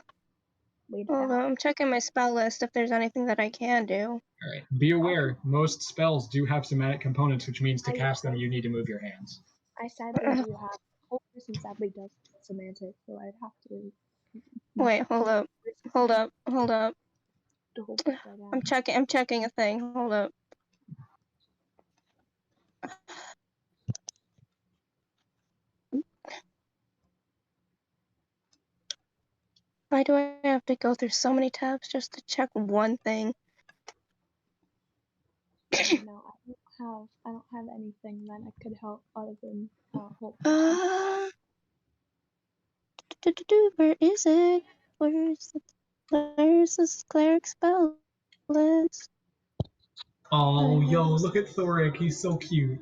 Hold on, I'm checking my spell list if there's anything that I can do. All right. Be aware, most spells do have somatic components, which means to cast them, you need to move your hands. I sadly do have. Whole person sadly does semantic, so I'd have to. Wait, hold up. To hold this guy down. I'm checking a thing. Hold up. Why do I have to go through so many tabs just to check one thing? No, I don't have anything that I could help other than hold. Where is it? Where's this cleric spell list? Oh, yo, look at Thoric. He's so cute.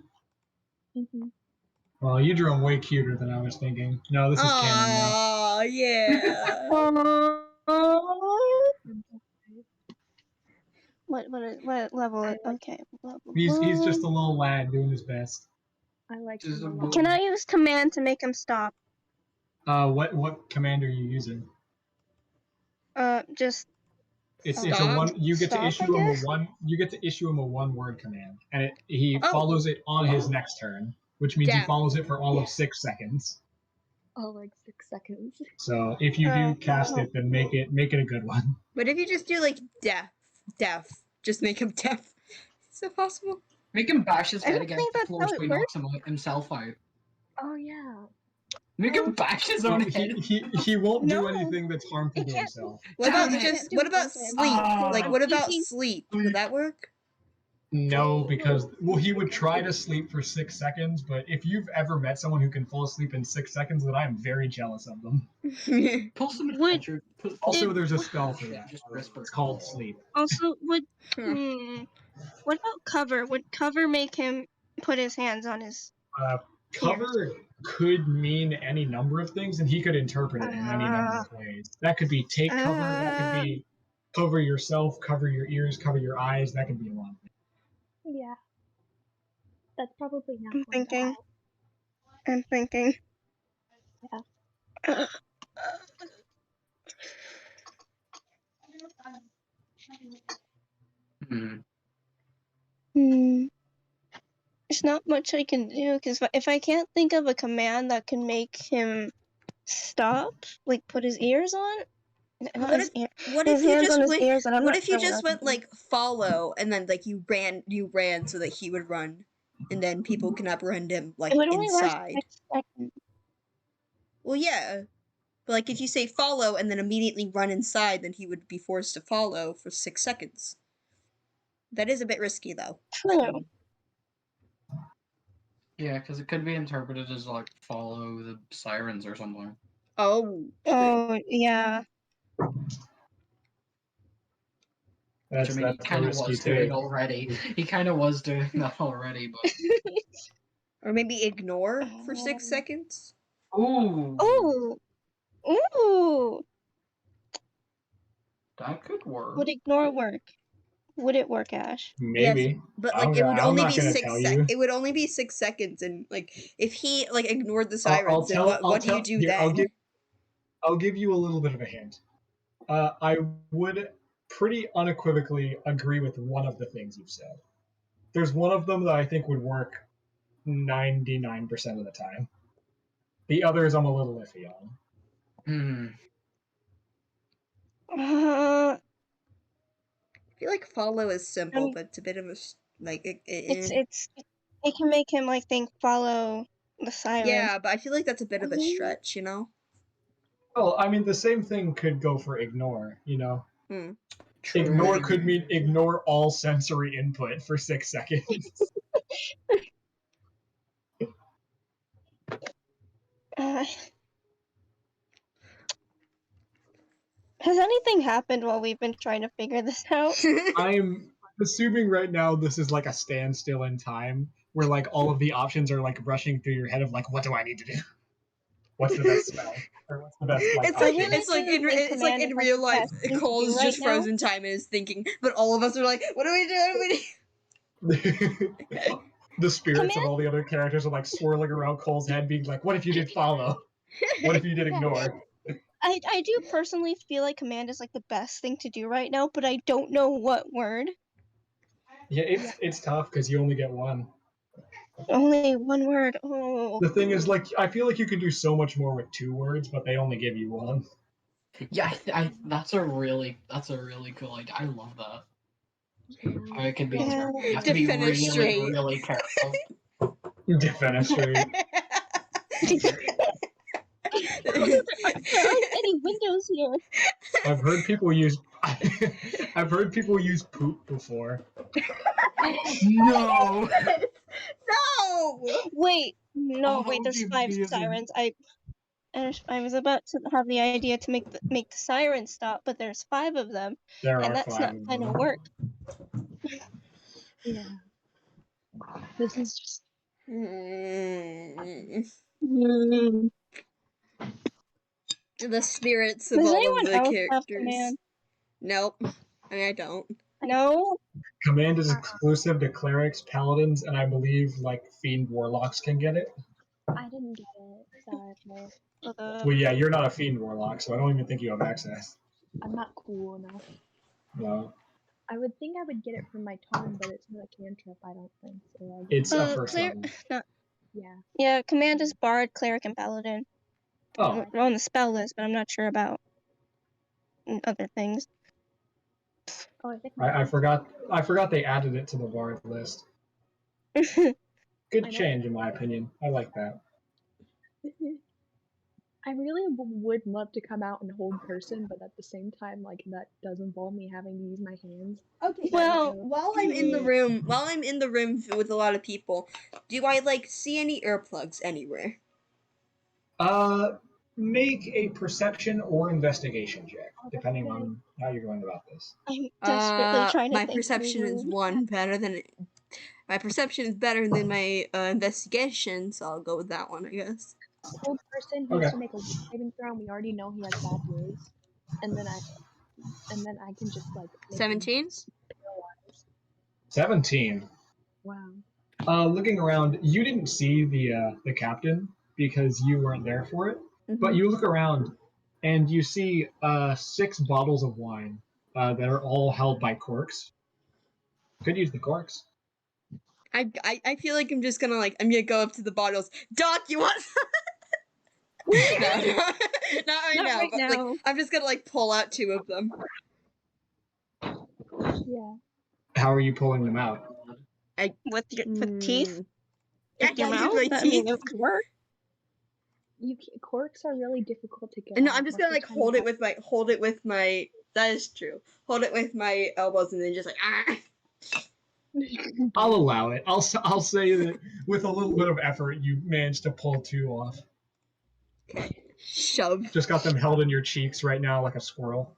Well, you drew him way cuter than I was thinking. No, this is canon now. Oh, yeah. What level? Okay. He's just a little lad doing his best. I like. Can I use command to make him stop? What command are you using? Just. It's a one. You get to issue him a one. You get to issue him a one-word command, and he follows it on his next turn, which means he follows it for all of 6 seconds. Oh, like 6 seconds. So if you do cast it, then make it a good one. What if you just do like deaf? Just make him deaf. Is that possible? Make him bash his I head don't against think the that's floor how so it he works. knocks himself out. Oh yeah. Make him bash his own head. He won't do No. anything that's harmful He to can't- himself. What Damn about it. what about sleep? Like what about He- sleep? Would that work? No, because he would try to sleep for 6 seconds, but if you've ever met someone who can fall asleep in 6 seconds, then I am very jealous of them. Pull some Would- adventure. Also, there's a spell for Yeah, that. just whisper. It's called sleep. Also, would Hmm. what about cover? Would cover make him put his hands on his? Cover could mean any number of things, and he could interpret it in any number of ways. That could be take cover. That could be cover yourself, cover your ears, cover your eyes. That could be a lot of things. Yeah. That's probably not I'm going to thinking. help. I'm thinking. Yeah. There's not much I can do because if I can't think of a command that can make him stop, like put his ears on. Not What his if ear. what His if you hands just on his went? ears, and I'm What not if you sure what just I can went do. like follow and then like you ran so that he would run, and then people can apprehend him like It would only last inside. 6 seconds. Well, yeah, but like if you say follow and then immediately run inside, then he would be forced to follow for 6 seconds. That is a bit risky, though. True. Yeah, because it could be interpreted as like follow the sirens or something. Oh. Oh yeah. That's Which, I mean, he the kind of risky was doing take. already. He kind of was doing that already, but. Or maybe ignore for 6 seconds. Ooh. Oh. Ooh. That could work. Would ignore work? Would it work, Ash? Maybe. Yes, but like it would I'm only not be gonna 6 tell you. It would only be 6 seconds, and like if he like ignored the I'll sirens, then tell. what do you do Here, then? I'll give you a little bit of a hint. I would pretty unequivocally agree with one of the things you've said. There's one of them that I think would work 99% of the time. The others I'm a little iffy on. I feel like follow is simple, but it's a bit of a like It can make him like think follow the sirens. yeah, but I feel like that's a bit of a stretch, you know. Well, I mean, the same thing could go for ignore, you know? True. Ignore could mean ignore all sensory input for 6 seconds. Has anything happened while we've been trying to figure this out? I'm assuming right now this is like a standstill in time where like all of the options are like rushing through your head of like, what do I need to do? What's the best spell? Or what's the best like option? It's like in real life, Cole's right just frozen time and is thinking, but all of us are like, what do we do? What do we do? The spirits of all the other characters are like swirling around Cole's head, being like, what if you did follow? What if you did ignore? I do personally feel like command is like the best thing to do right now, but I don't know what word. Yeah, it's tough because you only get one. Only one word. Oh. The thing is, like, I feel like you could do so much more with 2 words, but they only give you one. Yeah, that's a really cool idea. I love that. It can be terrible. You have to be really, really careful. Defenestrate. There aren't any windows here. I've heard people use poop before. No. No. Wait, no, wait. There's you 5 didn't. sirens. I was about to have the idea to make the sirens stop, but there's 5 of them, and that's not gonna work. Yeah. This is just. The spirits of Does all anyone of the else characters. have command? Nope, I don't. No. Command is exclusive to clerics, paladins, and I believe like fiend warlocks can get it. I didn't get it. Sorry. Well, yeah, you're not a fiend warlock, so I don't even think you have access. I'm not cool enough. No. I would think I would get it from my tome, but it's not a cantrip. I don't think so. It's a first level. Yeah. Yeah, command is bard, cleric, and paladin. Oh, We're on the spell list, but I'm not sure about other things. Oh, I think I forgot they added it to the bard list. Good change, in my opinion. I like that. I really would love to come out and hold person, but at the same time, like that does involve me having to use my hands. Okay. Well, while I'm in the room, with a lot of people, do I like see any earplugs anywhere? Make a perception or investigation check, depending on how you're going about this. I'm desperately trying to My think perception is through. one better than my perception is better than my investigation, so I'll go with that one, I guess. Old person who has to make a saving throw, and we already know he has bad words, and then I can just like 17. 17. Wow. Looking around, you didn't see the captain because you weren't there for it. But you look around and you see 6 bottles of wine that are all held by corks. Could use the corks. I feel like I'm just gonna go up to the bottles. Doc, you want some? No, not right now. But like I'm just gonna pull out 2 of them. Yeah. How are you pulling them out? With teeth? Yeah, With your mouth? with my I mean, teeth. it could work. Corks are really difficult to get. No, I'm just gonna hold it with my. That is true. Hold it with my elbows and then just I'll allow it. I'll say that with a little bit of effort, you managed to pull 2 off. Okay. Shove. Just got them held in your cheeks right now like a squirrel.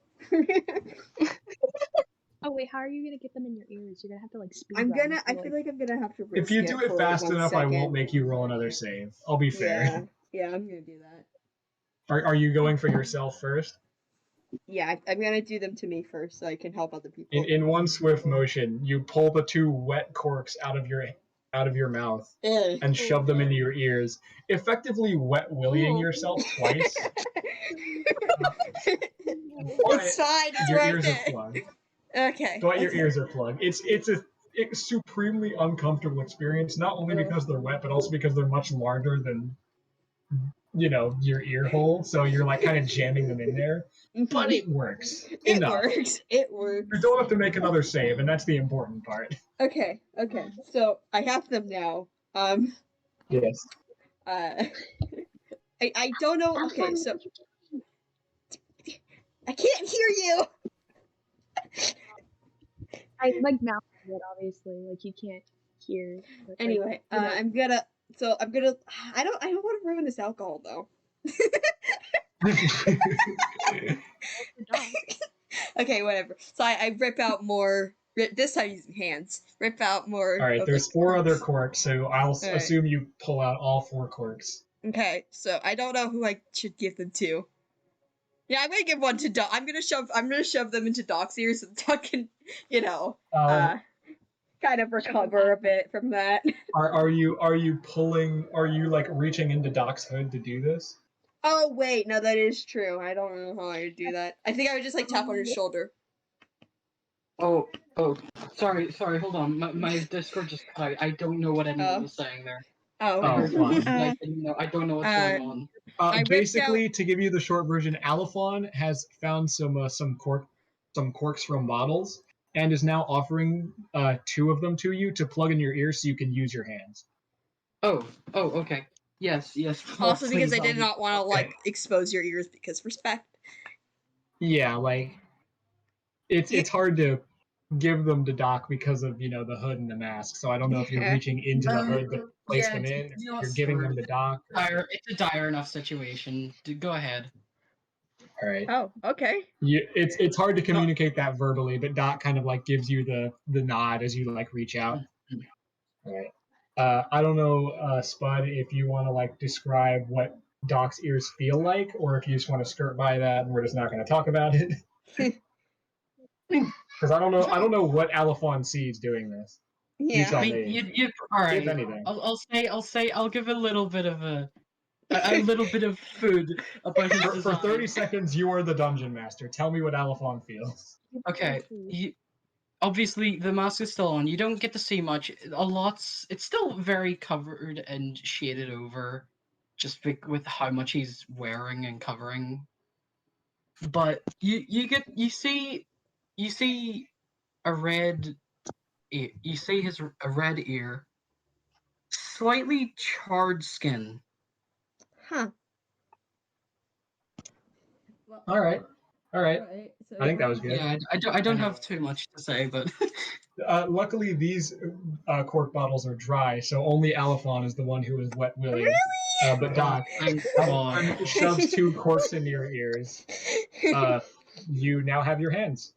Oh wait, how are you gonna get them in your ears? You're gonna have to like speed. I feel like I'm gonna have to. If you do it fast enough, I won't make you roll another save. I'll be fair. Yeah, I'm gonna do that. Are you going for yourself first? Yeah, I'm gonna do them to me first so I can help other people. In one swift motion, you pull the 2 wet corks out of your mouth and shove them into your ears, effectively wet willying yourself twice. It's fine. It's your worth ears it. are plugged. Okay. But your ears are plugged. It's a supremely uncomfortable experience, not only because they're wet, but also because they're much larger than your ear hole, so you're like kind of jamming them in there. But it works. It works. You don't have to make another save, and that's the important part. Okay. So I have them now. Yes. I don't know. Okay, so I can't hear you. I like mouth it, obviously. Like you can't hear. But, anyway, I'm gonna. I don't want to ruin this alcohol though. Okay, whatever. So I rip out more. This time using hands. Rip out more. All right, there's 4 other corks, so I'll assume you pull out all 4 corks. Okay, so I don't know who I should give them to. Yeah, I'm gonna give one to Doc. I'm gonna shove them into Doc's ears so Doc can, kind of recover a bit from that. Are you like reaching into Doc's hood to do this? Oh wait, no, that is true. I don't know how I would do that. I think I would just tap on his shoulder. Oh, sorry, hold on. My Discord just cut. I don't know what anyone was saying there. Oh, I don't know what's going on. Basically, to give you the short version, Alifon has found some corks from bottles and is now offering 2 of them to you to plug in your ears so you can use your hands. Oh, okay. Yes. Also, because I did not want to expose your ears because respect. Yeah, it's hard to give them to Doc because of the hood and the mask. So I don't know if you're reaching into the hood to place them in. You're giving them to Doc. It's a dire enough situation. Go ahead. All right. Oh, okay. It's hard to communicate that verbally, but Doc kind of gives you the nod as you reach out. All right. I don't know, Spud, if you want to describe what Doc's ears feel like, or if you just want to skirt by that and we're just not going to talk about it. Because I don't know what Alifon sees doing this. Yeah. You tell I mean, me. All right. If anything. I'll give a little bit of a little bit of food about his For 30 seconds, you are the dungeon master. Tell me what Alifon feels. Okay. Obviously, the mask is still on. You don't get to see much. It's still very covered and shaded over. just with how much he's wearing and covering. But you see a red ear. You see a red ear, slightly charred skin. Huh. All right. So I think that was good. Yeah, I don't have too much to say, but luckily these cork bottles are dry, so only Alphon is the one who is wet willy. Really? But Doc, thank God. Alphon shoves 2 corks into your ears. You now have your hands.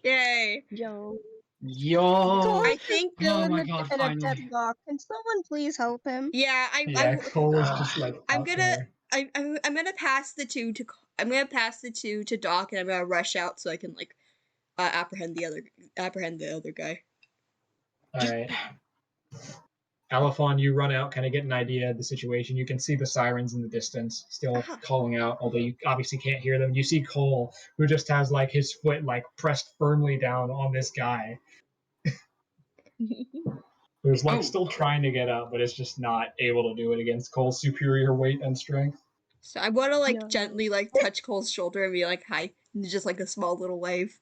Yay. Yo. Yo. I think. Oh my God! in a Finally. deadlock. Can someone please help him? Yeah, Cole is just like I'm out gonna. there. I'm gonna pass the 2 to. I'm gonna pass the 2 to Doc, and I'm gonna rush out so I can like apprehend the other guy. All right. Alphon, you run out, kind of get an idea of the situation. You can see the sirens in the distance, still calling out, although you obviously can't hear them. You see Cole, who just has like his foot like pressed firmly down on this guy, who's like still trying to get up, but is just not able to do it against Cole's superior weight and strength. So I want to like gently like touch Cole's shoulder and be like, "Hi," just like a small little wave.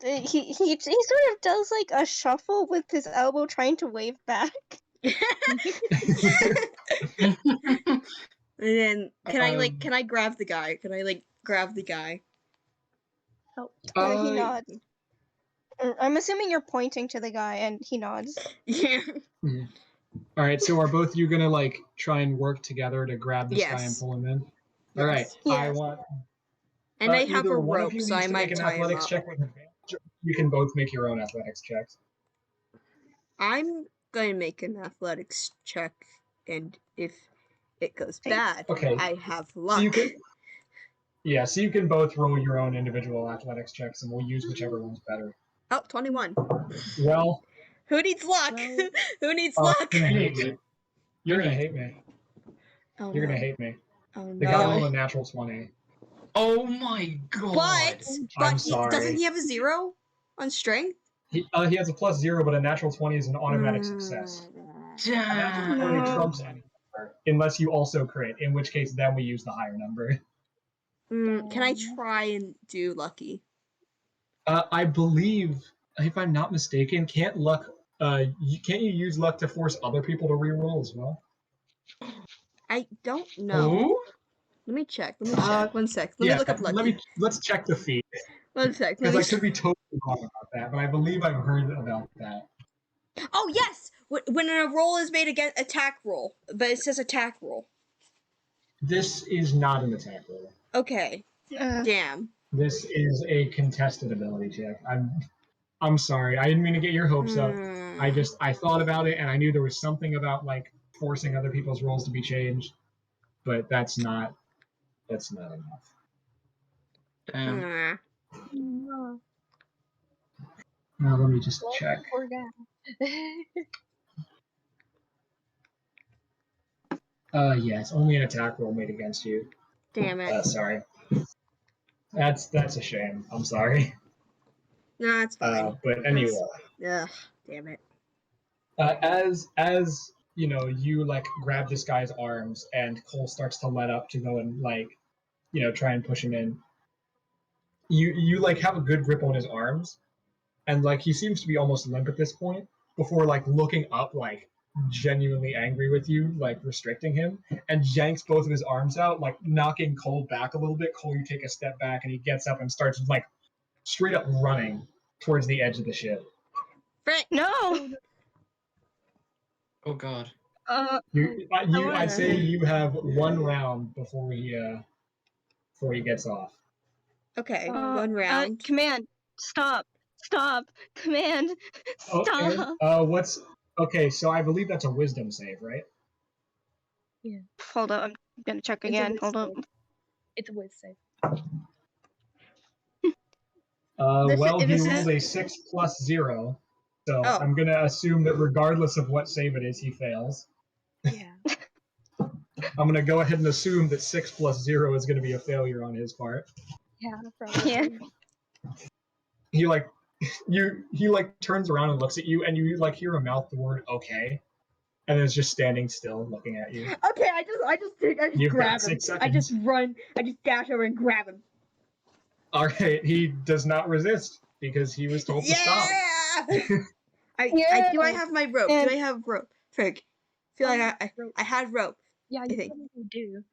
He sort of does like a shuffle with his elbow, trying to wave back. And then can I grab the guy? Can I like grab the guy? Oh. He nods. I'm assuming you're pointing to the guy, and he nods. Yeah. Mm-hmm. All right. So are both you gonna like try and work together to grab this guy and pull him in? All right. Yes. I want. And I have a one of rope, you so needs I to might make an tie him athletics up. check with advantage. You can both make your own athletics checks. I'm going to make an athletics check, and if it goes bad, I have luck. So you can both roll your own individual athletics checks, and we'll use whichever one's better. Oh, 21. Well, who needs luck? Well, who needs luck? You're gonna hate me. You're gonna hate me. Oh, You're no. gonna hate me. Oh, The guy rolled no. a natural 20. Oh my God! I'm But sorry. doesn't he have a 0 on strength? He has a +0, but a natural 20 is an automatic success. A natural 20 trumps any number, unless you also crit, in which case then we use the higher number. Can I try and do lucky? I believe, if I'm not mistaken, can't you use luck to force other people to reroll as well? I don't know. Oh? Let me check. One sec. Let me look up lucky. Let's check the feed. One sec. Because I could be totally wrong about that, but I believe I've heard about that. Oh yes! When a roll is made against attack roll, but it says attack roll. This is not an attack roll. Okay. Damn. This is a contested ability check. I'm sorry. I didn't mean to get your hopes up. I thought about it and I knew there was something about like forcing other people's rolls to be changed, but that's not enough. Damn. Now let me just check. Poor guy. Yeah, it's only an attack roll made against you. Damn it. Sorry. That's a shame. I'm sorry. No, it's fine. But anyway. Ugh, damn it. As you know, you like grab this guy's arms and Cole starts to let up to go and like, you know, try and push him in. You like have a good grip on his arms, and like he seems to be almost limp at this point before like looking up like genuinely angry with you, like restricting him, and yanks both of his arms out, like knocking Cole back a little bit. Cole, you take a step back and he gets up and starts like straight up running towards the edge of the ship. Frick! No! Oh God. I'd say you have 1 round before he gets off. Okay, 1 round. Command, stop, command, stop. Okay, so I believe that's a wisdom save, right? Yeah. Hold up, I'm gonna check again. Hold up. It's a whiz save. He rolled a 6 + 0, so I'm gonna assume that regardless of what save it is, he fails. Yeah. I'm gonna go ahead and assume that 6 + 0 is gonna be a failure on his part. Yeah, probably. Yeah. He turns around and looks at you, and you like hear him mouth the word "okay," and it's just standing still, looking at you. Okay, I just You've got grab him. 6 seconds. I just run. I just dash over and grab him. All right, he does not resist because he was told to stop. Do I have my rope? And- Do I have rope? Frig. Feel like I had rope. Yeah, I you think. probably do.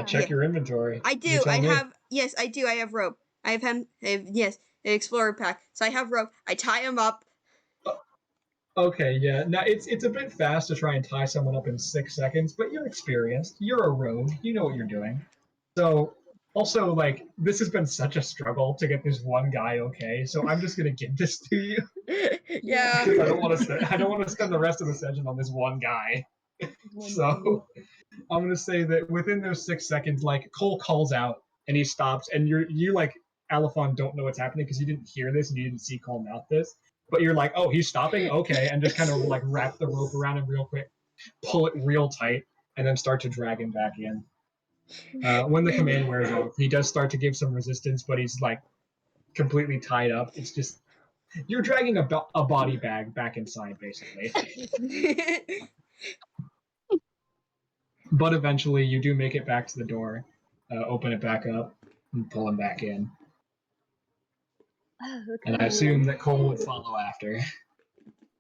Check Yeah. your inventory. I You do. tell I me. have. Yes, I do. I have rope. I have him. Yes, the explorer pack. So I have rope. I tie him up. Okay, yeah. Now it's a bit fast to try and tie someone up in 6 seconds, but you're experienced. You're a rogue. You know what you're doing. So also, like, this has been such a struggle to get this one guy okay. So I'm just gonna give this to you. Yeah. I don't want to spend the rest of the session on this one guy. So I'm gonna say that within those 6 seconds, like, Cole calls out and he stops, and you like Alphon don't know what's happening because you didn't hear this and you didn't see Cole mouth this. But you're like, oh, he's stopping? Okay, and just kind of like wrap the rope around him real quick, pull it real tight, and then start to drag him back in. When the command wears off, he does start to give some resistance, but he's like completely tied up. It's just you're dragging a body bag back inside, basically. But eventually, you do make it back to the door, open it back up, and pull him back in. Oh, And I assume that Cole would follow after.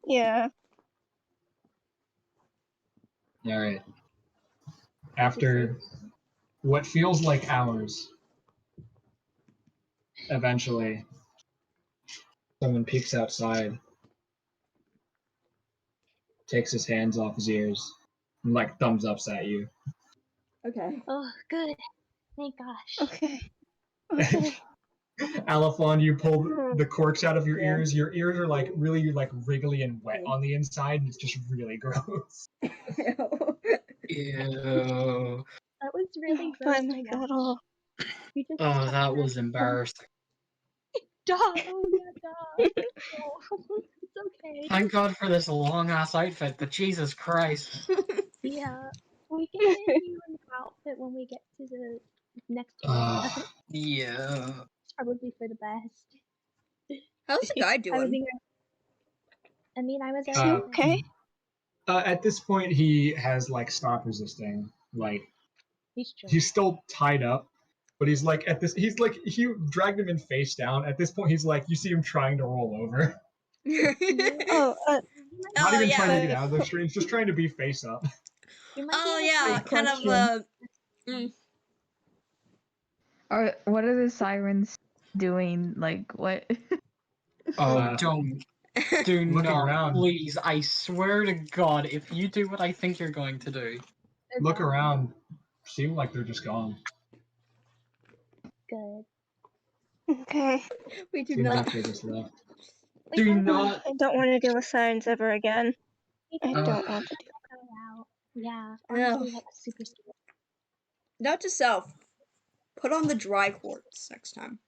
Yeah. All right. After what feels like hours, eventually, someone peeks outside, takes his hands off his ears, and like thumbs ups at you. Okay. Oh, good. Thank gosh. Okay. Okay. Alphon, you pull the corks out of your ears. Your ears are like really like wriggly and wet on the inside, and it's just really gross. Ew. That was really By gross. my My god. gosh. You just Oh, touched that was embarrassing. Stop! Oh yeah, stop. No, it's okay. Thank God for this long ass outfit, but Jesus Christ. Yeah, we can send you an outfit when we get to the next area. Yeah. It's probably for the best. How's the guy I was doing? I mean, I was Is he already okay? At this point, he has like stopped resisting. Like He's chill. he's still tied up, but he's like at this. He's like you dragged him in face down. At this point, he's like you see him trying to roll over. Oh, Not even trying to yeah. get out of the stream, just trying to be face up. You might Oh be able yeah, to kind of What are the sirens doing? Like what? Oh, don't. Do Looking not, around. please. I swear to God, if you do what I think you're going to do. Look around. Seem like they're just gone. Good. Okay. we do Seems not. like they just left. Do not. I don't want to deal with sirens ever again. I Ugh. don't want to do Out. Yeah, Yeah. honestly, that was super scary. Note to self: put on the dry quartz next time.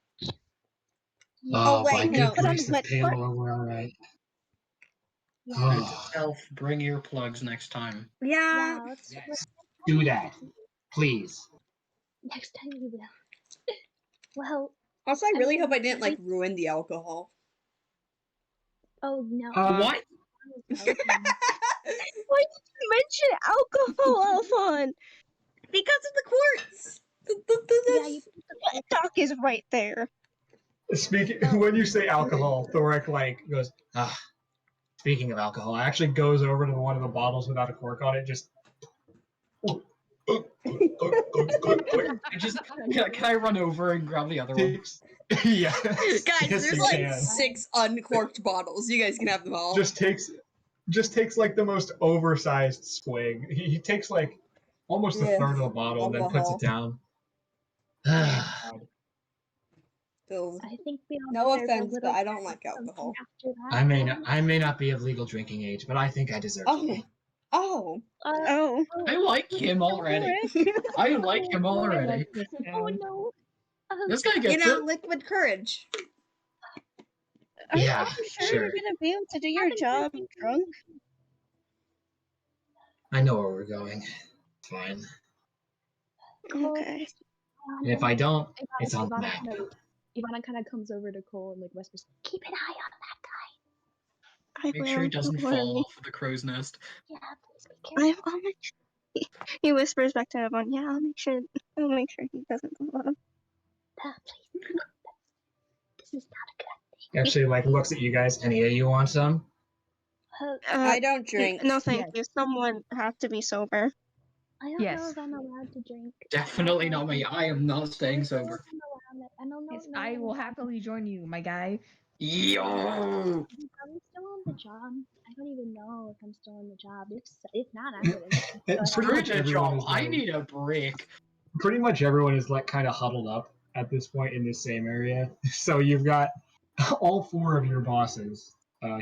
Oh, wait, by no. good Put on grace the of wet part. Pamela, we're all right. Yeah. Note to self, bring earplugs next time. Yeah. Yeah, let's Yes. Do that, please. next time we will. Well, Also, I really mean, hope I didn't like ruin the alcohol. oh no. What? Why did you mention alcohol, Alphon? Because of the quartz. Yeah, you The dock is right there. Speaking when you say alcohol, Thorek like goes, speaking of alcohol, actually goes over to one of the bottles without a cork on it, just Can I run over and grab the other one? yeah. Guys, Yes, there's you like can. 6 uncorked bottles. You guys can have them all. Just takes like the most oversized swig. He takes like almost a Yeah. third of the bottle and then puts it down. Filled. I think we all No deserve a offense, little but I don't bit like of something alcohol. After that. I may not be of legal drinking age, but I think I deserve something. Oh. Oh. I like him already. I like him already. Oh no. This guy You gets know, it. liquid courage. Are Yeah, you sure sure. you're gonna be able to do your job drunk? I know where we're going. It's fine. Okay. And if I don't, Ivana- it's on the Ivana map. Ivana kind of comes over to Cole and like whispers, "Keep an eye on that guy." I Make sure he will. doesn't Don't worry. fall off of the crow's nest. Yeah, please be careful. I'll make sure. He whispers back to Evan, yeah, I'll make sure he doesn't fall off. Please. This is not a good He actually like looks at you guys. Any of you want some? I don't drink. No, thank Yes. you. Someone has to be sober. I don't know Yes. if I'm allowed to drink. Definitely not me. I am not staying sober. I don't know. Yes, I will happily join you, my guy. Yo! I'm still on the job. I don't even know if I'm still on the job. If not, I'm gonna. It's pretty much Screw the everyone job. is I like, need a break. pretty much everyone is like kind of huddled up at this point in this same area. So you've got all 4 of your bosses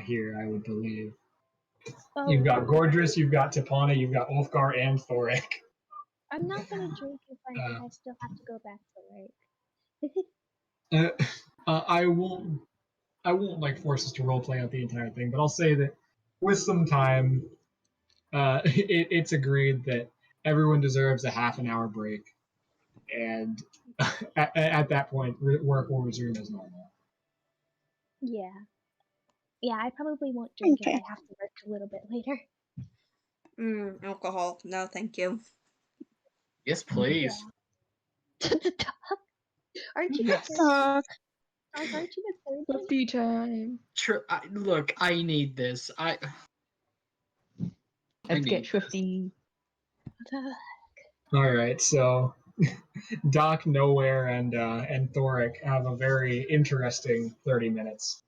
here, I would believe. Oh, You've got Gordris, you've got Tipana, you've got Ulfgar, and Thoric. I'm not gonna drink in front because I still have to go back to work. I won't like force us to roleplay out the entire thing, but I'll say that with some time, it's agreed that everyone deserves a half an hour break, and at that point, work will resume as normal. Yeah. Yeah, I probably won't drink Okay. if I have to work a little bit later. Alcohol. No, thank you. Yes, please. The dog. Aren't you Yes. the third? Aren't you the third? Puppy time. Look, I need this. Let's need get this. swifty. All right, so Doc, Nowhere, and Thoric have a very interesting 30 minutes.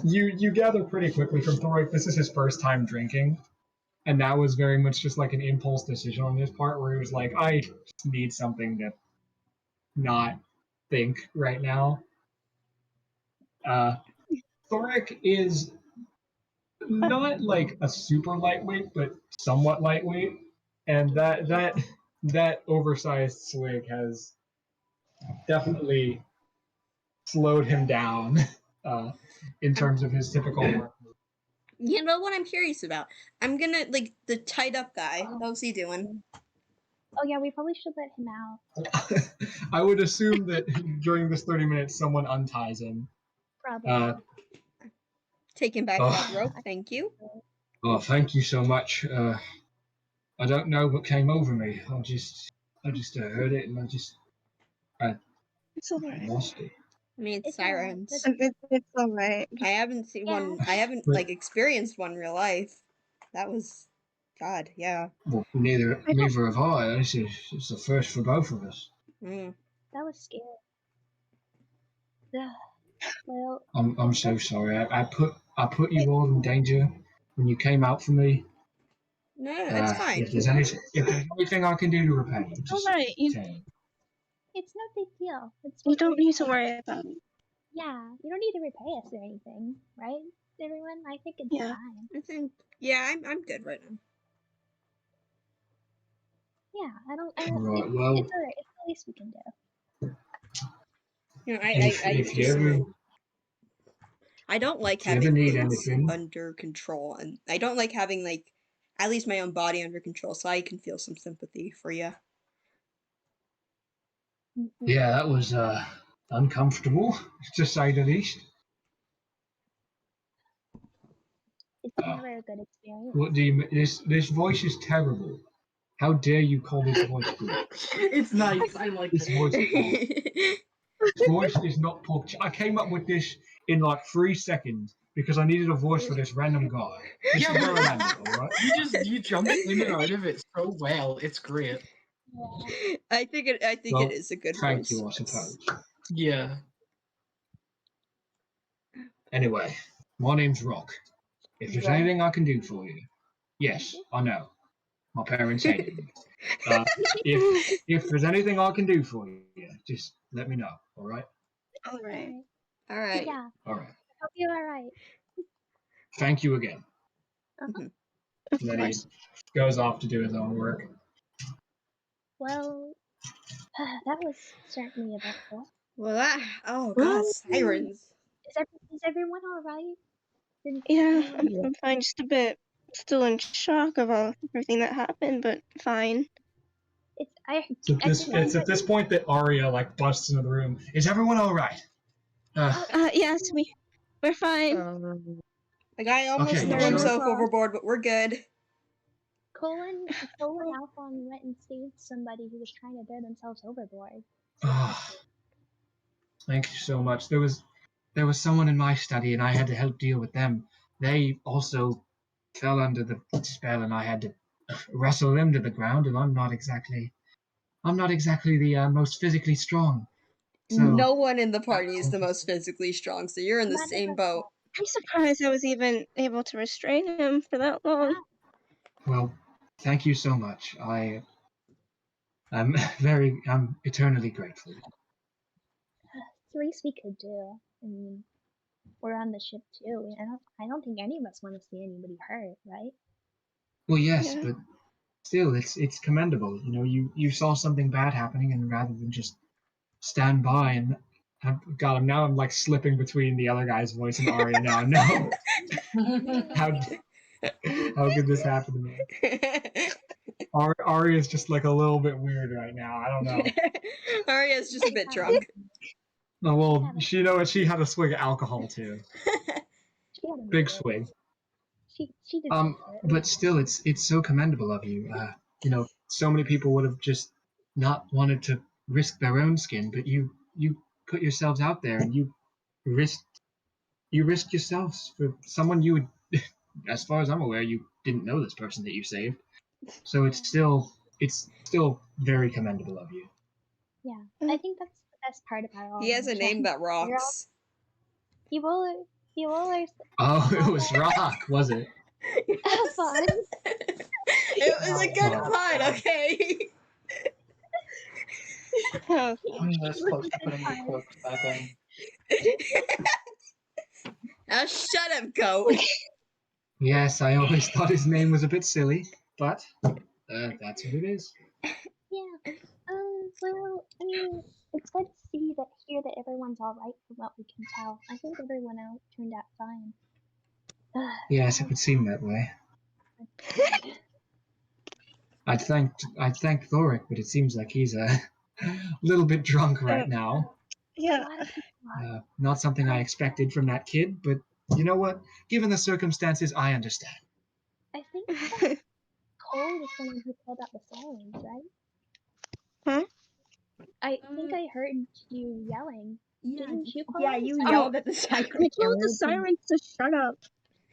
You gather pretty quickly from Thoric this is his first time drinking, and that was very much just like an impulse decision on his part, where he was like, I just need something to not think right now. Thoric is not like a super lightweight, but somewhat lightweight, and that oversized swig has definitely slowed him down in terms of his typical work. You know what I'm curious about? I'm gonna the tied up guy. How's he doing? Oh yeah, we probably should let him out. I would assume that during this 30 minutes, someone unties him. Probably. Take him back that rope, thank you. Oh, thank you so much. I don't know what came over me. I just heard it, and It's alright. lost it. I mean, it's It's alright. sirens. It's alright. I haven't seen one. I haven't experienced one in real life. That was, God, yeah. Well, neither have I. It's the first for both of us. Mm. That was scary. Well, I'm so sorry. I put you all in danger when you came out for me. No, it's fine. If there's anything I can do to repay you, just Alright, say. it's no big deal. you don't need to worry about it. Yeah, you don't need to repay us or anything, right, everyone? I think it's Yeah. fine. I think, yeah, I'm good right now. Yeah, I don't. Alright, It's well, alright. It's the least we can do. You know, if you ever I don't like if you ever having need things anything, under control, and I don't like having at least my own body under control, so I can feel some sympathy for you. yeah, that was uncomfortable to say the least. It's never a good experience. What do you? This voice is terrible. How dare you call this voice good? It's nice. I like This it. voice is poor. This voice is not poor. I came up with this in like 3 seconds because I needed a voice for this random guy. This Yeah, is where but- I landed, all right? You jump in and out of it so well. It's great. I think it is a good Thank voice. you, I suppose. Yeah. Anyway, my name's Rock. If there's Rock? anything I can do for you, yes, I know. My parents hated me. If there's anything I can do for you, just let me know. All right. Alright. All right. Yeah. All right. Hope you're alright. Thank you again. Mhm. Of And then he course. goes off to do his own work. Well, that was certainly eventful. Well, oh god, sirens. Is everyone alright? Yeah, I'm fine. Just a bit still in shock of everything that happened, but fine. It's at this point that Arya like busts into the room. Is everyone all right? Yes, We're fine. The guy almost Okay, threw sure. himself overboard, but we're good. Colin Alphon went and saved somebody who was trying to throw themselves overboard. Oh, thank you so much. There was someone in my study, and I had to help deal with them. They also fell under the spell, and I had to wrestle them to the ground. And I'm not exactly the most physically strong. So No one in the party is the most physically strong, so you're in the same boat. I'm surprised I was even able to restrain him for that long. well, thank you so much. I'm eternally grateful. It's the least we could do. I mean, we're on the ship too. I don't think any of us want to see anybody hurt, right? Well, yes, Yeah. but still, it's commendable. You know, you saw something bad happening, and rather than just stand by and God, now I'm like slipping between the other guy's voice and Arya now. No, how could this happen to me? Arya's just like a little bit weird right now. I don't know. Arya's just a bit drunk. Oh, well, she had a swig of alcohol too. Big swig. She deserves it. But still, it's so commendable of you. You know, so many people would have just not wanted to risk their own skin, but you put yourselves out there and you risked yourselves for someone you would, as far as I'm aware, you didn't know this person that you saved. So it's still very commendable of you. Yeah, I think that's the best part about all. He has a name that rocks. He will always. Oh, it was Rock, was it? Fun. It was a good pun, okay? They're supposed to put the quotes back in. Now shut up, goat. Yes, I always thought his name was a bit silly, but that's what it is. Yeah. Well, I mean, it's good to hear that everyone's all right from what we can tell. I think everyone else turned out fine. Yes, it would seem that way. I'd thanked Thoric, but it seems like he's a little bit drunk right now. Yeah. Not something I expected from that kid, but you know what? Given the circumstances, I understand. I think that Cole was someone who called out the sirens, right? Huh? I think I heard you yelling. Didn't you call Yeah, out the you sirens? yelled at the sirens. I told the sirens to shut up.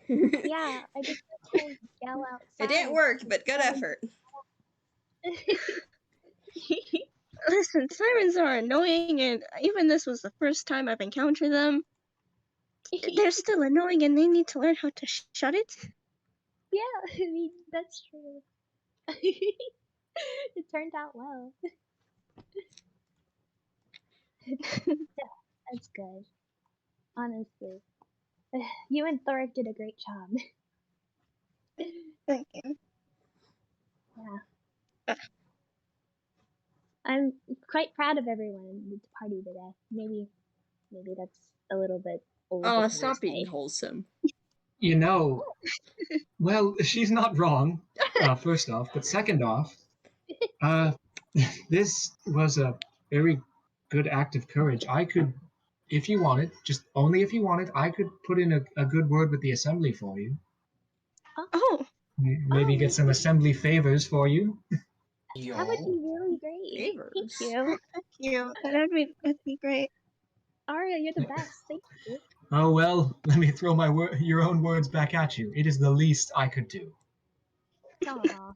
Yeah, I just heard him yell out It didn't sirens. work, but good effort. Listen, sirens are annoying, and even this was the first time I've encountered them. They're still annoying, and they need to learn how to shut it. Yeah, I mean, that's true. It turned out well. Yeah, that's good. Honestly. You and Thoric did a great job. Thank you. Yeah. I'm quite proud of everyone in the party today. Maybe that's a little bit old. Oh, of me to stop being say. wholesome. You know, well, she's not wrong, first off, but second off, this was a very good act of courage. I could, if you wanted, just only if you wanted, I could put in a good word with the assembly for you. Oh, Maybe get some assembly favors for you. That would be really great. Favors. Thank you. thank you. That'd be great. Aria, you're the best. Thank you. Oh well, let me throw your own words back at you. It is the least I could do. Aw.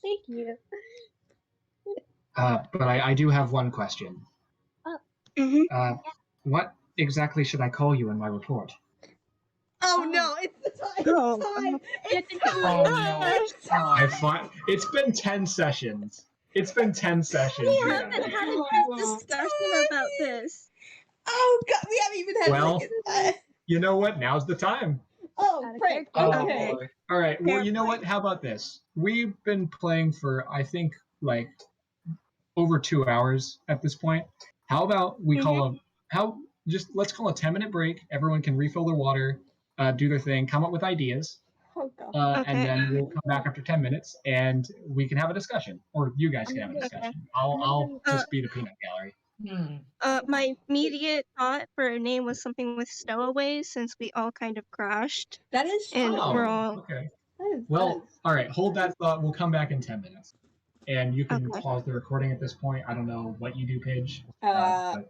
Thank you. But I do have one question. Mm-hmm. What exactly should I call you in my report? Oh no, it's the time. Oh, It's time. Oh no. It's been 10 sessions. It's been 10 sessions. We Yeah. haven't had a discussion about this. Oh god, we haven't even had Well, like you know what? Now's the time. oh frick. Oh, Okay. boy. All right. Well, you know what? How about this? We've been playing for, I think, like over 2 hours at this point. How about we let's call a 10-minute break. Everyone can refill their water, do their thing, come up with ideas. Oh god. Okay. And then we'll come back after 10 minutes and we can have a discussion, or you guys can have a discussion. I'll just be the peanut gallery. My immediate thought for a name was something with stowaways, since we all kind of crashed. That is And we're all okay. That is Well, all right. Hold that thought. We'll come back in 10 minutes, and you can okay. pause the recording at this point. I don't know what you do, Paige.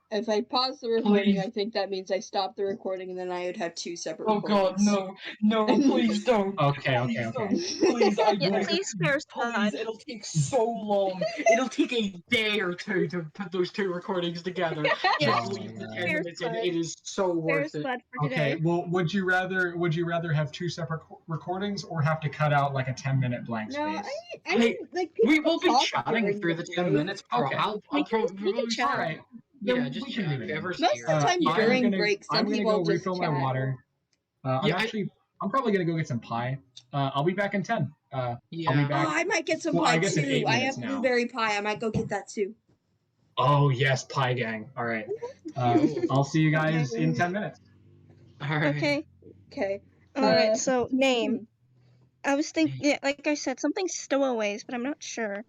If I pause the recording, Please. I think that means I stop the recording, and then I would have 2 separate Oh God, recordings. no, please don't. Okay. Please don't. Please, I Yeah, beg of please spare us Please, God. it'll take so long. It'll take a day or two to put those 2 recordings together. Yeah, Just Oh leave my the God. 10 spare us minutes in. God. It is so Spare worth us it. God for Okay. today. Well, would you rather have 2 separate recordings or have to cut out like a 10-minute blank No, space? I mean, like, people We will be talk chatting during through the the 10 break. minutes. Okay. I'll We can probably chat. All right. Yeah, Then just we can chat. leave it in. Whoever's Most here. of the time Yeah, during breaks, I'm some gonna people go just refill my chat. water. Yeah, I'm probably gonna go get some pie. I'll be back in 10. I'll be Yeah. back. Oh, I might get some Well, pie I guess in too. 8 I minutes have now. blueberry pie. I might go get that too. Oh yes, pie gang. All right. I'll see you guys in 10 minutes. All right. Okay. Okay. Alright, so name. Hmm. I was thinking, yeah, like I said, something stowaways, but I'm not sure.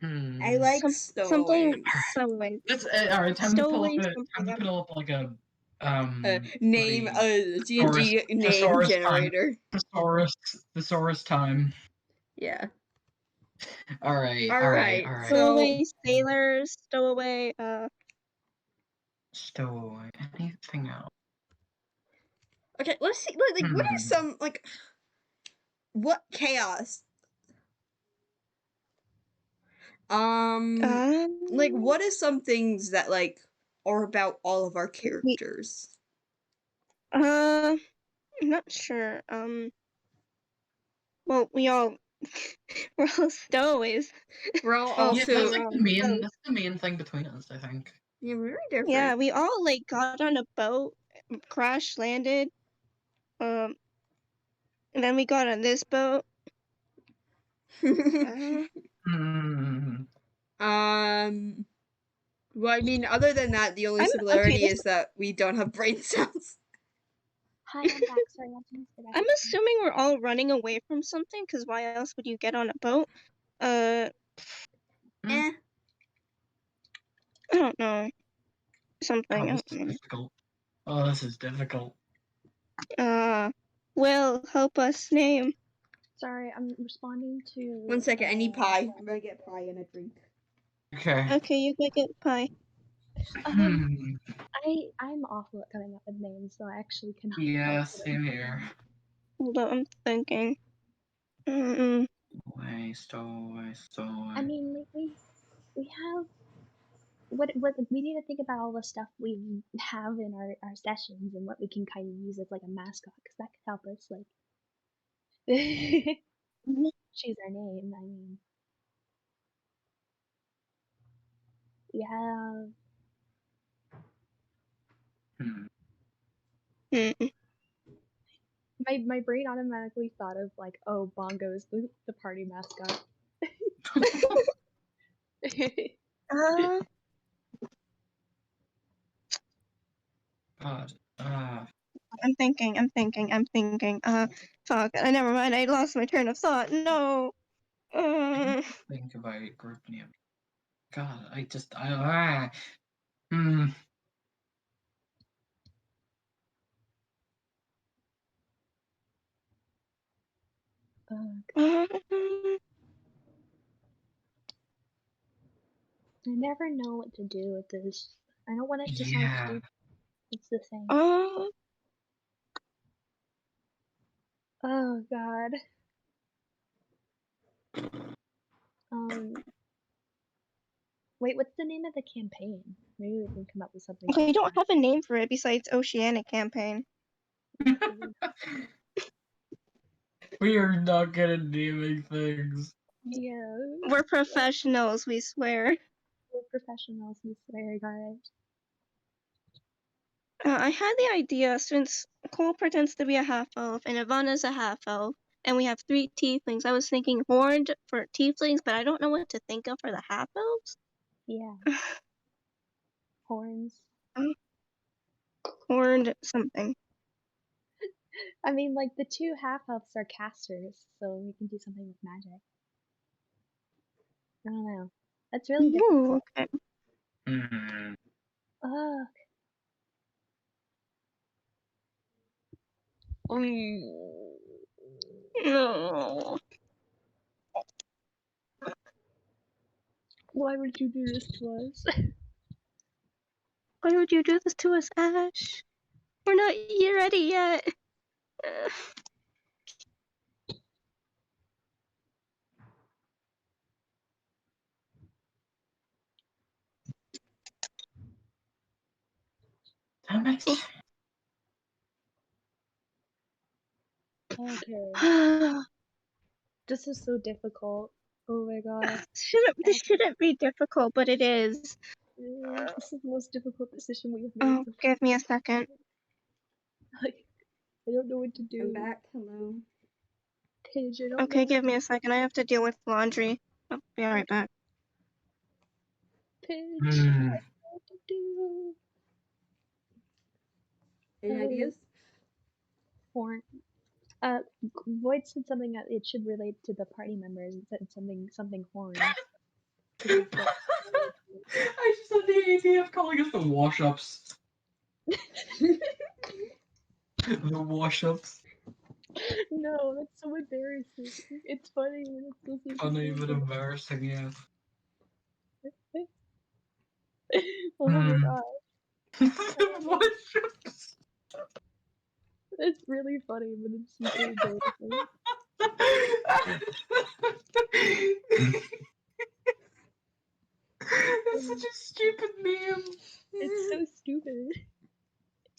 I like Something stowaways. stowaways. Let's all right. Time to pull up Stowaways, a time to something. pull up like a Name bloody D&D name thesaurus time. generator. Thesaurus time. Yeah. All right. So Stowaway sailors, stowaway, Stowaway. Anything else? okay, let's see. Like, what are some like what chaos? Like, what is some things that like are about all of our characters? I'm not sure. Well, we're all stowaways. We're all Oh, Yeah, also that's like that's the main thing between us, I think. yeah, we're very different. Yeah, we all like got on a boat, crash landed, and then we got on this boat. Well, I mean, other than that, the only similarity is that we don't have brain cells. Hi, I'm back. Sorry, I'm assuming we're all running away from something, because why else would you get on a boat? I don't know. Something. Oh, this is difficult. Oh, this is difficult. Will, help us name. Sorry, I'm responding to. 1 second, I need pie. I'm gonna get pie and a drink. Okay. Okay, you go get pie. I'm awful at coming up with names, so I actually cannot. Yeah, same here. Hold on, I'm thinking. Stowaway. I mean, like we have what we need to think about all the stuff we have in our sessions and what we can kind of use as like a mascot because that could help us like choose our name. I mean, we have. My brain automatically thought of like, oh, Bongo's the party mascot. God. I'm thinking. Fuck. Never mind. I lost my train of thought. No. Think about a group name. God, I never know what to do with this. I don't want it to sound stupid. It's the same. Oh God. Wait, what's the name of the campaign? Maybe we can come up with something. We don't have a name for it besides Oceanic Campaign. We are not good at naming things. Yeah. We're professionals, we swear. We're professionals, we swear, guys. I had the idea, since Cole pretends to be a half-elf and Evanna's a half-elf, and we have 3 tieflings, I was thinking horned for tieflings, but I don't know what to think of for the half-elves. Yeah. Horns. Horned something. I mean, like, the 2 half-elves are casters, so we can do something with magic. I don't know. That's really difficult. Okay. Fuck. No. Why would you do this to us? Why would you do this to us, Ash? We're not ready yet. Damn it. Okay. This is so difficult. Oh my god. This shouldn't be difficult, but it is. This is the most difficult decision we have Oh, made. give me a second. Like, I don't know what to do. I'm back. Hello. Paige, I don't Okay, know. give me a second. I have to deal with laundry. I'll be right back. Paige, I don't know what to do. Any ideas? Horn. Void said something that it should relate to the party members and said something horns. I just had the idea of calling us the wash-ups. The wash-ups. No, that's so embarrassing. It's funny when it's so Funny but embarrassing, yeah. Oh my god. Wash-ups. It's really funny, but it's super embarrassing. That's such a stupid meme. It's so stupid.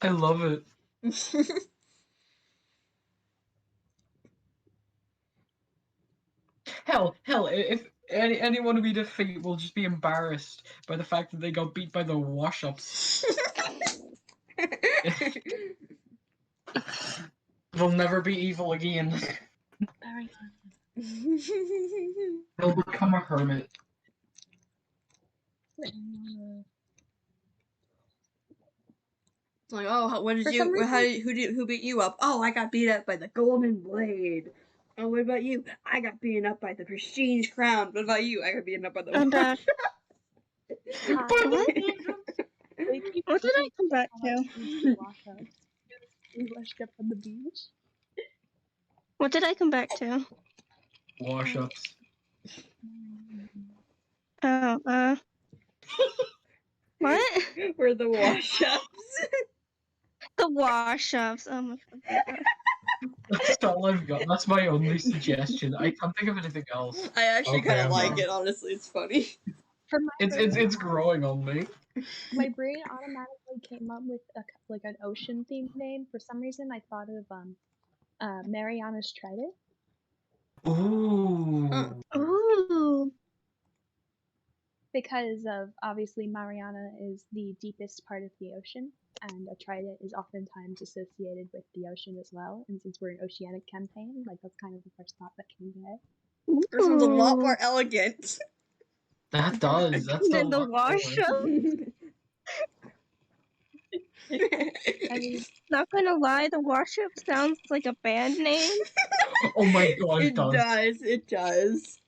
I love it. Hell, if anyone we defeat will just be embarrassed by the fact that they got beat by the wash-ups. They'll never be evil again. They'll become a hermit. It's like, oh, what did For some you? reason- Who beat you up? Oh, I got beat up by the golden blade. Oh, what about you? I got beaten up by the prestige crown. What about you? I got beaten up by the. I'm back. What? What did I come back to? We washed up on the beach. What did I come back to? Wash-ups. Oh, what? We're the wash-ups. The wash-ups. Oh my god. That's all I've got. That's my only suggestion. I can't think of anything else. I actually Okay, kind I'm of like done. it. Honestly, it's funny. For my It's growing on me. My brain automatically came up with an ocean themed name. For some reason, I thought of Mariana's Trident. Ooh. Ooh. Because of obviously Mariana is the deepest part of the ocean, and a trident is oftentimes associated with the ocean as well. And since we're an oceanic campaign, like that's kind of the first thought that came to head. This sounds a lot more elegant. That does. That's Then the lot wash-up. I mean, Not gonna lie, the wash-up sounds like a band name. Oh my god, it does. It does.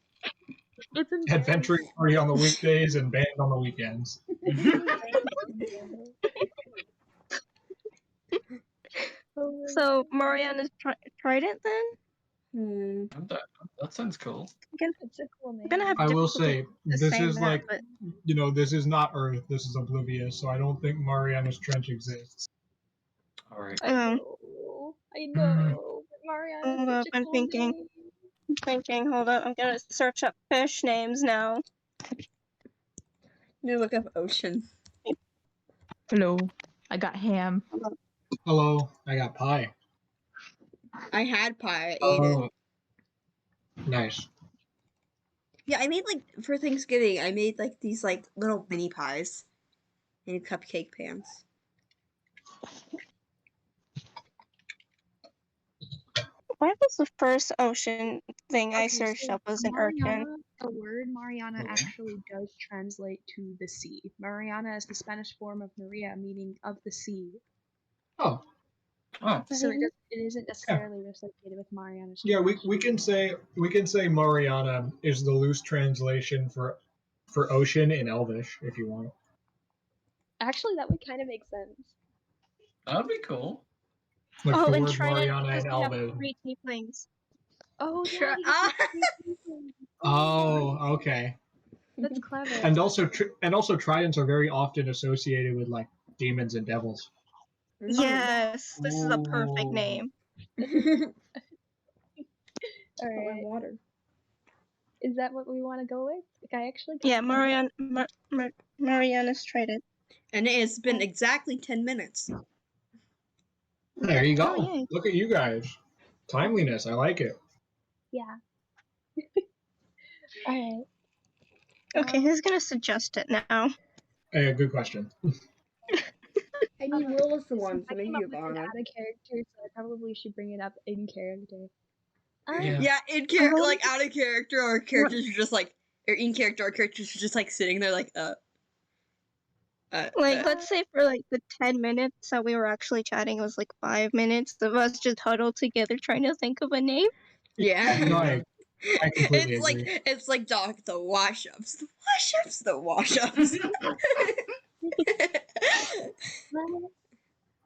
it's Adventuring free on the weekdays and banned on the weekends. So Mariana's Trident then? That sounds cool. It's a cool name. I'm gonna have I will difficulty say, this saying is that, like, but this is not Earth, this is Oblivious, so I don't think Mariana's Trench exists. Alright. I know. But Mariana's hold up, such a I'm cool thinking. name. Hold up, I'm gonna search up fish names now. You look up ocean. Hello. I got ham. Hello, I got pie. I had pie. I ate it. Nice. Yeah, I made for Thanksgiving. I made these little mini pies in cupcake pans. Why was the first ocean thing I searched so up was an urchin? Mariana, the word Mariana actually does translate to the sea. Mariana is the Spanish form of Maria, meaning of the sea. Oh. So it isn't necessarily associated with Mariana's. Yeah, we can say Mariana is the loose translation for ocean in Elvish, if you want. Actually, that would kind of make sense. That would be cool. Like Oh, and Ford, Trident Mariana, because and we have Elvin. 3 tieflings. Oh yeah, Try- he has three people. Oh, okay. That's clever. And also tridents are very often associated with like demons and devils. Yes, this is a perfect Ooh. name. All My right, water. is that what we want to go with? Like, I actually. Yeah, Mariana's Trident. And it has been exactly 10 minutes. There you go. Oh, yay. Look at you guys. Timeliness, I like it. Yeah. All right. Okay, who's gonna suggest it now? Hey, good question. I mean, Will is the Since one, I so maybe came up with it Evanna. out of character, so I probably should bring it up in character. Yeah. Yeah, in character, like out of character, our characters are just like, or in character, our characters are just like sitting there, like, Like, let's say for like the 10 minutes that we were actually chatting, it was like 5 minutes of us just huddled together trying to think of a name. yeah. No, I completely It's agree. like Doc, the wash-ups, the wash-ups.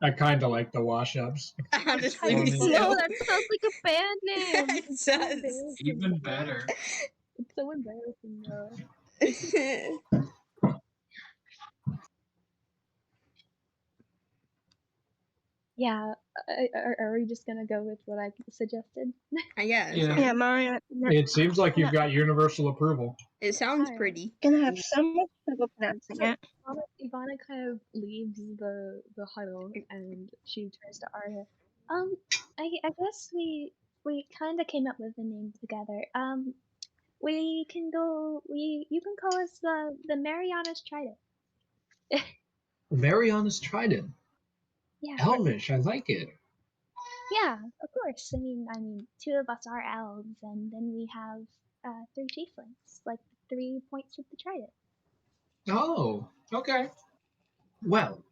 I kind of like the wash-ups. Honestly, Me me too. No, too. that sounds like a band name. It It's so does. embarrassing. Even better. It's so embarrassing though. Yeah. Are we just gonna go with what I suggested? I guess. Yeah. Yeah, Mariana. It seems like you've got universal approval. It sounds Alright. pretty. Gonna have so much trouble pronouncing So it. Evanna kind of leaves the huddle and she turns to Arya. I guess we kind of came up with a name together. We can go. You can call us the Mariana's Trident. Mariana's Trident. Yeah. Elvish, I like it. Yeah, of course. I mean, 2 of us are elves, and then we have 3 tieflings, like 3 points of the trident. Oh, okay. Well,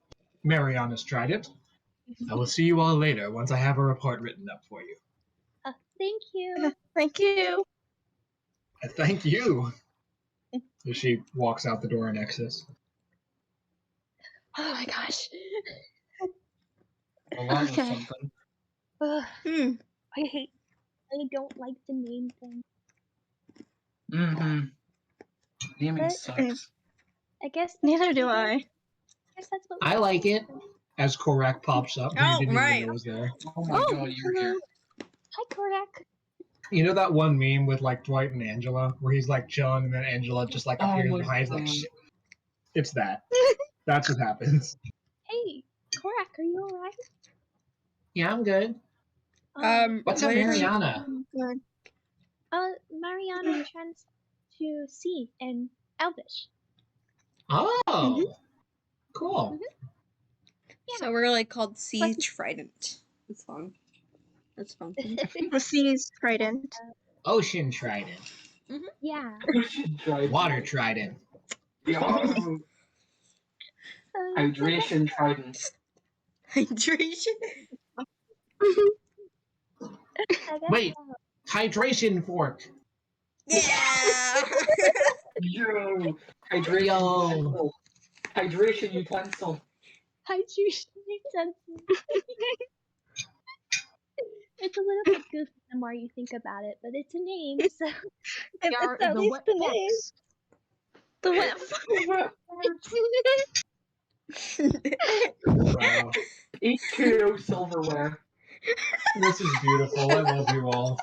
Mariana's Trident, I will see you all later once I have a report written up for you. Thank you. Thank you. Thank you. So she walks out the door in Exodus. Oh my gosh. Well, that was Okay. something. Ugh, Hmm. I don't like to name things. Mm-hmm. Naming But- sucks. I guess. Neither do I. I guess that's what. I like it. As Korak pops up, who you Oh, didn't right. even know was there. Oh my Oh, god, you're here. Hi, Korak. You know that one meme with like Dwight and Angela, where he's like chilling and then Angela just like Oh appears my behind, like God. shit. It's that. That's what happens. Hey, Korak, are you alright? Yeah, I'm good. What's up, what is- Mariana? Good. Mariana trans to sea in Elvish. Oh, cool. So we're like called Sea Trident. That's fun. That's fun. The sea's Trident. Ocean Trident. Yeah. Water Trident. Yo, hydration trident. Hydration. Wait, hydration fork. Yeah. Yo, hydration Yo. utensil. Hydration utensil. Hydration utensil. It's a little bit goofy the more you think about it, but it's a name, so. It's at the least wet the name. fox. The wet Wow. HKO silverware. This is beautiful. I love you all.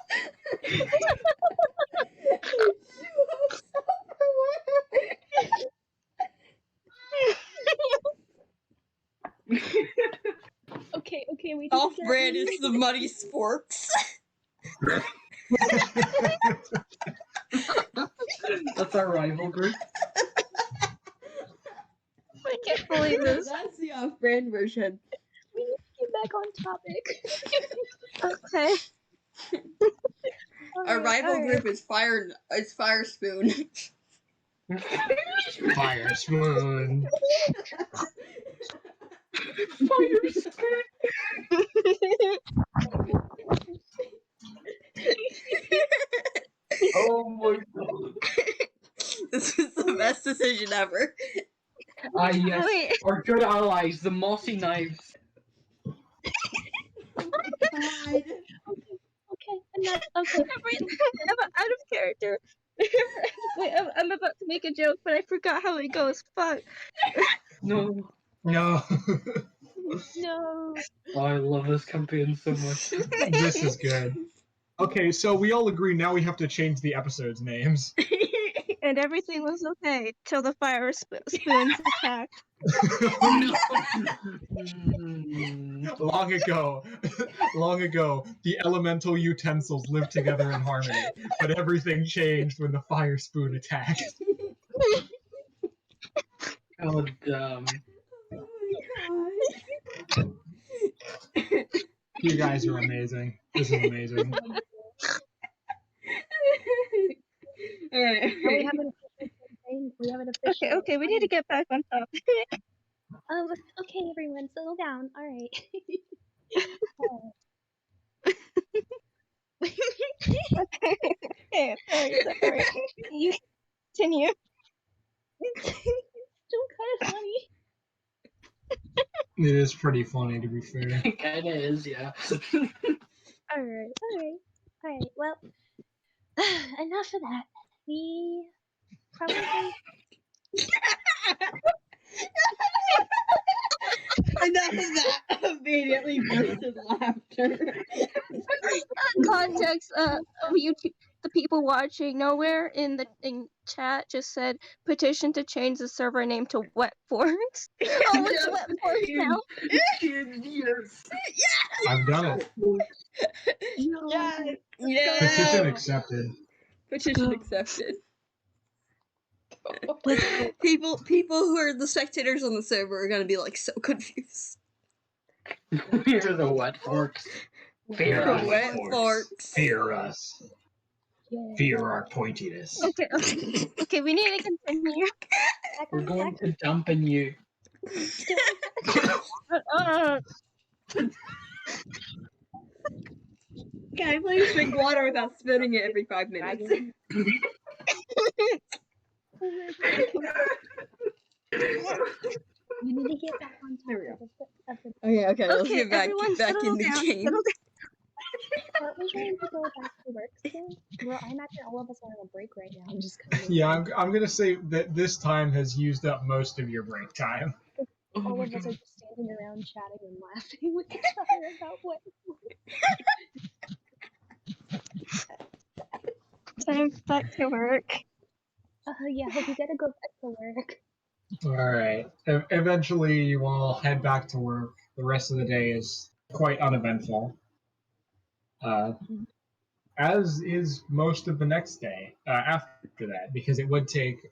Okay, we Off brand is the muddy sporks. That's our rival group. I can't believe this. That's the off-brand version. We need to get back on topic. Okay. Our rival group is Fire Spoon. Fire spoon. Fire spoon. Oh my god. This is the best decision ever. Ah, yes. Wait. Our good allies, the mossy knives. Oh my god. Okay, enough. Okay. I'm out of character. Wait, I'm about to make a joke, but I forgot how it goes. Fuck. No. No. No. Oh, I love this campaign so much. This is good. Okay, so we all agree now we have to change the episodes' names. And everything was okay till the fire spoons attacked. Long ago, the elemental utensils lived together in harmony, but everything changed when the fire spoon attacked. God damn. Oh my god. You guys are amazing. This is amazing. Alright. Now we have an official campaign. We have an official. Okay, we need to get back on top. Okay, everyone, settle down. All right. Okay, sorry. You continue. Still kind of funny. It is pretty funny, to be fair. It kinda is, yeah. All right. Well, enough of that. We probably. Enough of that. Immediately bursted laughter. Context of YouTube. The people watching nowhere in chat just said petition to change the server name to Wet Forks. Oh, it's Wet Forks now. Yes. I've done it. Yeah. Petition accepted. Petition accepted. People who are the spectators on the server are gonna be like so confused. We're the wet forks. Fear The us. wet forks. Fear us. Yeah. Fear our pointiness. Okay, we need to continue. We're going to dump on you. Can I please drink water without spitting it every 5 minutes? We need to get back on There we top of the Okay, let's get back everyone in settle the down, game. settle Aren't we going to go back to work soon? Well, I imagine all of us are on a break right now. I'm just kind of. Yeah, I'm gonna say that this time has used up most of your break time. Oh All my of us god. are just standing around chatting and laughing with each other about what. Time back to work. Yeah, we gotta go back to work. Alright. Eventually, you all head back to work. The rest of the day is quite uneventful. As is most of the next day after that, because it would take,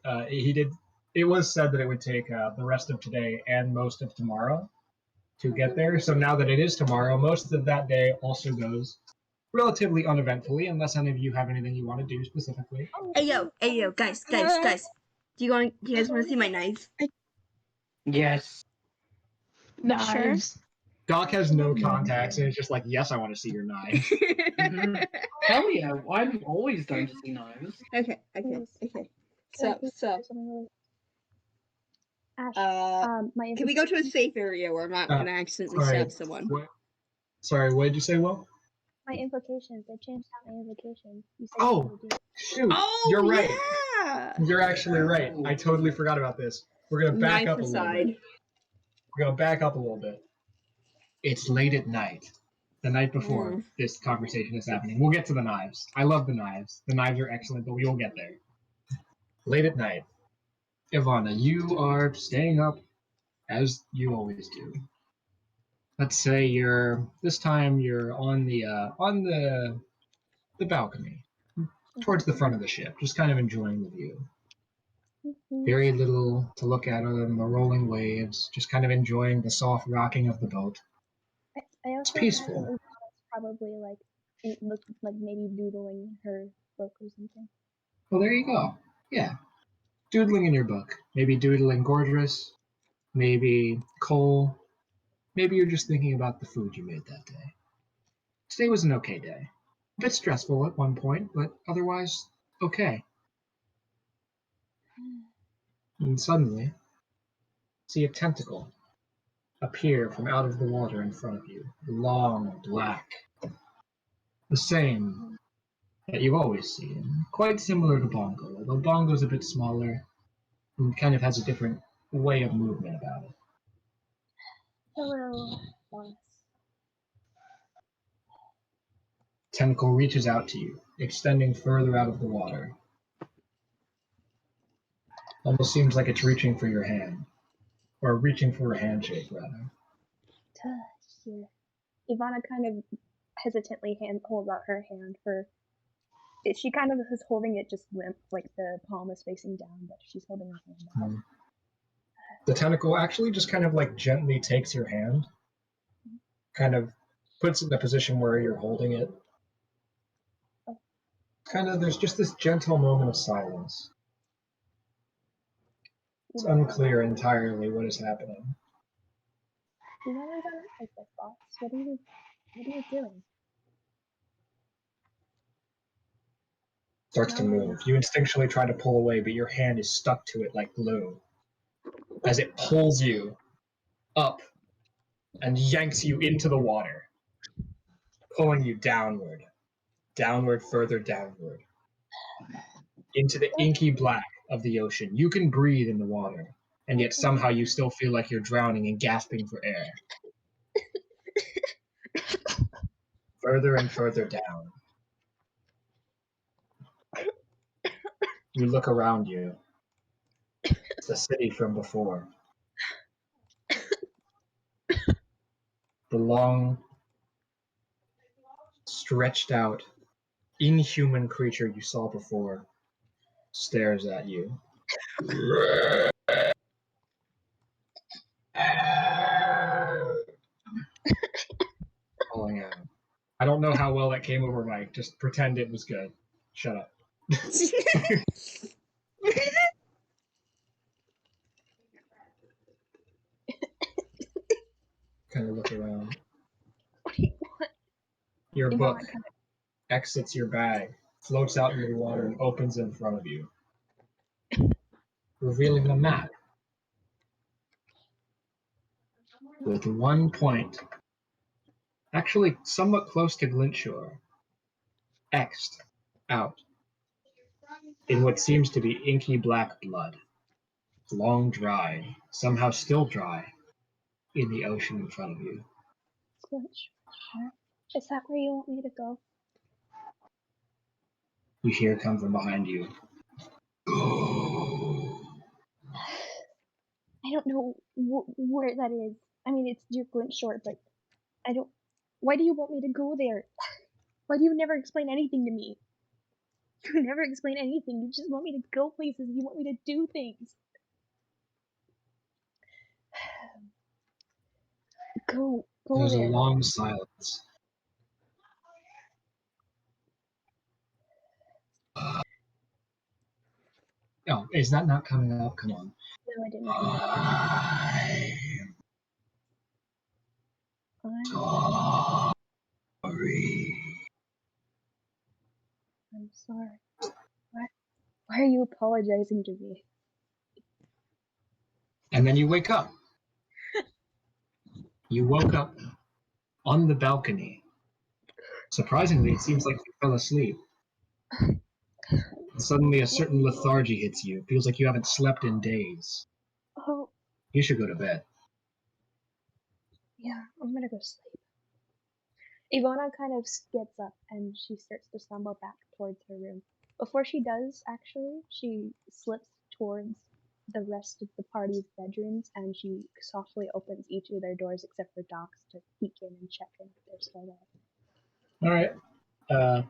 it was said that it would take the rest of today and most of tomorrow to get there. So now that it is tomorrow, most of that day also goes relatively uneventfully, unless any of you have anything you want to do specifically. Hey yo, guys. Do you guys want to see my knife? Yes. Knives. Doc has no contacts and it's just like, yes, I want to see your knife. Hell yeah, I'm always down to see knives. Okay. So, Ash, my can we go to a safe area where I'm not gonna accidentally stab someone? Sorry, what did you say, Will? my implications. I changed out my implications. You said Oh, you would do. shoot. Oh, You're right. Yeah. You're actually right. I totally forgot about this. We're going to back up a little bit. We're going to back up a little bit. It's late at night. The night before this conversation is happening. We'll get to the knives. I love the knives. The knives are excellent, but we will get there. Late at night. Evanna, you are staying up as you always do. Let's say this time you're on the balcony towards the front of the ship, just kind of enjoying the view. Very little to look at other than the rolling waves, just kind of enjoying the soft rocking of the boat. It's peaceful. Probably like maybe doodling her book or something. Well, there you go. Yeah. Doodling in your book. Maybe doodling Gordress. Maybe Cole. Maybe you're just thinking about the food you made that day. Today was an okay day. A bit stressful at one point, but otherwise okay. And suddenly, see a tentacle appear from out of the water in front of you. Long, black. The same that you've always seen. Quite similar to Bongo, although Bongo's a bit smaller and kind of has a different way of movement about it. Hello, boss. Tentacle reaches out to you, extending further out of the water. Almost seems like it's reaching for your hand. Or reaching for a handshake, rather. Here. Evanna kind of hesitantly holds out her hand for. She kind of is holding it just limp, like the palm is facing down, but she's holding her hand out. The tentacle actually just kind of like gently takes your hand, kind of puts it in a position where you're holding it. Kind of, there's just this gentle moment of silence. It's unclear entirely what is happening. Evanna's on like this, boss. What are you doing? Starts to move. You instinctually try to pull away, but your hand is stuck to it like glue. As it pulls you up and yanks you into the water, pulling you downward, further downward, into the inky black of the ocean. You can breathe in the water, and yet somehow you still feel like you're drowning and gasping for air. Further and further down. You look around you. It's the city from before. The long, stretched out, inhuman creature you saw before stares at you. Calling out. I don't know how well that came over, Mike. Just pretend it was good. Shut up. Kind of look around. Your book exits your bag, floats out into the water, and opens in front of you, revealing a map with one point, actually somewhat close to Glintshore, X'd out in what seems to be inky black blood, long dried, somehow still dry, in the ocean in front of you. Glintshore? Is that where you want me to go? You hear come from behind you. Go. I don't know where that is. I mean, it's near Glintshore, but I don't. Why do you want me to go there? Why do you never explain anything to me? You never explain anything. You just want me to go places. You want me to do things. Go There's there. a long silence. Oh, is that not coming up? Come on. No, I didn't. I'm sorry. Why are you apologizing to me? And then you wake up. You woke up on the balcony. Surprisingly, it seems like you fell asleep. Suddenly, a certain lethargy hits you. It feels like you haven't slept in days. Oh. You should go to bed. Yeah, I'm gonna go sleep. Evanna kind of gets up and she starts to stumble back towards her room. Before she does, actually, she slips towards the rest of the party's bedrooms and she softly opens each of their doors except for Doc's to peek in and check in if they're still there. Alright.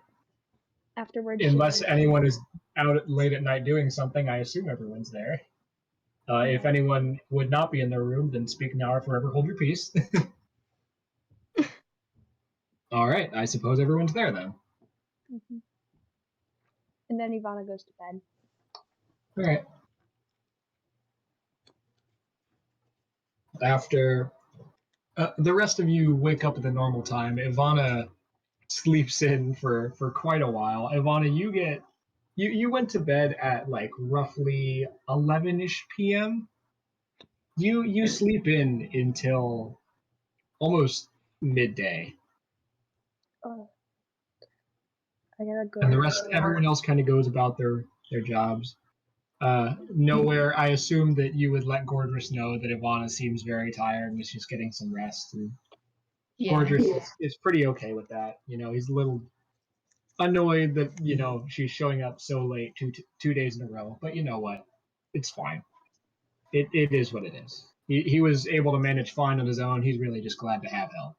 Afterwards, unless anyone is out late at night doing something, I assume everyone's there. If anyone would not be in their room, then speak now or forever hold your peace. Alright, I suppose everyone's there then. Mm-hmm. And then Evanna goes to bed. Alright. After the rest of you wake up at the normal time, Evanna sleeps in for quite a while. Evanna, you went to bed at like roughly 11-ish p.m. You sleep in until almost midday, Oh, I gotta go. and the rest, everyone else, kind of goes about their jobs. Nowhere. I assume that you would let Gordris know that Evanna seems very tired and is just getting some rest. And Yeah. Gordris is pretty okay with that. He's a little annoyed that she's showing up so late 2 days in a row. But you know what? It's fine. It is what it is. He was able to manage fine on his own. He's really just glad to have help.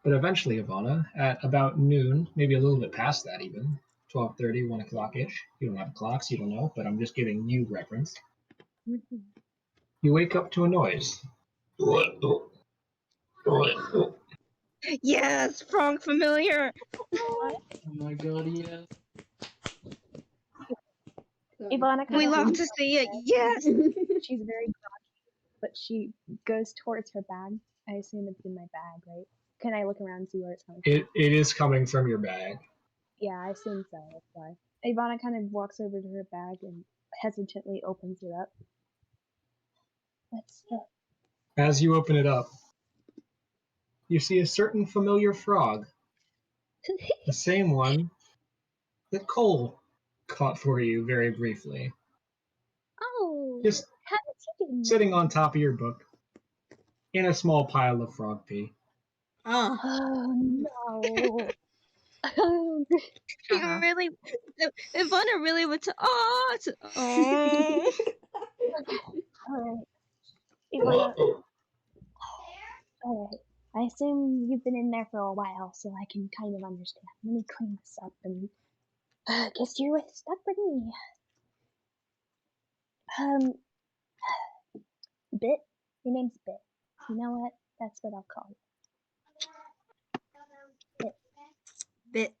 But eventually, Evanna, at about noon, maybe a little bit past that even, 12:30, 1 o'clock ish. You don't have clocks, you don't know, but I'm just giving you reference. You wake up to a noise. Yes, frog familiar. Oh my god, yes. Evanna We kind love of to see it. Yes. she's very groggy, but she goes towards her bag. I assume it's in my bag, right? Can I look around and see where it's coming from? It is coming from your bag. Yeah, I assume so. That's why. Ivana kind of walks over to her bag and hesitantly opens it up. What's the... As you open it up, you see a certain familiar frog. The same one that Cole caught for you very briefly. Oh, Just haven't sitting on top of your book in a small pile of frog pee. Oh. Oh no. She really, Evanna really went to. Oh. Alright. Ivana, alright. I assume you've been in there for a while, so I can kind of understand. Let me clean this up and guess you're stuck with me. Bit? Your name's Bit. You know what? That's what I'll call you. Bit. Bit.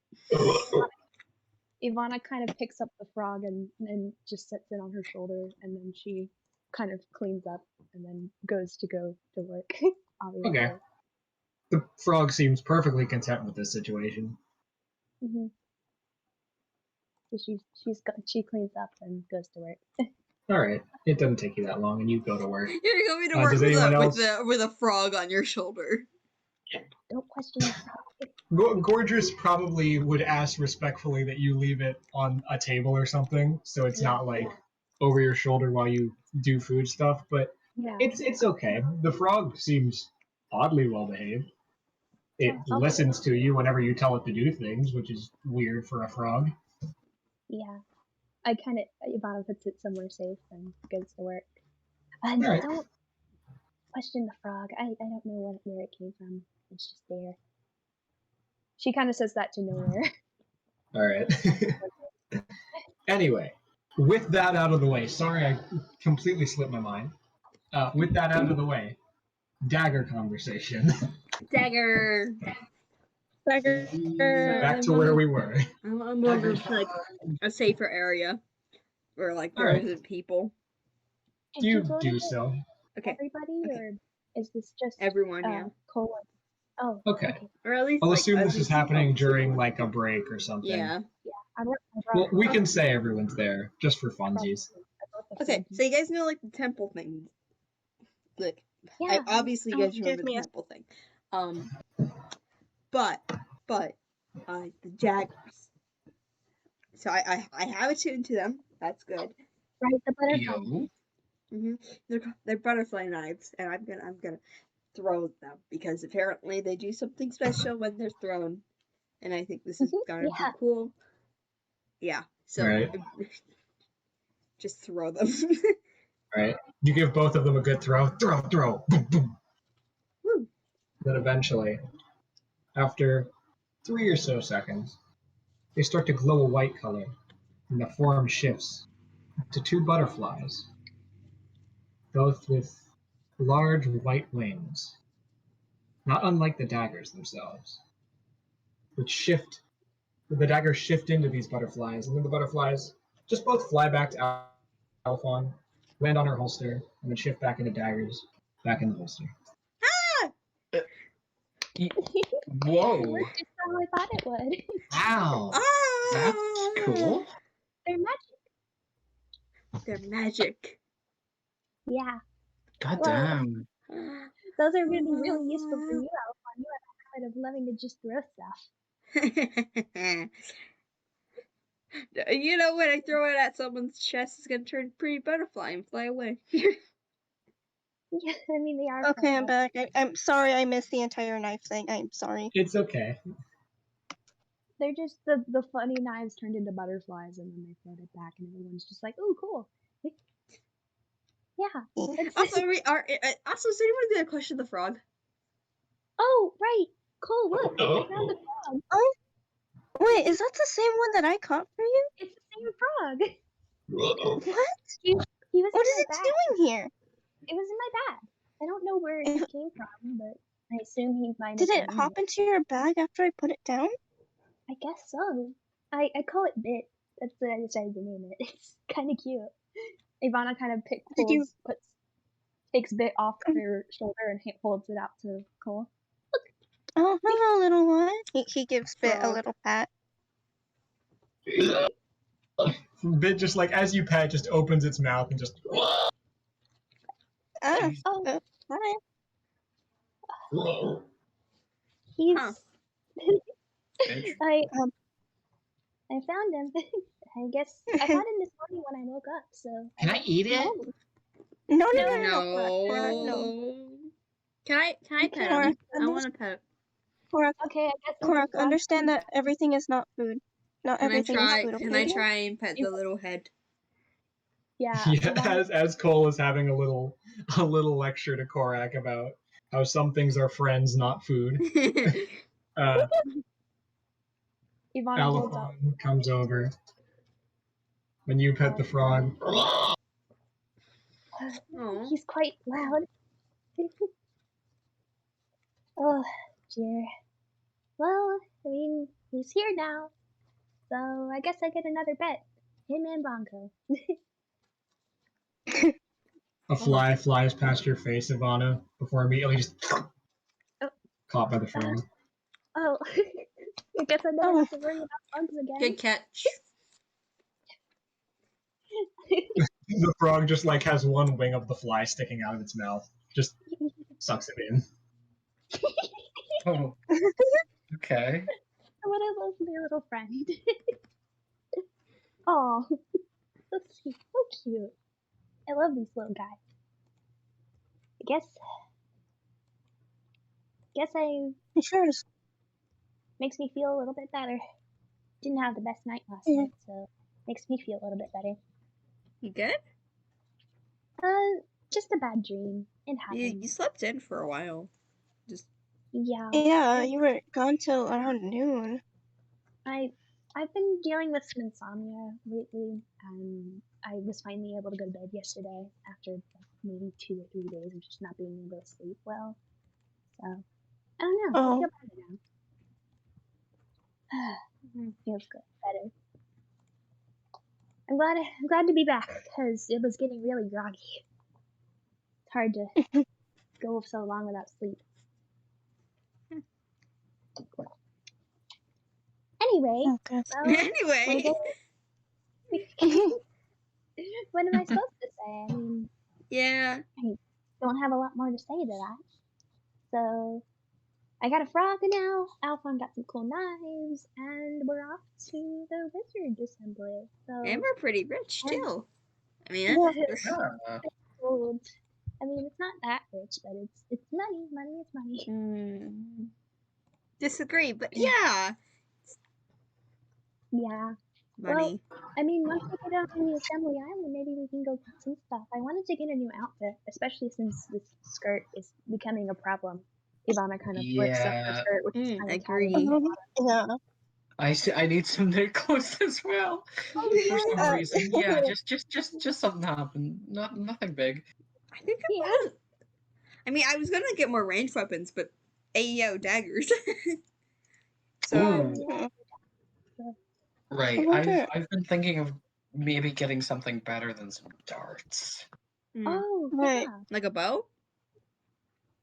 Ivana kind of picks up the frog and just sets it on her shoulder, and then she kind of cleans up and then goes to work. Obviously. Okay. The frog seems perfectly content with this situation. Mm-hmm. So she cleans up and goes to work. All right. It doesn't take you that long, and you go to work. You're going to work does anyone else? with a frog on your shoulder. Don't question the frog. Gordris probably would ask respectfully that you leave it on a table or something, so it's not like over your shoulder while you do food stuff. But it's okay. The frog seems oddly well behaved. It listens to you whenever you tell it to do things, which is weird for a frog. Yeah. I kind of, Ivana puts it somewhere safe and goes to work. Right. Don't question the frog. I don't know where it came from. It's just there. She kind of says that to nowhere. All right. Anyway, with that out of the way, sorry I completely slipped my mind. With that out of the way, dagger conversation. Dagger. Back to where we were. I'm going to like a safer area where like there isn't people. You do so. Okay. Everybody, or is this just everyone? Yeah. Cole. Oh. Okay. Or at least I'll like, assume this is happening during like a break or something. Yeah. Yeah. Well, we can say everyone's there just for funsies. Okay, so you guys know like the temple thing. Like, yeah. Obviously you guys remember the temple thing. But the daggers. So I have attuned to them. That's good. Right, the butterfly. They're butterfly knives, and I'm gonna throw them because apparently they do something special when they're thrown, and I think this is gonna be cool. Yeah. So just throw them. Right. You give both of them a good throw. Throw. Boom, boom. Woo. Then eventually, after 3 or so seconds, they start to glow a white color, and the form shifts to two butterflies, both with large white wings, not unlike the daggers themselves, which shift. The daggers shift into these butterflies, and then the butterflies just both fly back to Alphon, land on her holster, and then shift back into daggers, back in the holster. Whoa! It worked just how I thought it would. Wow! That's cool. They're magic. They're magic. Yeah. God Well, damn. those are gonna be really useful for you, Alphon. You have a habit of loving to just throw stuff. You know, when I throw it at someone's chest, it's gonna turn pretty butterfly and fly away. Yeah, I mean they are. Okay, I'm butterflies. back. I'm sorry I missed the entire knife thing. I'm sorry. It's okay. They're just the funny knives turned into butterflies, and then they float it back, and everyone's just like, "Oh, cool." Yeah. It's, Also, is there anyone gonna question the frog? oh, right. Cole, look, I found the frog. Oh, wait, is that the same one that I caught for you? It's the same frog. What? He was What in is my it bag. doing here? It was in my bag. I don't know where he If- came from, but I assume he might Did have it been. hop into your bag after I put it down? I guess so. I call it Bit. That's what I decided to name it. It's kind of cute. Evanna kind of Did you? takes Bit off her shoulder and holds it out to Cole. Oh, hello, little one. He gives Bit a Frog. little pat. Bit just like as you pet, just opens its mouth and just. Ah, Oh, hi. he's. Huh. Bitch. I found him. I guess I found him this morning when I woke up. So. Can I eat it? Oh, No, No. Korak, no. Can I pet Korak, him? I want to pet. Korak, okay. I guess. it's a Korak, frog. understand that everything is not food. Not Can I everything is try? food, Can I okay? try and pet the little head? Yeah. Yeah, Evanna, as Cole is having a little lecture to Korak about how some things are friends, not food. Evanna holds out. Alphon comes over. When you pet the frog. Oh. He's quite loud. Oh dear. Well, I mean, he's here now, so I guess I get another bet. Him and Bonko. A fly flies past your face, Evanna, before immediately just Oh. caught by the frog. Oh, I guess I never have to worry about bugs again. Good catch. The frog just like has one wing of the fly sticking out of its mouth. Just sucks it in. Oh. Okay. What a lovely little friend. Oh, so sweet, so cute. I love these little guys. I guess Sure is. makes me feel a little bit better. Didn't have the best night last Yeah. night, so makes me feel a little bit better. You good? Just a bad dream. It You happens. slept in for a while. Just Yeah. Yeah, you were gone till around noon. I've been dealing with some insomnia lately, and I was finally able to go to bed yesterday after like maybe 2 or 3 days of just not being able to sleep well. So I don't know. I Oh, feel better now. Feels good, better. I'm glad to be back because it was getting really groggy. It's hard to go so long without sleep. Anyway, okay. well, anyway. what am I supposed to say? I mean, Yeah. I don't have a lot more to say to that. So I got a frog now. Alphon got some cool knives, and we're off to the wizard assembly. So And we're pretty rich too. I mean, that's Yeah. old. I mean, it's not that rich, but it's money. Money is money. disagree, but yeah. Yeah. Money. Well, I mean, once we get out on the assembly island, maybe we can go get some stuff. I wanted to get a new outfit, especially since this skirt is becoming a problem. Ivana kind of flips up her Yeah. skirt, which is kind of Agree. Yeah. I need some new clothes as well. For some Uh, reason. Yeah, just something happened. Nothing big. I think I'm Yeah. gonna. I mean, I was gonna get more ranged weapons, but Ayo daggers. so Ooh. Right. I wonder. I've been thinking of maybe getting something better than some darts. Oh, Right. yeah. like a bow.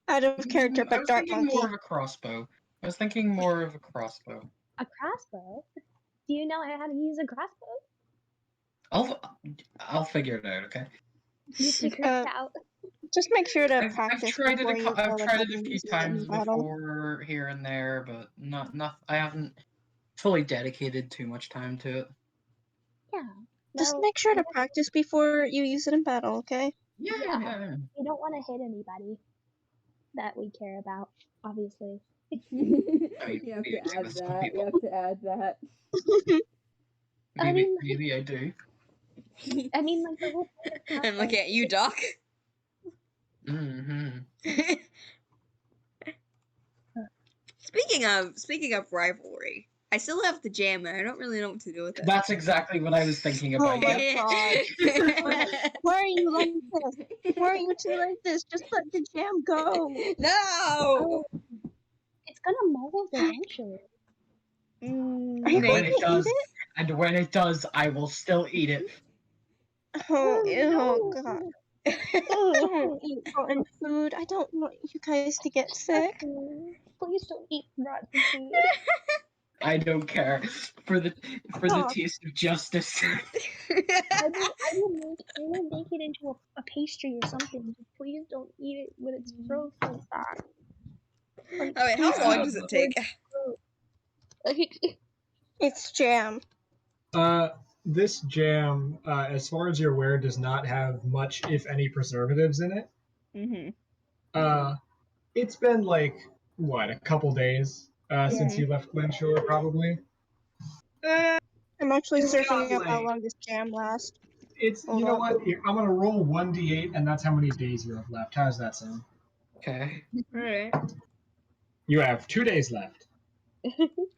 Out of character, I but was Dark thinking Monkey. more of a crossbow. I was thinking more of a crossbow. A crossbow? Do you know how to use a crossbow? I'll figure it out. Okay. You figure it out. Just make sure to I've practice tried before you I've go tried ahead it a and few use it times in battle. before here and there, but not. I haven't fully dedicated too much time to it. Yeah. Just Well, make sure to practice before you use it in battle, okay? Yeah. you don't want to hit anybody that we care about, obviously. You I mean, have maybe to add with some that. You people. have to add that. I mean, Maybe I do. I mean, like the whole point of I'm looking at you, Doc. Mm-hmm. Speaking of rivalry, I still have the jam and I don't really know what to do with it. That's exactly what I was thinking Oh about. my Yeah. god. Why are you like this? Why are you two like this? Just let the jam go. No. it's gonna mold eventually. Are you And going when it to eat does, it? and when it does, I will still eat it. Oh, no. god. Don't eat rotten food. I don't want you guys to get sick. Please don't eat rotten food. I don't care for the Stop. taste of justice. I will make it into a pastry or something. Just please don't eat it when it's frozen. Like, Oh wait, please how long eat does it it take? It's jam. This jam, as far as you're aware, does not have much, if any, preservatives in it. Mm-hmm. It's been like what, a couple days since you left Glintshore, probably. I'm actually It's searching got, up how like, long this jam lasts. it's Hold you know on. what? Here, I'm gonna roll 1d8, and that's how many days you have left. How does that sound? Okay. Alright. You have 2 days left.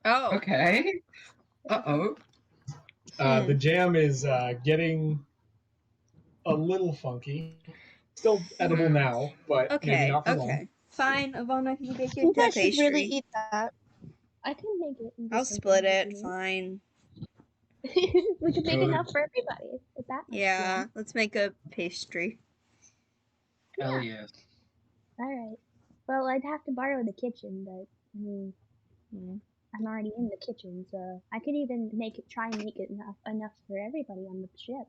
Oh. Okay. Uh-oh. The jam is getting a little funky. Still edible now, but maybe Okay, not for long. okay. Fine, Evanna, can you make it You into a guys should really pastry? eat that. I can make it into I'll something split if it, you fine. need. We can make Good. enough for everybody. With that much Yeah, jam. let's make a pastry. Hell yes. Alright. Well, I'd have to borrow the kitchen, but I mean, I'm already in the kitchen, so I could even try and make it enough for everybody on the ship,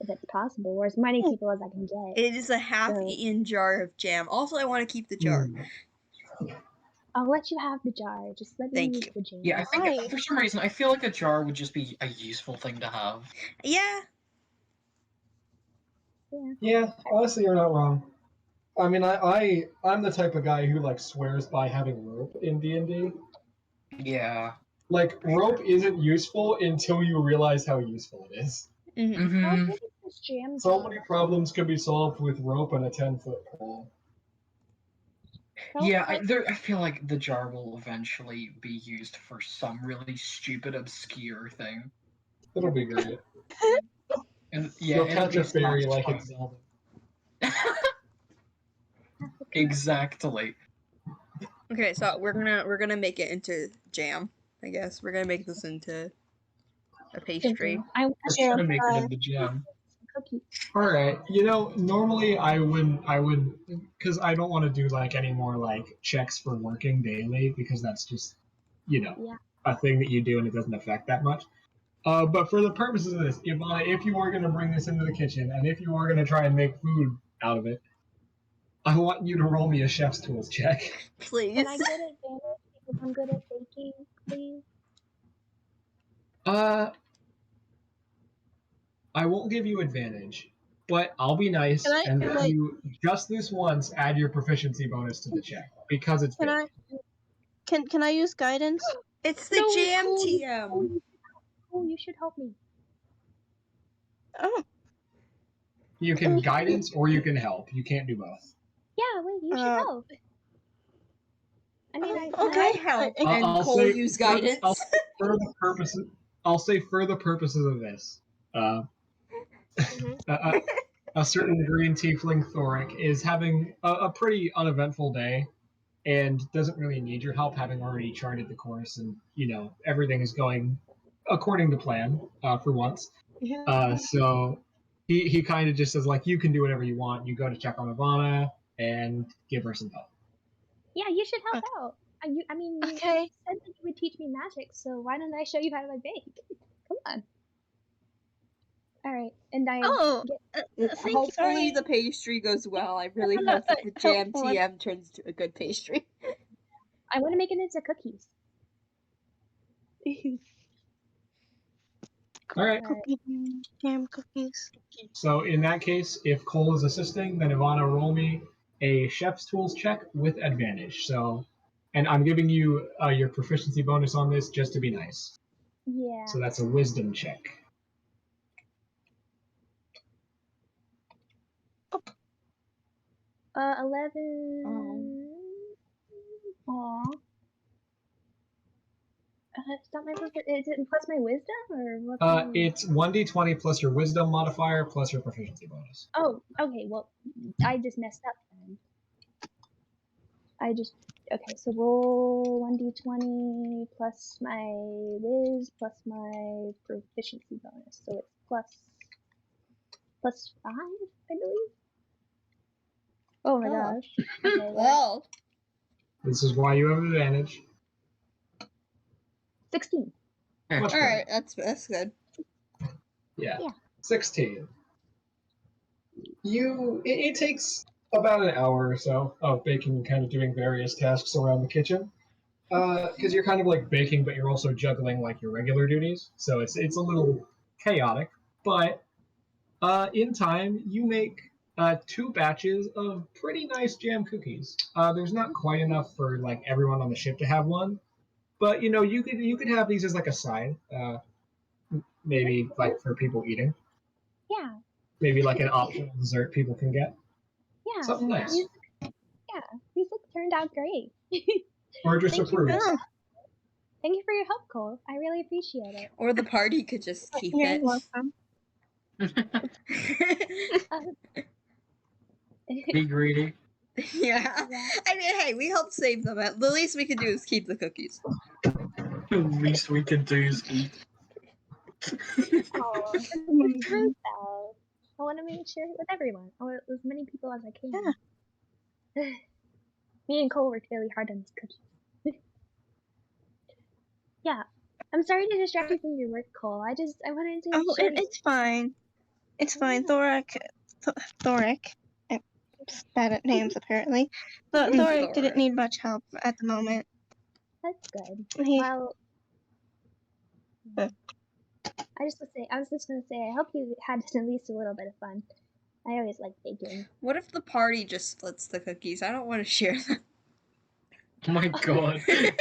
if it's possible, or as many people as I can get. It is a half-eaten jar of jam. Also, I want to keep the jar. I'll let you have the jar. Just let me Thank use you. the jam. Yeah, I think Why? for some reason I feel like a jar would just be a useful thing to have. Yeah. Yeah, honestly, you're not wrong. I mean, I'm the type of guy who like swears by having rope in D&D. Yeah. Like, rope isn't useful until you realize how useful it is. How Mm-hmm. big is this jam So jar? many problems can be solved with rope and a 10-foot pole. Yeah, I feel like the jar will eventually be used for some really stupid, obscure thing. It'll be great. And yeah, You'll it'll catch be a fairy so much like fun. it's Zelda. Exactly. Okay, so we're gonna make it into jam. I guess we're gonna make this into a pastry. I We're Jam gonna make it pie. into jam. cookie. All right. You know, normally I would, because I don't want to do like any more like checks for working daily because that's just, Yeah. a thing that you do and it doesn't affect that much. But for the purposes of this, if you are going to bring this into the kitchen and if you are going to try and make food out of it, I want you to roll me a chef's tools check. Please. Can I get advantage because I'm good at baking, please? I won't give you advantage, but I'll be nice Can I, and let like, you just this once add your proficiency bonus to the check because it's can big. I, can I use guidance? It's the No, jam Cole, TM. you should help me. Oh, You can guidance or you can help. You can't do both. Yeah, wait, you should help. I mean, I help and I'll Cole say use for guidance. for the purposes. I'll say for the purposes of this, a certain green tiefling Thoric is having a pretty uneventful day, and doesn't really need your help, having already charted the course, and everything is going according to plan for once. So he kind of just says like, you can do whatever you want. You go to check on Evanna and give her some help. Yeah, you should help out. I mean, you said okay. that you would teach me magic, so why don't I show you how to bake? Come on. Alright, and I Oh, get thank you. Hopefully Sorry. the pastry goes well. I really No, hope that the jam helpful. TM turns into a good pastry. I want to make it into cookies. All right. Cookie jam cookies. So in that case, if Cole is assisting, then Evanna, roll me a chef's tools check with advantage. So, and I'm giving you your proficiency bonus on this just to be nice. Yeah. So that's a wisdom check. 11. Aw. It's not my is it plus my wisdom or what? It's 1d20 plus your wisdom modifier plus your proficiency bonus. Oh, okay. Well, I just messed up then. Okay. So roll 1d20 plus my whiz plus my proficiency bonus. So it's plus 5, I believe. Oh my gosh. Okay. Well, This is why you have advantage. 16. Much all better. right, that's good. Yeah. Yeah. 16. It takes about an hour or so of baking and kind of doing various tasks around the kitchen. Because you're kind of like baking, but you're also juggling like your regular duties. So it's a little chaotic. But in time, you make 2 batches of pretty nice jam cookies. There's not quite enough for like everyone on the ship to have one, but you could have these as like a side, maybe like for people eating. Yeah. Maybe like an optional dessert people can get. Yeah. Something nice. These turned out great. Or just Thank you approves. Thank you for your help, Cole. I really appreciate it. Or the party could just keep You're it. welcome. Be greedy. Yeah. I mean, hey, we helped save them. The least we could do is keep the cookies. The least we can do is eat. Oh, it's true though. I want to make sure with everyone, or as many people as I can. Me and Cole worked really hard on this cookie. Yeah. I'm sorry to distract you from your work, Cole. I wanted to Oh, show you. it's fine. It's fine. Thoric. I'm bad at names apparently. But Thoric didn't need much help at the moment. That's good. He- Well, I was just gonna say, I hope you had at least a little bit of fun. I always like baking. What if the party just splits the cookies? I don't want to share them. Oh my god. We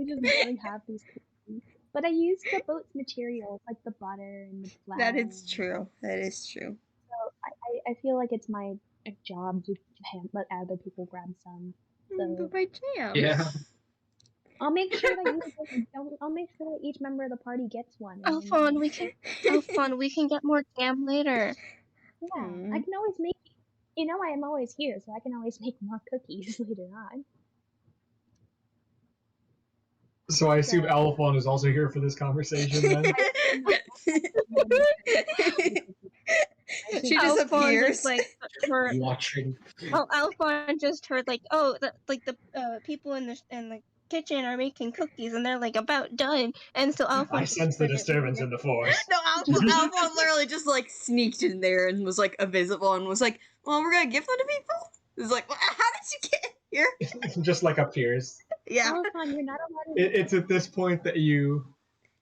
just really have these cookies. But I used the boat's materials, like the butter and the flour. That is true. That is true. So I feel like it's my job to let other people grab some. So But my jam. Yeah. I'll make sure that I'll make sure that each member of the party gets one. How fun we can get more jam later. Yeah, I can always make. I am always here, so I can always make more cookies later on. So I assume Alphon is also here for this conversation then? She just appears. Watching. Oh, Alphon just heard like, oh, the people in the kitchen are making cookies and they're like about done, and so Alphon. I sense the disturbance in the force. No, Alphon literally just like sneaked in there and was like invisible and was like, "Well, we're gonna give them to people." It's like, how did you get here? Just like appears. Yeah. Alphon, you're not allowed. It's at this point that you.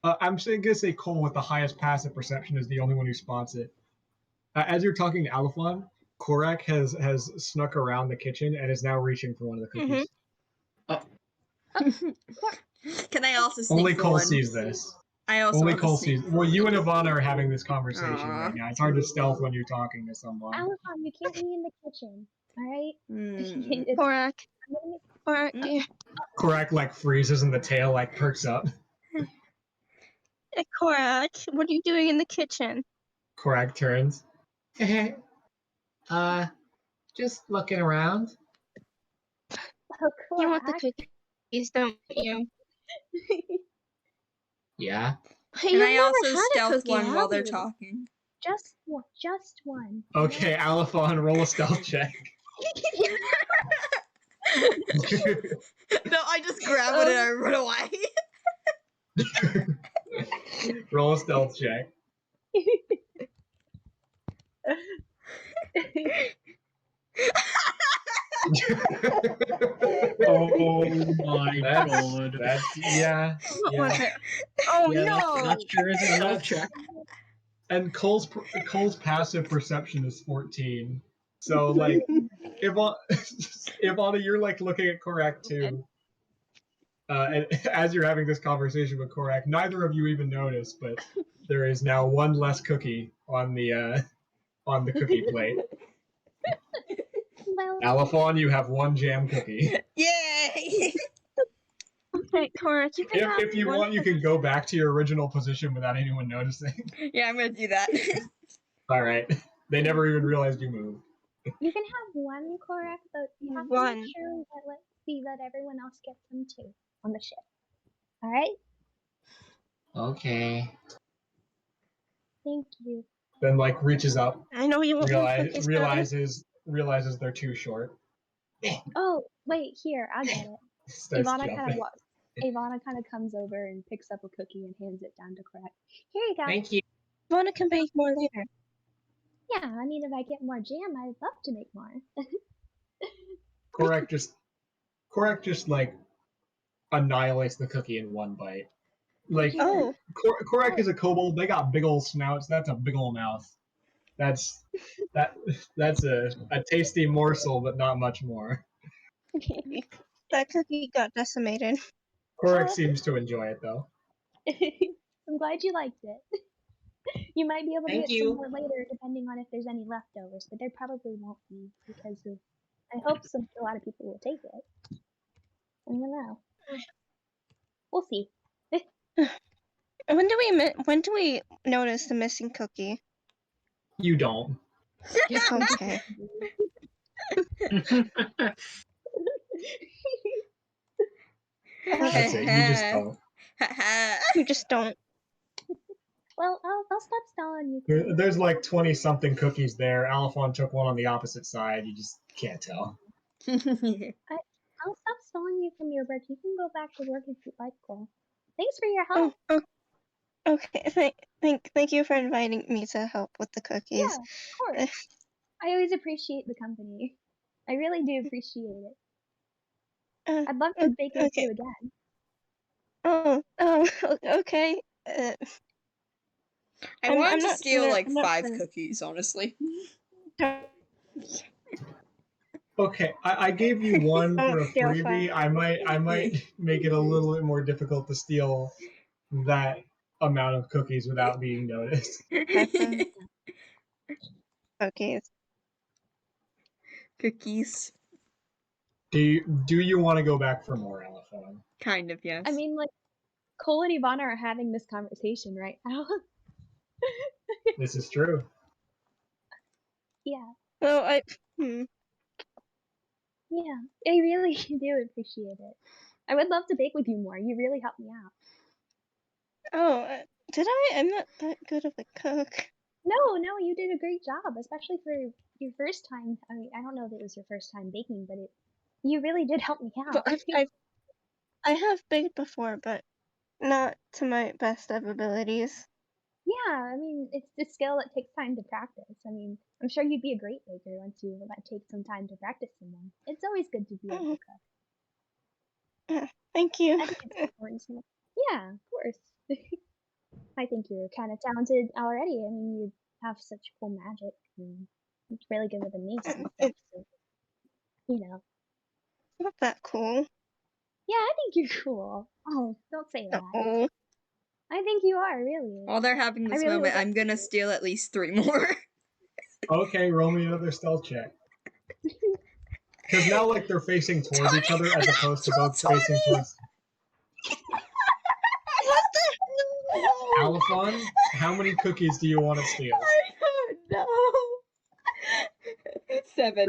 I'm gonna say Cole with the highest passive perception is the only one who spots it. As you're talking to Alphon, Korak has snuck around the kitchen and is now reaching for one of the cookies. Can I also sneak Only for Cole one? sees this. I also Only want to Cole sneak sees. for Well, you and one. Evanna are having this conversation Aw. right now. It's hard to stealth when you're talking to someone. Alphon, you can't be in the kitchen. All right. Korak, dear. Korak like freezes and the tail like perks up. Korak, what are you doing in the kitchen? Korak turns. Just looking around. Oh, cool. You want the cookies, don't you? Yeah. Can I also stealth one while they're talking? Just one. Okay, Alphon, roll a stealth check. No, I just grab it and I run away. Roll a stealth check. Oh my god. That's yeah. What was it? Oh Yeah, no! that sure is a And stealth that's check. and Cole's passive perception is 14. So like Evanna, you're like looking at Korak too. And as you're having this conversation with Korak, neither of you even notice, but there is now one less cookie on the cookie plate. Well, Alphon, you have one jam cookie. Yay! Okay, Korak, you can have If you one want, you can go back to your original position without anyone noticing. Yeah, I'm gonna do that. All right. They never even realized you moved. you can have one correct, but you have to One. make sure that let's see that everyone else gets them too on the ship. All right? Okay. Thank you. Then like reaches up, I know you want more cookies, darling. realizes they're too short. Oh, wait, here, I get it. Starts Ivana kind jumping. of walks. Ivana kind of comes over and picks up a cookie and hands it down to Craig. Here you go. Thank you. Ivana can bake more later. Yeah, I mean, if I get more jam, I'd love to make more. Korak just like annihilates the cookie in one bite. Like Oh, Korak is a kobold. They got big old snouts. That's a big old mouth. That's a tasty morsel, but not much more. that cookie got decimated. Korak seems to enjoy it though. I'm glad you liked it. You might be able to Thank get some you. more later, depending on if there's any leftovers, but there probably won't be because of. I hope a lot of people will take it. I don't know. We'll see. When do we notice the missing cookie? You don't. Okay. That's it. You just don't. You just don't. Well, I'll stop stalling you. There's like 20 something cookies there. Alphon took one on the opposite side. You just can't tell. I'll stop stalling you from your work. You can go back to work if you like, Cole. Thanks for your help. Okay. Thank you for inviting me to help with the cookies. Yeah, of course. I always appreciate the company. I really do appreciate it. I'd love to bake with you again. Okay. I want I'm to not steal like I'm not 5 sure. cookies, honestly. Okay, I gave you one Don't for a steal freebie. I might make it a little bit more difficult to steal that amount of cookies without being noticed. Cookies. Cookies. Do you want to go back for more, Alphon? Kind of, yes. I mean, like, Cole and Evanna are having this conversation right now. This is true. Yeah. Well, Yeah, I really do appreciate it. I would love to bake with you more. You really helped me out. Did I? I'm not that good of a cook. No, you did a great job, especially for your first time. I mean, I don't know if it was your first time baking, but you really did help me out. But I have baked before, but not to my best of abilities. Yeah, I mean, it's the skill that takes time to practice. I mean, I'm sure you'd be a great baker once you take some time to practice someone. It's always good to be able to cook. Thank you. I think it's important to know. Yeah, of course. I think you're kind of talented already. I mean, you have such cool magic. And it's really good with the mace and stuff. So, you know. Not that cool. Yeah, I think you're cool. Oh, don't say that. Oh. I think you are, really. While they're having this really moment, I'm gonna steal at least 3 more. Okay, roll me another stealth check. Because now, like, they're facing towards each other as opposed to both facing towards. What the hell? Alphon, how many cookies do you want to steal? I don't know. 7.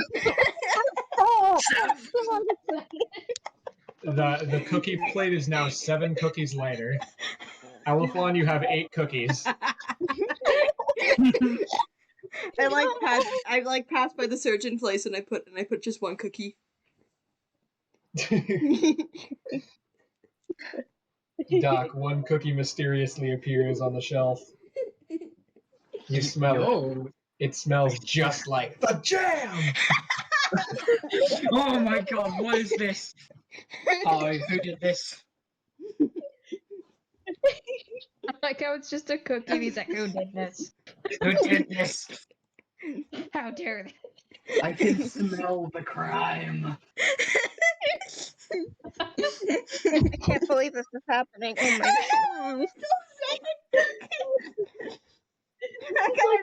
Oh. The cookie plate is now 7 cookies lighter. Alphon, you have 8 cookies. I passed by the surgeon place and I put just 1 cookie. Doc, 1 cookie mysteriously appears on the shelf. You smell it. Yo. It smells just like the jam! Oh my god, what is this? Oh, who did this? I like how it's just a cookie and he's like, who did this? Who did this? How dare they? I can smell the crime. I can't believe this is happening. Oh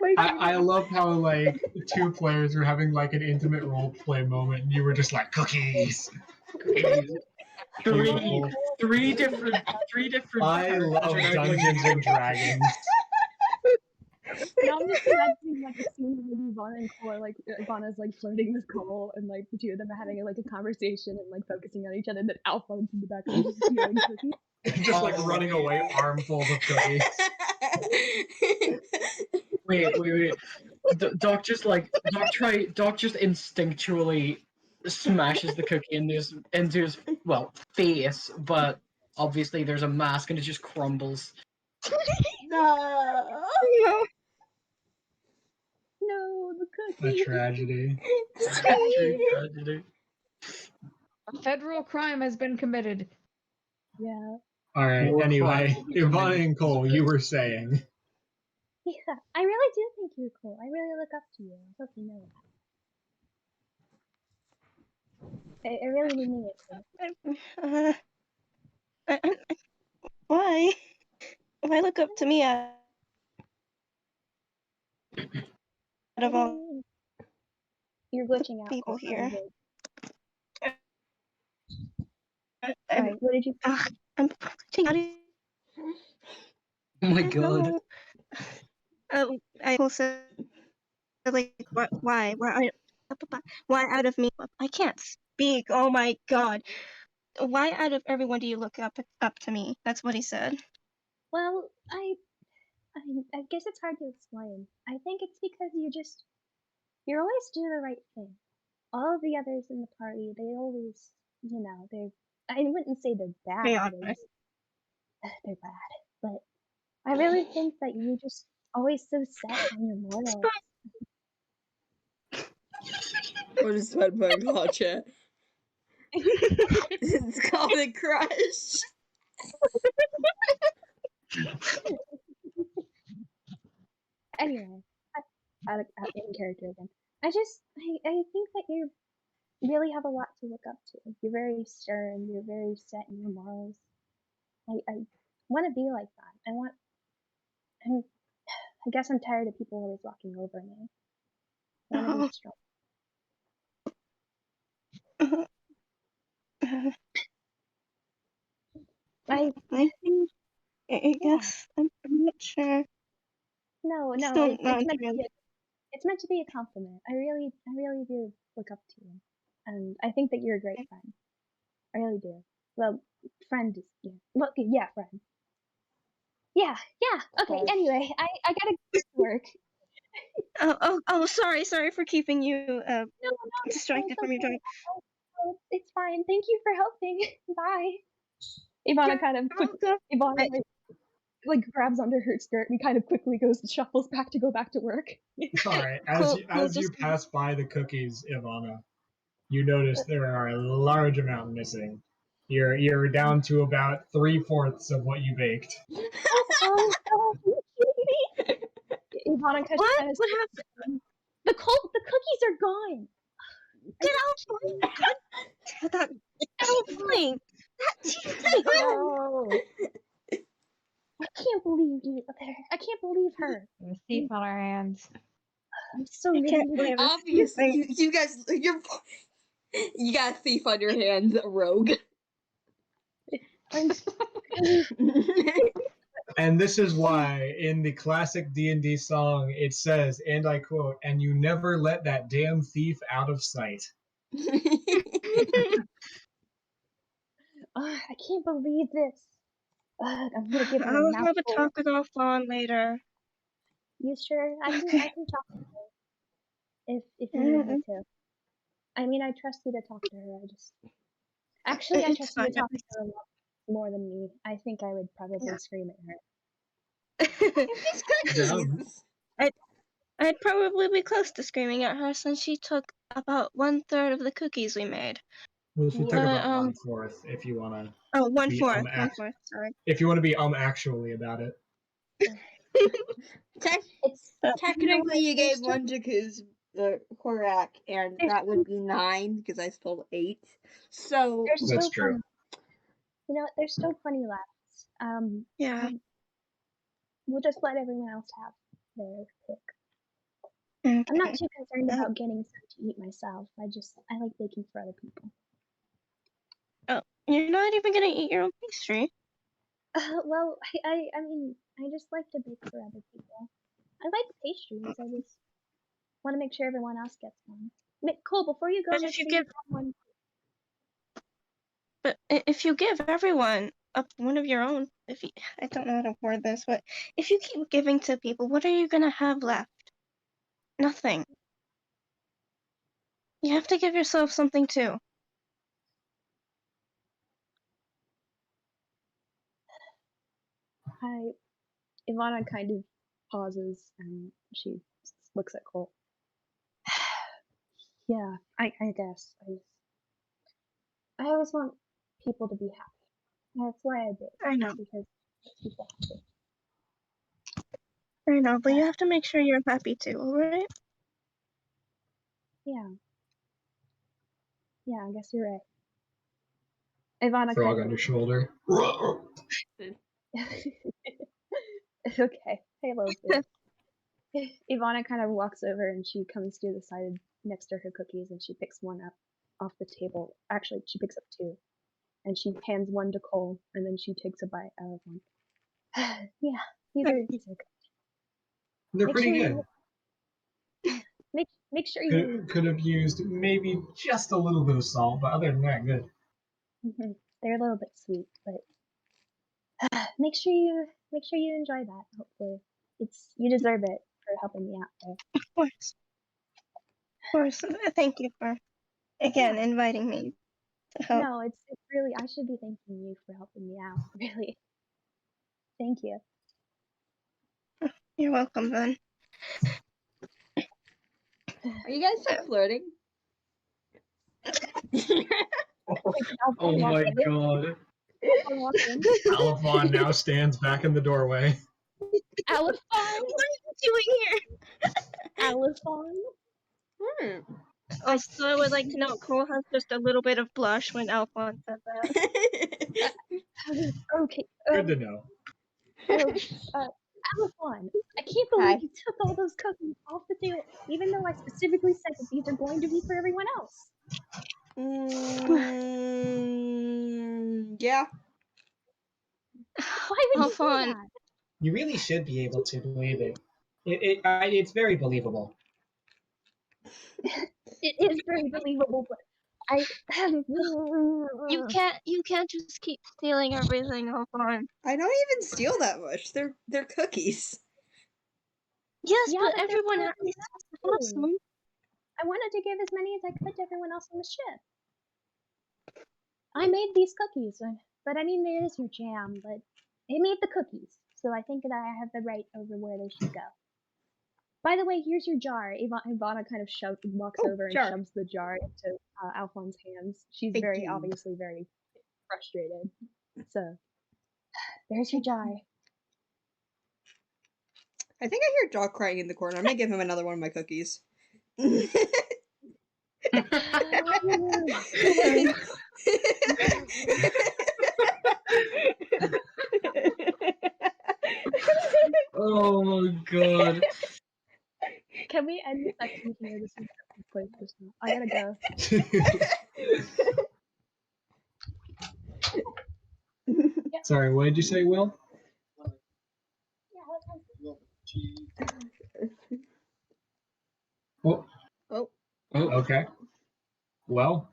my god. I love how like two players were having like an intimate role play moment and you were just like cookies. Three different I love characters are Dungeons and Dragons. Now I'm just imagining like a scene where Evanna and Cole are like Evanna's like flirting with Cole and like the two of them are having like a conversation and like focusing on each other and then Alpha's in the background just stealing cookies. Just like running away, armfuls of cookies. Wait. Doc just instinctually smashes the cookie into his face, but obviously there's a mask and it just crumbles. No. No, the A cookie. tragedy. Tragedy. A federal crime has been committed. Yeah. Alright, More anyway, crimes. Evanna and Cole, you were saying. Yeah, I really do think you're cool. I really look up to you. I hope you know that. I really mean it. Why? Why look up to me out of all You're glitching out. people Cole. here? Sorry, what did you? I'm glitching out. Oh my god. I also like why out of me? I can't speak. Oh my god. Why out of everyone do you look up to me? That's what he said. Well, I guess it's hard to explain. I think it's because you always do the right thing. All of the others in the party, they always, I wouldn't say they're bad. They're bad, but I really think that you just always so set on your morals. What is that bug called, chat? It's called a crush. Anyway, out of in character again. I think that you really have a lot to look up to. You're very stern. You're very set in your morals. I want to be like that. I guess I'm tired of people always walking over me. I want to be strong. I guess I'm not sure. No, It's meant to be a compliment. I really do look up to you, and I think that you're a great friend. I really do. Well, friend is friend. Yeah. Okay. Anyway, I gotta go to work. Sorry for keeping you No, distracted from your job. It's fine. Thank you for helping. Bye. Evanna like grabs under her skirt and kind of quickly shuffles back to go back to work. Alright, as you pass by the cookies, Evanna, you notice there are a large amount missing. You're down to about 3/4 of what you baked. Evanna What happened? The cookies are gone. Get out! That flying. No. I can't believe you. I can't believe her. A thief on our hands. I'm so believe Obviously, you guys, you got a thief on your hands, a rogue. And this is why in the classic D&D song it says, and I quote, "And you never let that damn thief out of sight." I can't believe this. I'm gonna give her a I'll mouthful. have a talk with offline later. You sure? I can talk to her if you need me to. I mean, I trust you to talk to her. I trust you to talk to her a lot more than me. I think I would probably scream at her. I'd probably be close to screaming at her since she took about 1/3 of the cookies we made. Well, she took But, about 1/4 if you want to Oh, be 1/4. 1/4. Sorry. if you want to be actually about it. It's Technically, you there's gave one to the Korak, and There's that would be 9 because I stole 8. So there's That's still true. plenty. You know what? There's still plenty left. Yeah. We'll just let everyone else have their pick. Okay. I'm not too concerned about getting some to eat myself. I like baking for other people. Oh, you're not even gonna eat your own pastry? Well, I mean, I just like to bake for other people. I like pastries. I just want to make sure everyone else gets one. Cole, before you go, But make if you sure give, you have one. but if you give everyone one of your own, I don't know how to word this, but if you keep giving to people, what are you gonna have left? Nothing. You have to give yourself something too. Evanna kind of pauses and she looks at Cole. Yeah, I guess. I always want people to be happy. That's why I bake. I know. Because people happy. I know, but you have to make sure you're happy too, alright? Yeah. Yeah, I guess you're right. Evanna Frog kind on your shoulder. Okay. Hey, Logan. Evanna kind of walks over and she comes to the side next to her cookies and she picks one up off the table. Actually, she picks up 2. And she hands one to Cole and then she takes a bite out of one. Yeah, these are good. They're Make pretty sure good. make sure you Could have used maybe just a little bit of salt, but other than that, good. They're a little bit sweet, but make sure you enjoy that. Hopefully, you deserve it for helping me out there. Of course. Of course. Thank you for again inviting me to help. No, it's really I should be thanking you for helping me out. Really, thank you. You're welcome, then. Are you guys still flirting? Oh my god. Alphon now stands back in the doorway. Alphon, What are you doing here? Alphon. Also, I would like to note Cole has just a little bit of blush when Alphonse said that. Okay. Good to know. Alphon, I can't believe you took all those cookies off the table, even though I specifically said that these are going to be for everyone else. Yeah. Why would you do that? You really should be able to believe it. It's very believable. It is very believable, but You can't just keep stealing everything, Alphonse. I don't even steal that much. They're cookies. Yes, Yeah, but but everyone they're at least has to have some. I wanted to give as many as I could to everyone else on the ship. I made these cookies, but I mean, there is your jam, but I made the cookies, so I think that I have the right over where they should go. By the way, here's your jar. Evanna kind of walks over and shoves the jar into Alphonse's hands. She's obviously very frustrated. So, there's your jar. I think I hear dog crying in the corner. I'm gonna give him another one of my cookies. Oh my god. Can we end the section here? This is place just now. I gotta go. Sorry, what did you say, Will? Oh. Okay. Well.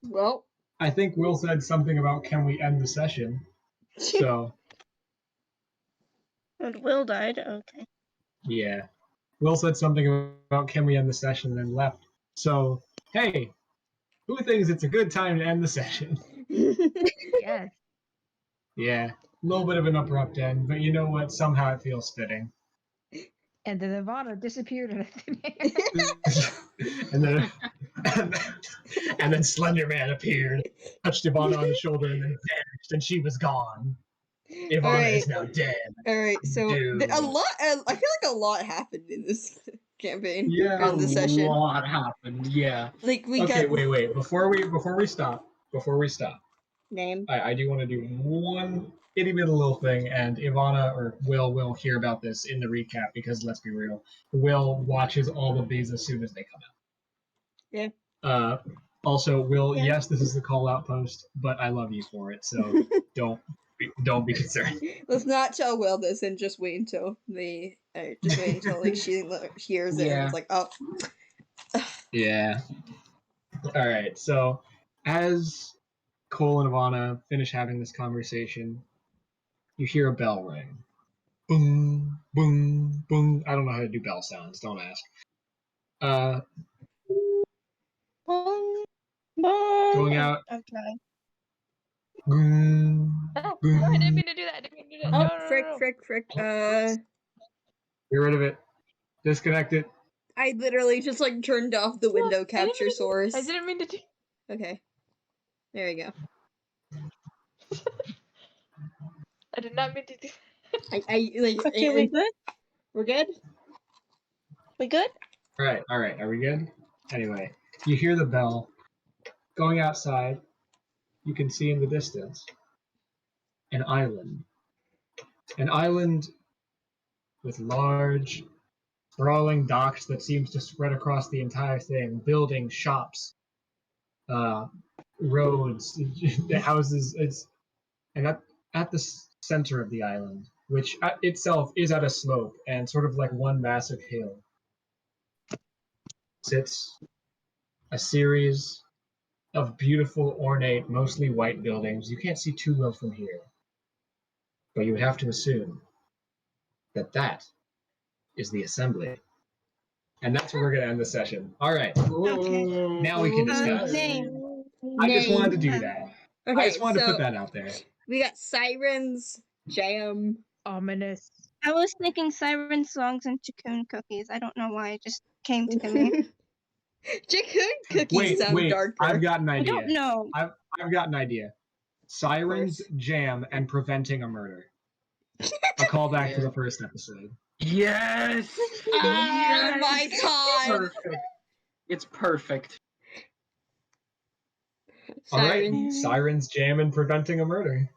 Well. I think Will said something about can we end the session. So. And Will died. Okay. Yeah. Will said something about can we end the session and then left. So, hey, who thinks it's a good time to end the session? Yes. Yeah. A little bit of an abrupt end, but you know what? Somehow it feels fitting. And then Evanna disappeared in thin air. and then and then Slender Man appeared, touched Evanna on the shoulder, and then vanished, and she was gone. Evanna is now dead. All right. So Dude. a lot. I feel like a lot happened in this campaign. Yeah, or in this session. A lot happened. Yeah. Like we Okay, got wait. Before we stop, name. I do want to do one itty bitty little thing, and Evanna or will hear about this in the recap because let's be real, Will watches all of these as soon as they come out. Yeah. Also, Will, Yeah. yes, this is the call out post, but I love you for it, so don't be concerned. Let's not tell Will this and just wait until like she hears it and Yeah. it's like, oh. Yeah. All right. So as Cole and Evanna finish having this conversation, you hear a bell ring. Boom, boom, boom. I don't know how to do bell sounds. Don't ask. Boom, boom. Going out. Okay. Boom, Oh, boom. no, I didn't mean to do that. I didn't mean to do that. Oh, No. frick. Get rid of it. Disconnect it. I literally just like turned off the window capture source. I didn't mean to do. Okay. There we go. I did not mean to do. I like. Okay, we good? We're good. We good? All right. Are we good? Anyway, you hear the bell. Going outside, you can see in the distance an island. An island with large, sprawling docks that seems to spread across the entire thing. Buildings, shops, roads, the houses. And at the center of the island, which itself is at a slope and sort of like one massive hill, sits a series of beautiful, ornate, mostly white buildings. You can't see too well from here, but you would have to assume that is the assembly. And that's where we're going to end the session. All right. Okay. Now we can discuss. Name. I just wanted to do that. Okay, I just wanted to so put that out there. we got sirens, jam. Ominous. I was thinking siren songs and Chakoon cookies. I don't know why it just came to me. Chakoon cookies sound Wait. darker. I've got an I idea. don't know. I've got an idea. Sirens, jam, and preventing a murder. A callback to the first episode. Yes. Oh my god! Perfect. It's perfect. All right, Sirens. sirens, jam, and preventing a murder.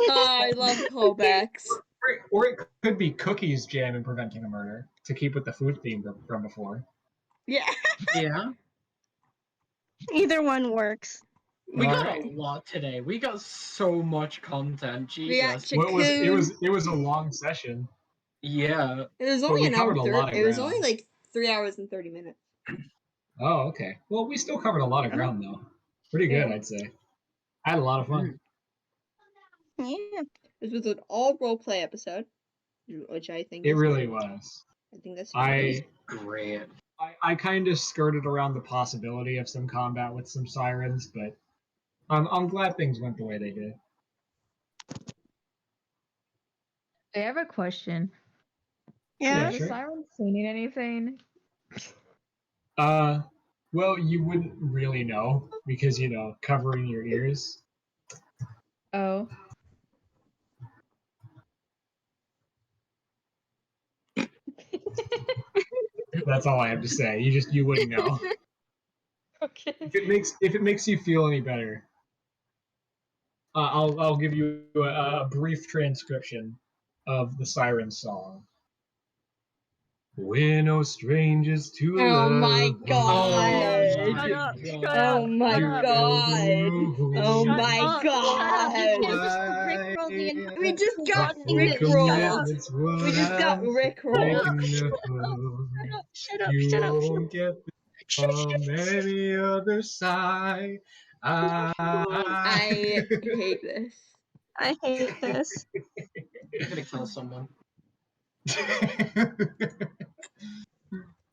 Oh, I love callbacks. Or it could be cookies, jam, and preventing a murder to keep with the food theme from before. Yeah. Yeah. Either one works. We got Alright. a lot today. We got so much content. We got Jesus. Well, it Chakoon. was a long session. Yeah. It was But only we an hour. covered a lot of It was ground. only like 3 hours and 30 minutes. Oh, okay. Well, we still covered a lot of ground though. Pretty good, Yeah. I'd say. I had a lot of fun. Yeah. This was an all roleplay episode, which I think It is really good. was. I think that's Great. I kind of skirted around the possibility of some combat with some sirens, but I'm glad things went the way they did. I have a question. Yeah. Is the siren singing anything? Well, you wouldn't really know because covering your ears. Oh. That's all I have to say. You wouldn't know. Okay. If it makes you feel any better, I'll give you a brief transcription of the siren song. We're no strangers to love. Oh my god! Shut up. Oh my god! Oh Shut my up. god! You can't just rickroll the entire We just got thing. rickrolled. We just got rickrolled. Shut up. You won't get from any other side. I hate this. I hate this. I'm gonna kill someone.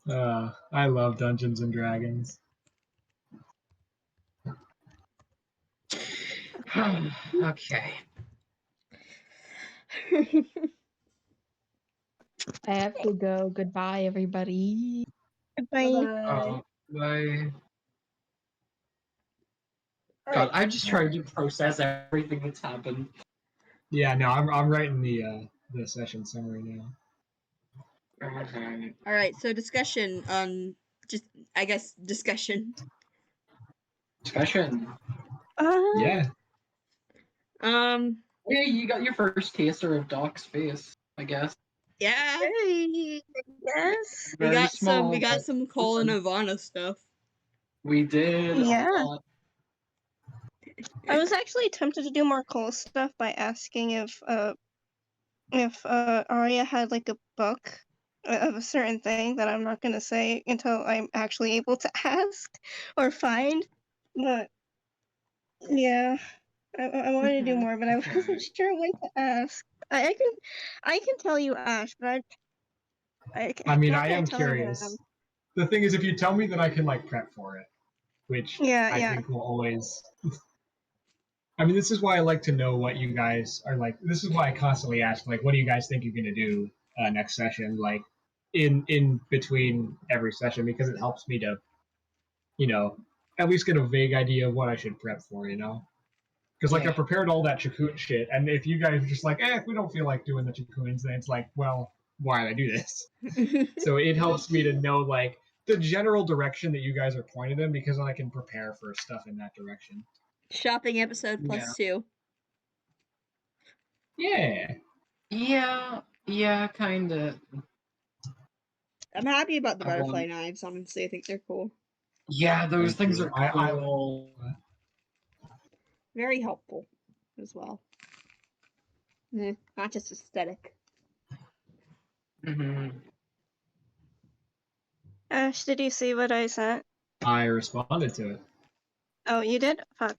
I love Dungeons and Dragons. Okay. I have to go. Goodbye, everybody. Bye. Oh, bye. All God, right. I'm just trying to process everything that's happened. Yeah, no, I'm writing the session summary now. Okay. All right. So discussion on just I guess discussion. Discussion. Yeah. Yeah, you got your first taster of Doc's face, I guess. Yeah. Hey, yes. We Very got small. we got but some Cole and listen, Evanna stuff. we did Yeah. a lot. I was actually tempted to do more Cole stuff by asking if Arya had like a book of a certain thing that I'm not gonna say until I'm actually able to ask or find. But yeah, I wanted to do more, but I wasn't sure when to ask. I can tell you, Ash, but I mean, not I gonna am tell him. curious. The thing is, if you tell me, then I can like prep for it, which I Yeah. think will always. I mean, this is why I like to know what you guys are like. This is why I constantly ask, like, what do you guys think you're gonna do next session? Like, in between every session, because it helps me to, you know, at least get a vague idea of what I should prep for. You know, because like I Yeah. prepared all that Chakoon shit, and if you guys are just like, if we don't feel like doing the Chakoons, then it's like, well, why did I do this? So it helps me to know like the general direction that you guys are pointed in, because then I can prepare for stuff in that direction. Shopping episode Yeah. +2. Yeah. Yeah, kinda. I'm happy about the I butterfly want- knives. Honestly, I think they're cool. Yeah, those Thank things you. are cool. Very helpful as well. Not just aesthetic. Mm-hmm. Ash, did you see what I sent? I responded to it. Oh, you did? Fuck.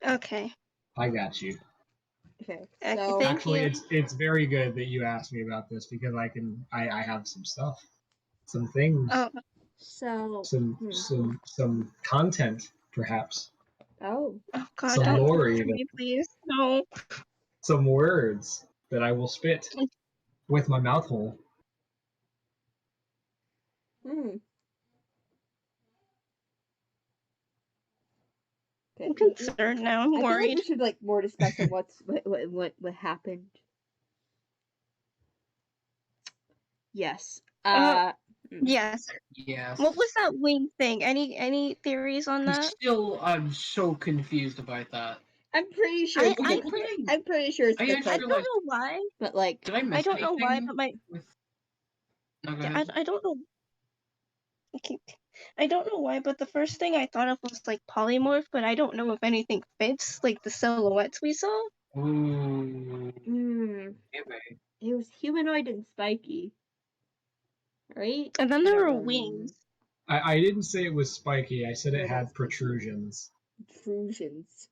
Okay. I got you. Okay. Okay, So thank Actually, you. it's very good that you asked me about this, because I have some stuff, some things, Oh, some content, perhaps, Oh. oh God, some don't lore, torture even me, please. No. some words that I will spit with my mouth hole. I'm concerned now. I'm I feel like worried. we should like more discuss on what happened. Yes. Yes. Yes. What was that wing thing? Any theories on that? Still, I'm so confused about that. I'm pretty sure. I'm pretty sure it's the I cook. don't know why. But like, Did I miss I don't know why, anything but my with... No, go yeah, ahead. I don't know. I don't know why, but the first thing I thought of was like polymorph, but I don't know if anything fits like the silhouettes we saw. Ooh. it was humanoid and spiky, right? And then there were wings. I didn't say it was spiky. I said it had protrusions. Protrusions.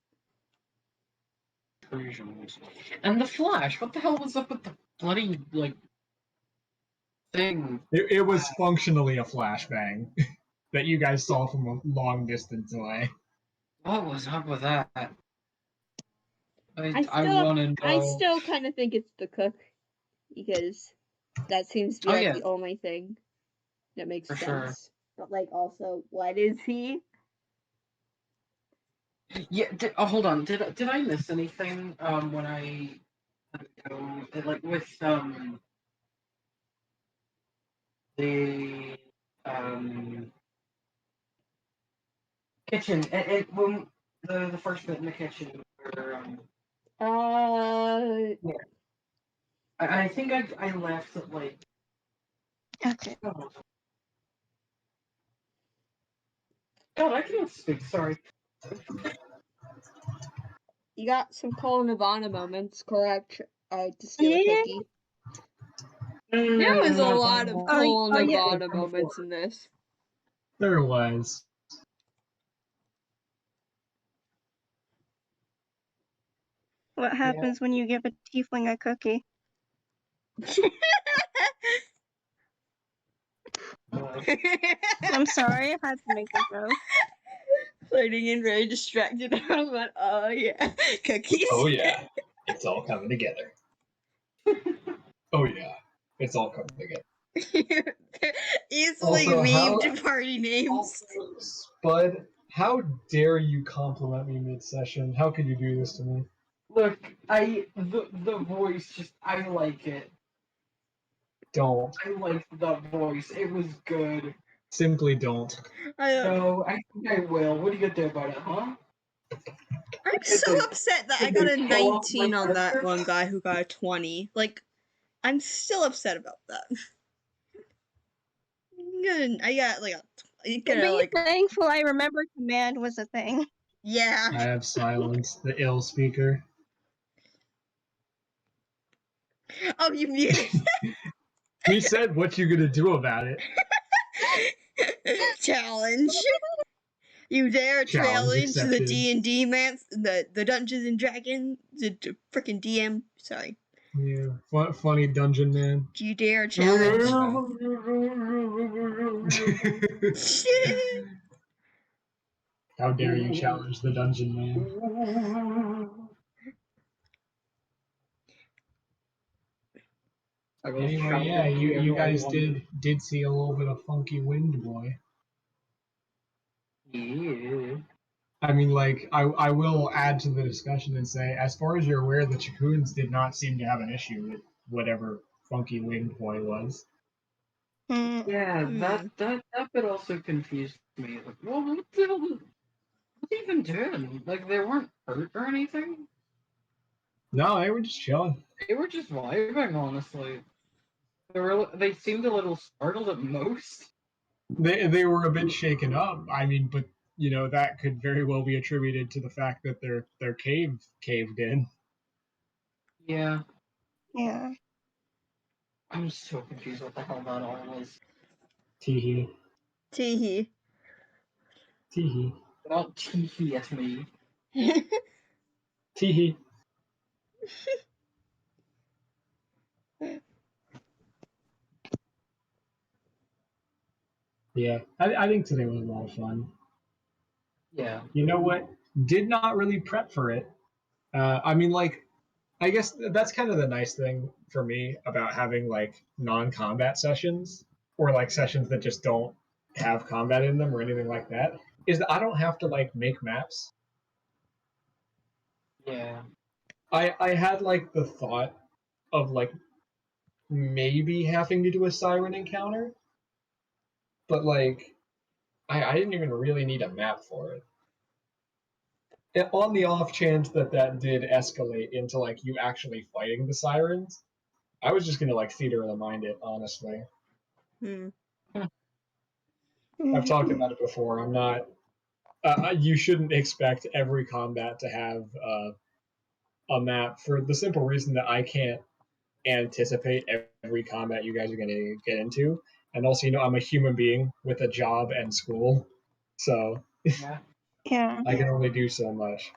And the Flash. What the hell was up with the bloody like thing? It was functionally a flashbang that you guys saw from a long distance away. What was up with that? I still, want to know. I still kind of think it's the cook, because that seems to be like yeah. the only thing that makes For sense. sure. But like, also, what is he? Yeah. Hold on. Did I miss anything? When I like with the kitchen. When the first bit in the kitchen. Where, yeah. I think I left at like. Okay. God, I can't speak. Sorry. You got some Cole and Evanna moments, correct? To steal a cookie. There was a lot of Cole and Evanna moments in this. There was. What happens when you give a tiefling a cookie? I'm sorry, I had to make a joke. Flirting and very distracted. I'm like, oh yeah, cookies. Oh yeah, it's all coming together. Oh yeah, it's all coming together. Easily Also, memed party names. Spud, how dare you compliment me mid-session? How could you do this to me? Look, the voice just I like it. Don't. I like the voice. It was good. Simply don't. No, I think I will. What are you gonna do about it, huh? I'm so upset that I got a 19 on that one guy who got a 20. Like, I'm still upset about that. I got like Be thankful I remember command was a thing. Yeah. I have silenced the ill speaker. Oh, you muted. He said, "What you gonna do about it?" Challenge. You dare challenge the accepted. D&D man, the Dungeons and Dragons, the freaking DM. Sorry. Yeah, funny dungeon man. Do you dare challenge? How dare you challenge the dungeon man? Anyway, yeah, you guys did see a little bit of funky wind, boy. Yeah. I mean, like, I will add to the discussion and say, as far as you're aware, the Chakoons did not seem to have an issue with whatever funky wind boy was. Yeah, that bit also confused me. Like, well, what the hell was they even doing? Like, they weren't hurt or anything. No, they were just chilling. They were just vibing, honestly. They seemed a little startled at most. They were a bit shaken up. I mean, but you know that could very well be attributed to the fact that their cave caved in. Yeah. Yeah. I'm so confused what the hell that all was. Teehee. Teehee. Teehee. Don't teehee at me. Teehee. Yeah, I think today was a lot of fun. Yeah. You know what? Did not really prep for it. I mean, like, I guess that's kind of the nice thing for me about having like non-combat sessions or like sessions that just don't have combat in them or anything like that is that I don't have to like make maps. Yeah. I had like the thought of like maybe having to do a siren encounter, but like I didn't even really need a map for it. And on the off chance that that did escalate into like you actually fighting the sirens, I was just gonna like theater of the mind it, honestly. I've talked about it before. I'm not. You shouldn't expect every combat to have a map for the simple reason that I can't anticipate every combat you guys are going to get into. And also, you know, I'm a human being with a job and school, so Yeah. I can only do so much.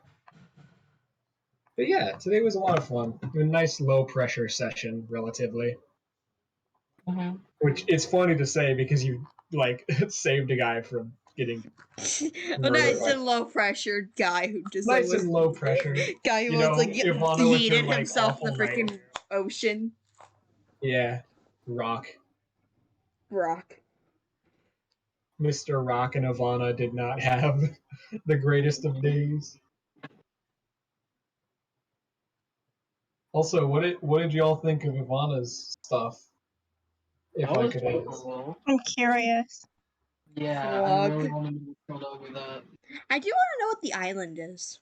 But yeah, today was a lot of fun. A nice low pressure session, relatively. Mm-hmm. Which it's funny to say because you like saved a guy from getting A nice and low pressure guy who just nice almost and low pressure. guy who You almost know, like Evanna with her yeeted like himself in awful the freaking night. ocean. Yeah, Rock. Rock. Mr. Rock and Evanna did not have the greatest of days. Also, what did y'all think of Evanna's stuff? If I could ask. I'm curious. Yeah, I really want to know what's going on with that. I do want to know what the island is.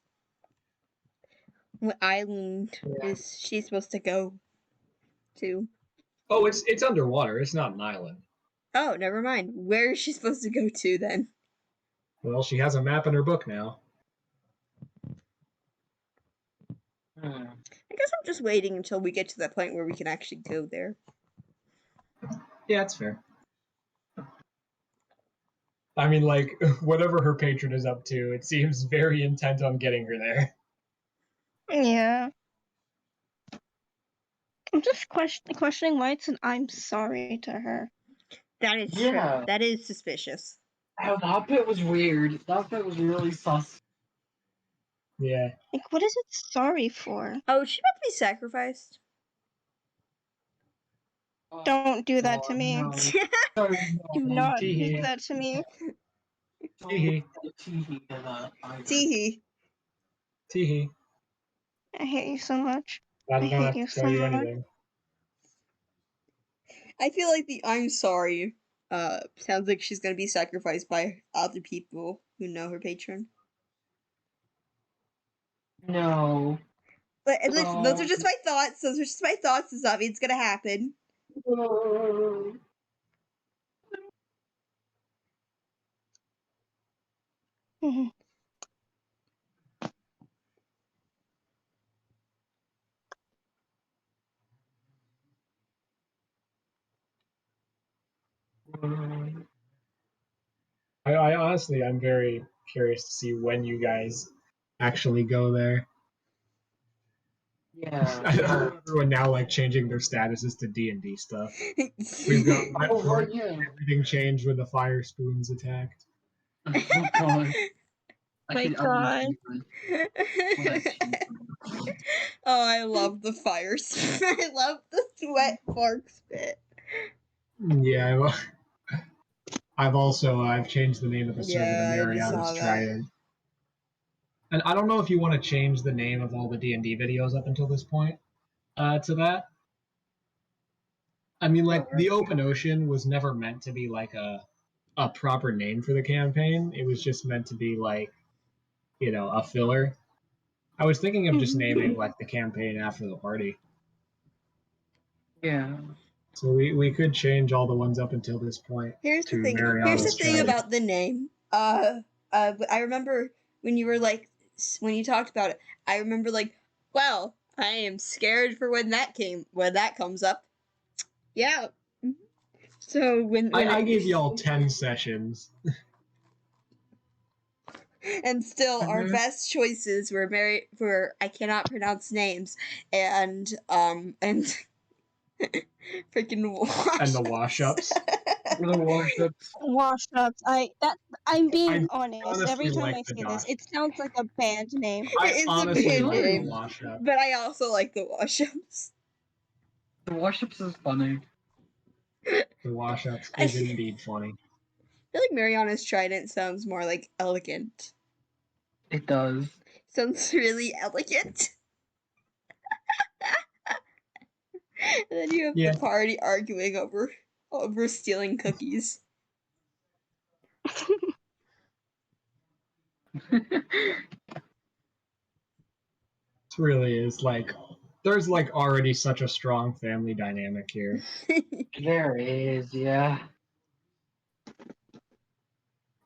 What island is she supposed to go to? Oh, it's underwater. It's not an island. Oh, never mind. Where is she supposed to go to then? Well, she has a map in her book now. I guess I'm just waiting until we get to that point where we can actually go there. Yeah, that's fair. I mean, like, whatever her patron is up to, it seems very intent on getting her there. Yeah. I'm just questioning why it's an I'm sorry to her. That is Yeah. true. That is suspicious. Oh, that bit was weird. That bit was really sus. Yeah. Like, what is it sorry for? Oh, is she about to be sacrificed? Don't do that to me. No. Do not do Tee-hee. that to me. Tee-hee. Teehee. Tee-hee. I hate you so much. I I don't hate have you to so tell you much. anything. I feel like the I'm sorry sounds like she's gonna be sacrificed by other people who know her patron. No. But and listen, those are just my thoughts. Those are just my thoughts. Does not mean it's gonna happen. Mhm. I honestly, I'm very curious to see when you guys actually go there. Yeah. I don't know everyone now like changing their statuses to D&D stuff. We've got Oh, right, yeah. everything changed when the fire spoons attacked. Oh god. My god. Oh, I love the fire spit. I love the sweat bark spit. Yeah, I've changed the name of the server to Yeah, I just Mariana's saw that. Trident. And I don't know if you want to change the name of all the D&D videos up until this point to that. I mean, like, the Open Ocean was never meant to be like a proper name for the campaign. It was just meant to be like, you know, a filler. I was thinking of just naming like the campaign after the party. Yeah. So we could change all the ones up until this point. Here's the to thing. Here's Mariana's the thing Trident. about the name. I remember when you were like, when you talked about it. I remember like, well, I am scared for when that comes up. Yeah. So when I gave y'all 10 sessions. And still, our Mhm. best choices were I cannot pronounce names and freaking And the wash-ups. The warships. Wash-ups. I'm being I honest. honestly Every time like I the say this, Dosh. it sounds like a band name. I It is a honestly band like the name, wash-up. but I also like the wash-ups. The warships is funny. The wash-ups is indeed funny. I feel like Mariana's Trident sounds more like elegant. It does. Sounds really elegant. And then you have Yeah. the party arguing over stealing cookies. It really is like there's like already such a strong family dynamic here. There is, yeah.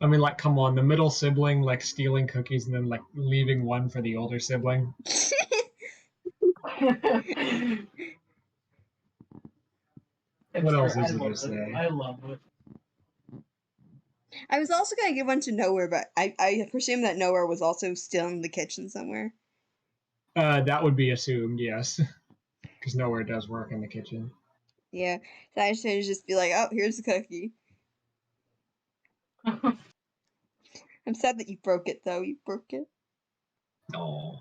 I mean, like, come on, the middle sibling like stealing cookies and then like leaving one for the older sibling. What else is there to say? I love it. I was also gonna give one to Nowhere, but I presume that Nowhere was also still in the kitchen somewhere. That would be assumed, yes, because Nowhere does work in the kitchen. Yeah, so I should just be like, oh, here's the cookie. I'm sad that you broke it, though. You broke it. No.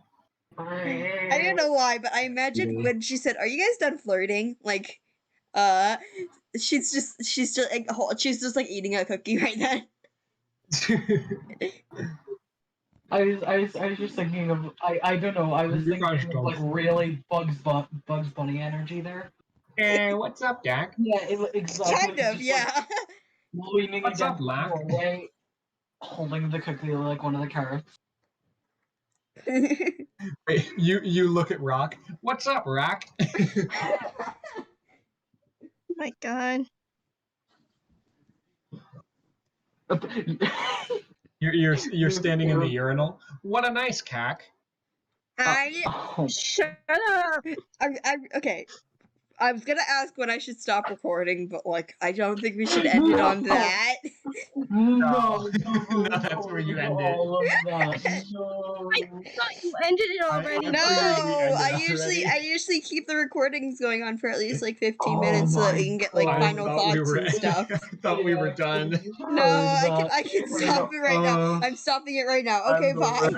I don't know why, but I imagined Really? when she said, "Are you guys done flirting?" Like, she's just like eating a cookie right then. I was just thinking of I don't know, I was You guys thinking of don't like really Bugs Bunny energy there. Hey, what's up, Dak? Yeah, exactly. Kind of, just, yeah. Like, leaning What's up, against the Lack? doorway, holding the cookie like one of the carrots. Wait, you look at Rock. What's up, Rock? My god. You're standing in the urinal. What a nice cack. Shut up. Okay. I was gonna ask when I should stop recording, but like I don't think we should end it on that. No, that's where you end it. All of that. No. I thought you ended it already. No, already. I usually keep the recordings going on for at least like 15 minutes so that we can get like I final thought thoughts we were, and stuff. I thought we were done. No, I can stop it right now. I'm stopping it right now. Okay, bye.